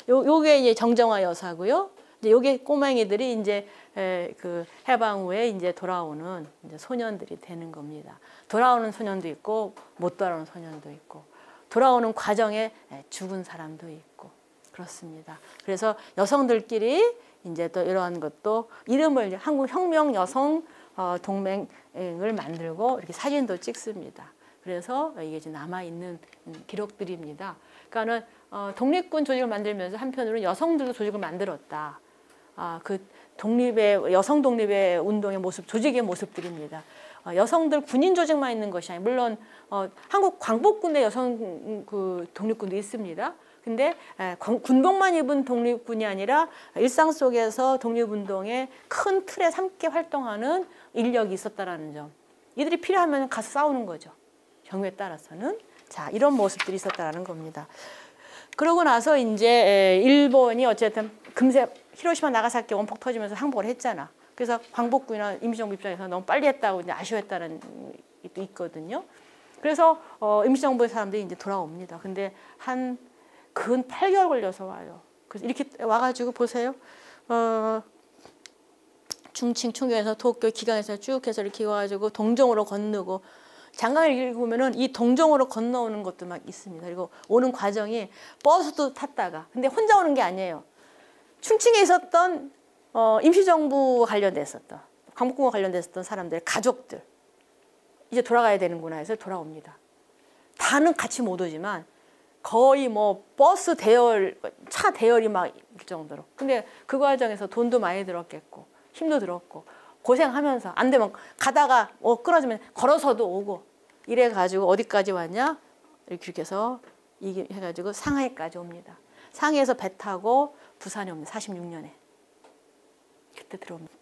요게 이제 정정화 여사고요. 이제 요게 꼬맹이들이 이제 그 해방 후에 이제 돌아오는 이제 소년들이 되는 겁니다. 돌아오는 소년도 있고 못 돌아오는 소년도 있고 돌아오는 과정에 죽은 사람도 있고 그렇습니다. 그래서 여성들끼리 이제 또 이러한 것도 이름을 이제 한국혁명 여성 동맹을 만들고 이렇게 사진도 찍습니다. 그래서 이게 이제 남아있는 기록들입니다. 그러니까는 독립군 조직을 만들면서 한편으로는 여성들도 조직을 만들었다. 그 독립의 여성 독립의 운동의 모습, 조직의 모습들입니다. 여성들 군인 조직만 있는 것이 아니고 물론 한국 광복군의 여성 그 독립군도 있습니다. 근데 군복만 입은 독립군이 아니라 일상 속에서 독립운동의 큰 틀에 함께 활동하는 인력이 있었다라는 점. 이들이 필요하면 가서 싸우는 거죠. 경우에 따라서는. 자, 이런 모습들이 있었다라는 겁니다. 그러고 나서 이제 일본이 어쨌든 금세 히로시마 나가사키 원폭 터지면서 항복을 했잖아. 그래서 광복군이나 임시정부 입장에서 너무 빨리 했다고 이제 아쉬워했다는 게 있거든요. 그래서 임시정부의 사람들이 이제 돌아옵니다. 근데 한 근 8개월 걸려서 와요. 그래서 이렇게 와가지고 보세요. 중칭 충경에서 도쿄 기강에서 쭉 해서 이렇게 와가지고 동정으로 건너고 장강을 읽으면은 이 동정으로 건너오는 것도 막 있습니다. 그리고 오는 과정이 버스도 탔다가 근데 혼자 오는 게 아니에요. 충칭에 있었던 임시정부 관련됐었던 광복군과 관련됐었던 사람들 가족들 이제 돌아가야 되는구나 해서 돌아옵니다. 다는 같이 못 오지만 거의 뭐 버스 대열 차 대열이 막 일 정도로. 근데 그 과정에서 돈도 많이 들었겠고 힘도 들었고 고생하면서 안 되면 가다가 끊어지면 걸어서도 오고 이래 가지고 어디까지 왔냐 이렇게 해서 이게 해가지고 상하이까지 옵니다. 상하이에서 배 타고 부산에 옵니다. 46년에 그때 들어옵니다.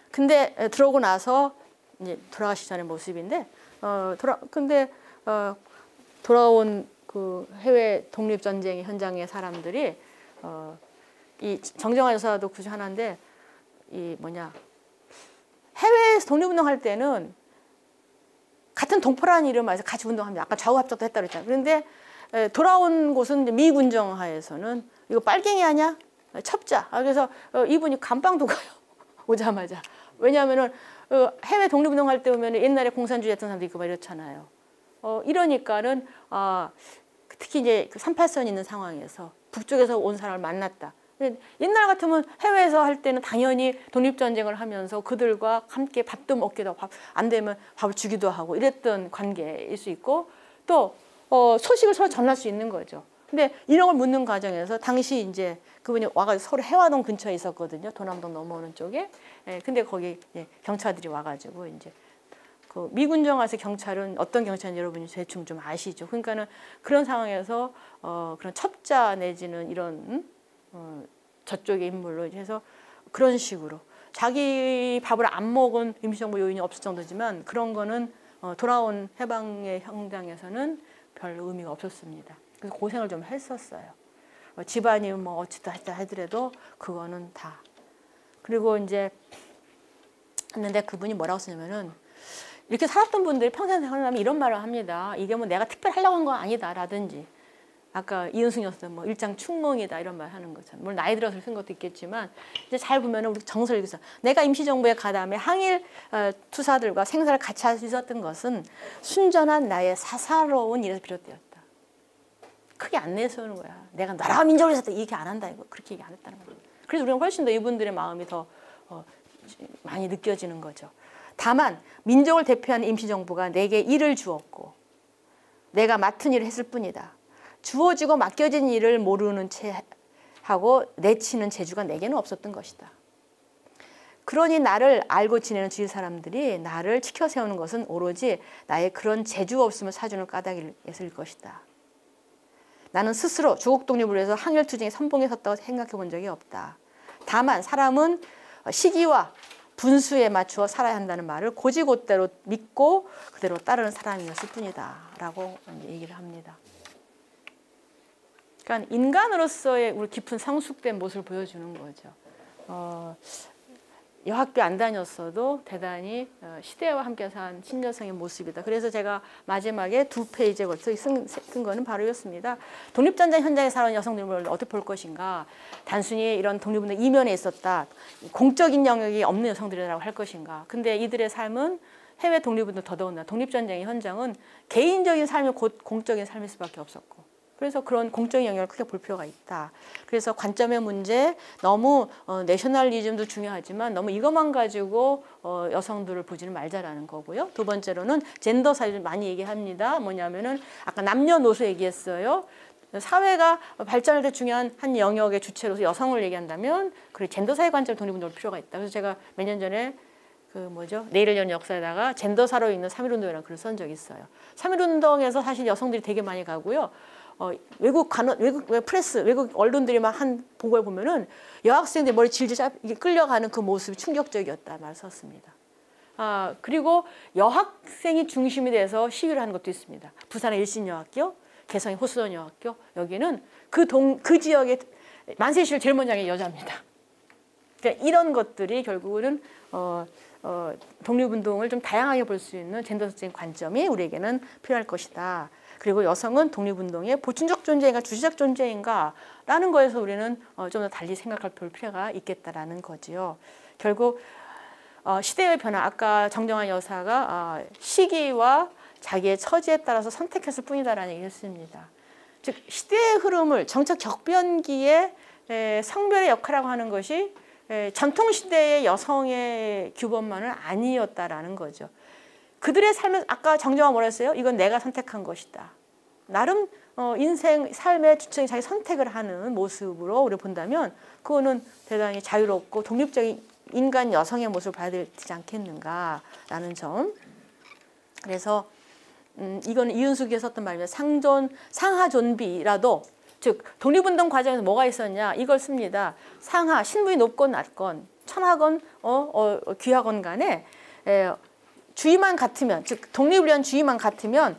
근데 들어오고 나서 이제 돌아가시 전의 모습인데 돌아온 그 해외 독립 전쟁 현장의 사람들이 이 정정화 여사도 그중 하나인데 이 뭐냐 해외에서 독립운동할 때는 같은 동포라는 이름 안에서 같이 운동합니다. 아까 좌우합작도 했다고 했잖아요. 그런데 돌아온 곳은 이제 미군정화에서는 이거 빨갱이 아니야? 첩자. 그래서 이분이 감방도 가요. 오자마자. 왜냐하면은 해외 독립운동할 때 오면 옛날에 공산주의 했던 사람도 있고 막 이렇잖아요. 이러니까는 특히 이제 38선 있는 상황에서 북쪽에서 온 사람을 만났다. 옛날 같으면 해외에서 할 때는 당연히 독립전쟁을 하면서 그들과 함께 밥도 먹기도 하고 안 되면 밥을 주기도 하고 이랬던 관계일 수 있고 또 소식을 서로 전할 수 있는 거죠. 근데 이런 걸 묻는 과정에서 당시 이제 그분이 와가지고 서울 해화동 근처에 있었거든요. 도남동 넘어오는 쪽에. 근데 거기 경찰들이 와가지고 이제 그 미군정화에서 경찰은 어떤 경찰인지 여러분이 대충 좀 아시죠. 그러니까는 그런 상황에서 그런 첩자 내지는 이런 저쪽의 인물로 해서 그런 식으로 자기 밥을 안 먹은 임시정부 요인이 없을 정도지만 그런 거는 돌아온 해방의 현장에서는 별 의미가 없었습니다. 그래서 고생을 좀 했었어요. 집안이 뭐 어찌다 했다 하더라도 그거는 다. 그리고 이제 했는데 그분이 뭐라고 쓰냐면은 이렇게 살았던 분들이 평생 생활하면 이런 말을 합니다. 이게 뭐 내가 특별히 하려고 한 건 아니다 라든지 아까 이은숙 여사 뭐 일장 충몽이다 이런 말 하는 거잖아요. 물론 나이 들어서 쓴 것도 있겠지만 이제 잘 보면은 우리 정서를 읽어서 내가 임시정부에 가담에 항일 투사들과 생사를 같이 할 수 있었던 것은 순전한 나의 사사로운 일에서 비롯되었다. 크게 안 내세우는 거야. 내가 나라 민족을 위해서 이렇게 안 한다 이거 그렇게 얘기 안 했다는 거예요. 그래서 우리는 훨씬 더 이분들의 마음이 더 많이 느껴지는 거죠. 다만 민족을 대표하는 임시정부가 내게 일을 주었고 내가 맡은 일을 했을 뿐이다. 주어지고 맡겨진 일을 모르는 채 하고 내치는 재주가 내게는 없었던 것이다. 그러니 나를 알고 지내는 주위 사람들이 나를 지켜 세우는 것은 오로지 나의 그런 재주가 없음을 사주는 까닭일 것이다. 나는 스스로 조국 독립을 위해서 항일투쟁에 선봉에 섰다고 생각해 본 적이 없다. 다만 사람은 시기와 분수에 맞추어 살아야 한다는 말을 고지고대로 믿고 그대로 따르는 사람이었을 뿐이다 라고 얘기를 합니다. 그러니까 인간으로서의 우리 깊은 성숙된 모습을 보여주는 거죠. 여학교 안 다녔어도 대단히 시대와 함께 산 신여성의 모습이다. 그래서 제가 마지막에 2페이지에 걸쳐 쓴 거는 바로 이었습니다. 독립전쟁 현장에 살아온 여성들을 어떻게 볼 것인가. 단순히 이런 독립운동 이면에 있었다. 공적인 영역이 없는 여성들이라고 할 것인가. 근데 이들의 삶은 해외 독립운동 더더군다나 독립전쟁의 현장은 개인적인 삶이 곧 공적인 삶일 수밖에 없었고 그래서 그런 공적인 영역을 크게 볼 필요가 있다. 그래서 관점의 문제, 너무 내셔널리즘도 중요하지만 너무 이것만 가지고 여성들을 보지는 말자라는 거고요. 두 번째로는 젠더 사회를 많이 얘기합니다. 뭐냐면은 아까 남녀노소 얘기했어요. 사회가 발전할 때 중요한 한 영역의 주체로서 여성을 얘기한다면 그래 젠더 사회 관점 독립운동을 필요가 있다. 그래서 제가 몇 년 전에 내일을 여는 역사에다가 젠더사로 있는 3.1운동이라는 글을 쓴 적이 있어요. 3.1운동에서 사실 여성들이 되게 많이 가고요. 외국 프레스, 외국 언론들이 막 한 보고를 보면은 여학생들이 머리 질질 끌려가는 그 모습이 충격적이었다 말 썼습니다. 그리고 여학생이 중심이 돼서 시위를 하는 것도 있습니다. 부산의 일신여학교, 개성의 호수원여학교, 여기는 그 지역의 만세시를 제일 먼저 한 게 여자입니다. 그러니까 이런 것들이 결국은 독립운동을 좀 다양하게 볼 수 있는 젠더적인 관점이 우리에게는 필요할 것이다. 그리고 여성은 독립운동의 보충적 존재인가 주체적 존재인가 라는 거에서 우리는 좀 더 달리 생각할 필요가 있겠다라는 거지요. 결국 시대의 변화, 아까 정정한 여사가 시기와 자기의 처지에 따라서 선택했을 뿐이다라는 얘기를 했습니다. 즉 시대의 흐름을 정책 격변기에 성별의 역할이라고 하는 것이 전통시대의 여성의 규범만은 아니었다라는 거죠. 그들의 삶을 아까 정정화 뭐라 했어요? 이건 내가 선택한 것이다. 나름 인생, 삶의 주체적인 자기 선택을 하는 모습으로 우리가 본다면 그거는 대단히 자유롭고 독립적인 인간 여성의 모습을 봐야 되지 않겠는가라는 점. 그래서 이거는 이윤숙이 썼던 말입니다. 상하존비라도 즉 독립운동 과정에서 뭐가 있었냐 이걸 씁니다. 상하, 신분이 높건 낮건 천하건 귀하건 간에 주의만 같으면 즉 독립을 위한 주의만 같으면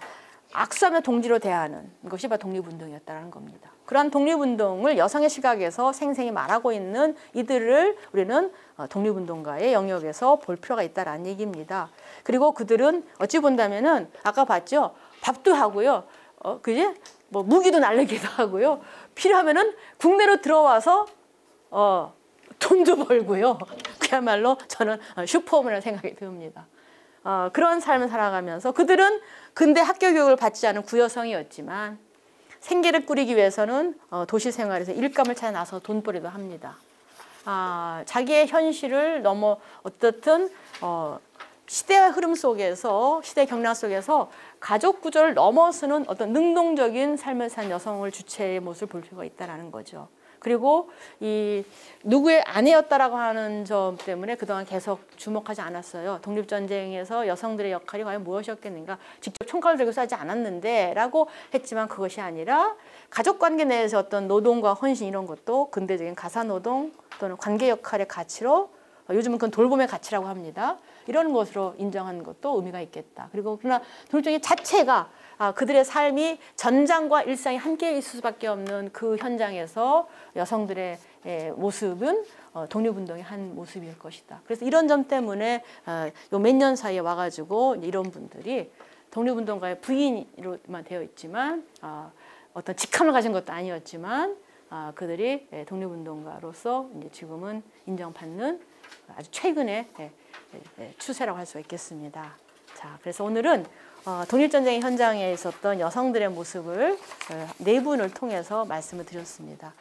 악수하며 동지로 대하는 것이 바로 독립운동이었다는 겁니다. 그러한 독립운동을 여성의 시각에서 생생히 말하고 있는 이들을 우리는 독립운동가의 영역에서 볼 필요가 있다는 얘기입니다. 그리고 그들은 어찌 본다면은 아까 봤죠? 밥도 하고요. 그지? 무기도 날리기도 하고요. 필요하면은 국내로 들어와서 돈도 벌고요. 그야말로 저는 슈퍼우먼이라는 생각이 듭니다. 그런 삶을 살아가면서 그들은 근대 학교 교육을 받지 않은 구여성이었지만 생계를 꾸리기 위해서는 도시 생활에서 일감을 찾아 나서 돈벌이도 합니다. 자기의 현실을 넘어 어떻든 시대의 흐름 속에서 시대 경락 속에서 가족 구조를 넘어서는 어떤 능동적인 삶을 산 여성을 주체의 모습을 볼 필요가 있다는 거죠. 그리고 이 누구의 아내였다라고 하는 점 때문에 그동안 계속 주목하지 않았어요. 독립전쟁에서 여성들의 역할이 과연 무엇이었겠는가. 직접 총칼을 들고 싸지 않았는데 라고 했지만 그것이 아니라 가족관계 내에서 어떤 노동과 헌신 이런 것도 근대적인 가사노동 또는 관계 역할의 가치로 요즘은 그건 돌봄의 가치라고 합니다. 이런 것으로 인정하는 것도 의미가 있겠다. 그리고 그러나 독립전쟁 자체가 그들의 삶이 전장과 일상이 함께 있을 수밖에 없는 그 현장에서 여성들의 모습은 독립운동의 한 모습일 것이다. 그래서 이런 점 때문에 요 몇 년 사이에 와가지고 이런 분들이 독립운동가의 부인으로만 되어 있지만 어떤 직함을 가진 것도 아니었지만 그들이 독립운동가로서 이제 지금은 인정받는 아주 최근의 추세라고 할 수가 있겠습니다. 자, 그래서 오늘은 독립전쟁의 현장에 있었던 여성들의 모습을 네 분을 통해서 말씀을 드렸습니다.